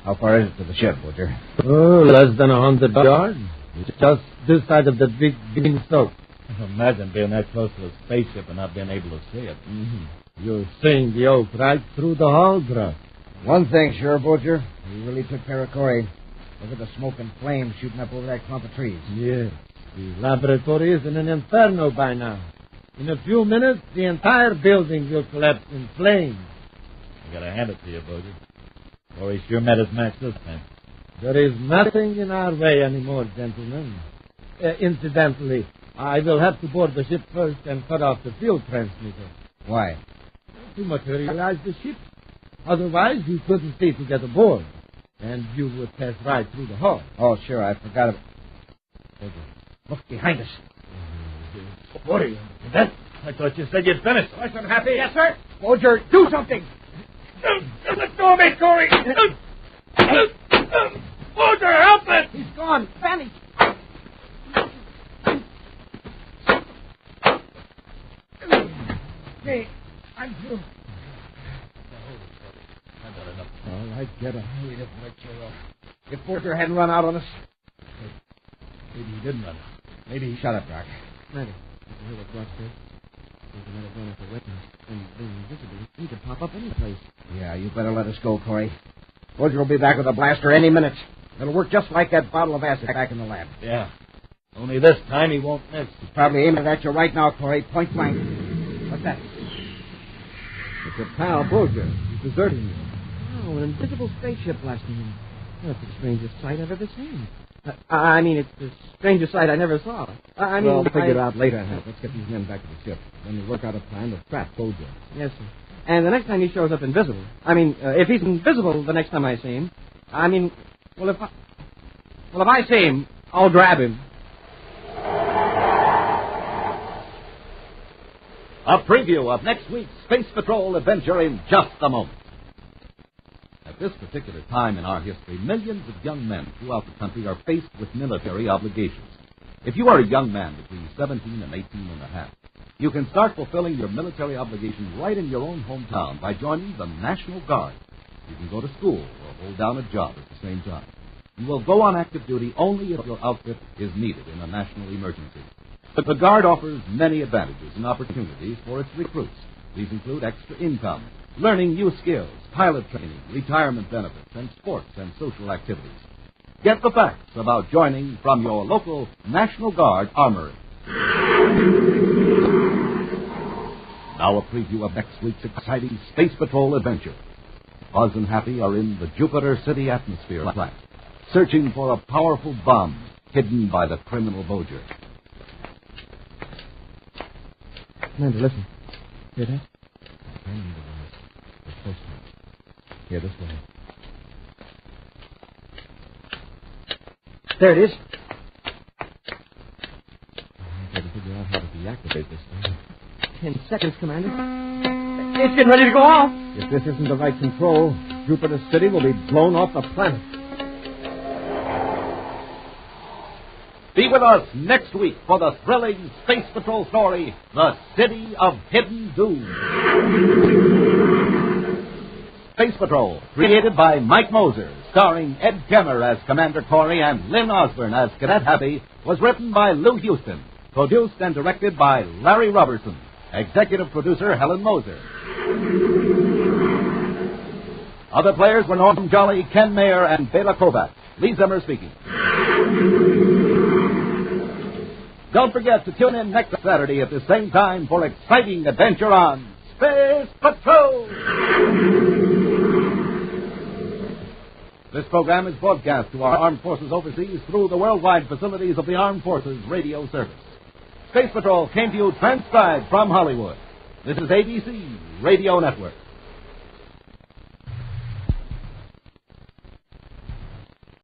How far is it to the ship, Bolger? Oh, less than 100 yards. It's just this side of the big green stove. Imagine being that close to a spaceship and not being able to see it. You're seeing the oak right through the hull, Gruff. One thing, sure, Bolger. We really took care of Corey. Look at the smoke and flames shooting up over that clump of trees. Yes. The laboratory is in an inferno by now. In a few minutes, the entire building will collapse in flames. I gotta hand it to you, Bolger. Corey sure met his match this time. There is nothing in our way anymore, gentlemen. Incidentally, I will have to board the ship first and cut off the field transmitter. Why? To materialize the ship. Otherwise, you couldn't see to get aboard. And you would pass right through the hull. Oh, sure, I forgot it. Look behind us. What are you? Cadet? I thought you said you'd finished. Listen, Happy. Yes, sir. Bolger, do something. Let go of me, Corey. Bolger, help us. He's gone. Vanished. Hey, I'm through. All right, get a hurry to let you off. If Bolger hadn't run out on us. Maybe he didn't run out. Maybe he shut up, Doc. Commander, I can hear what Brock said. They might have run up the weapons. And being invisible, he could pop up any place. Yeah, you better let us go, Corey. Bolger will be back with a blaster any minute. It'll work just like that bottle of acid back in the lab. Yeah. Only this time he won't miss. He's probably aiming at you right now, Corey. Point blank. What's that? It's your pal, Bolger. He's deserting you. Oh, an invisible spaceship blasting him. That's the strangest sight I've ever seen. I mean, it's the strangest sight I never saw. We'll figure it out later, Hank. Let's get these men back to the ship. Then we'll work out a plan to trap Bolger. Yes, sir. And the next time he shows up invisible, if he's invisible the next time I see him, if I see him, I'll grab him. A preview of next week's Space Patrol adventure in just a moment. At At this particular time in our history, millions of young men throughout the country are faced with military obligations. If you are a young man between 17 and 18 and a half, you can start fulfilling your military obligations right in your own hometown by joining the National Guard. You can go to school or hold down a job at the same time. You will go on active duty only if your outfit is needed in a national emergency. But the Guard offers many advantages and opportunities for its recruits. These include extra income, learning new skills, pilot training, retirement benefits, and sports and social activities. Get the facts about joining from your local National Guard Armory. Now a preview of next week's exciting Space Patrol adventure. Buzz and Happy are in the Jupiter City atmosphere plant, searching for a powerful bomb hidden by the criminal Boger. Commander, listen. Hear that? Here, this way. There it is. I've got to figure out how to deactivate this thing. 10 seconds, Commander. It's getting ready to go off. If this isn't the right control, Jupiter City will be blown off the planet. Be with us next week for the thrilling Space Patrol story, The City of Hidden Doom. Space Patrol, created by Mike Moser, starring Ed Kemmer as Commander Corey and Lynn Osborne as Cadet Happy, was written by Lou Houston, produced and directed by Larry Robertson, executive producer Helen Moser. Other players were Norm Jolly, Ken Mayer, and Bela Kovac. Lee Zimmer speaking. Don't forget to tune in next Saturday at the same time for exciting adventure on Space Patrol! This program is broadcast to our armed forces overseas through the worldwide facilities of the Armed Forces Radio Service. Space Patrol came to you transcribed from Hollywood. This is ABC Radio Network.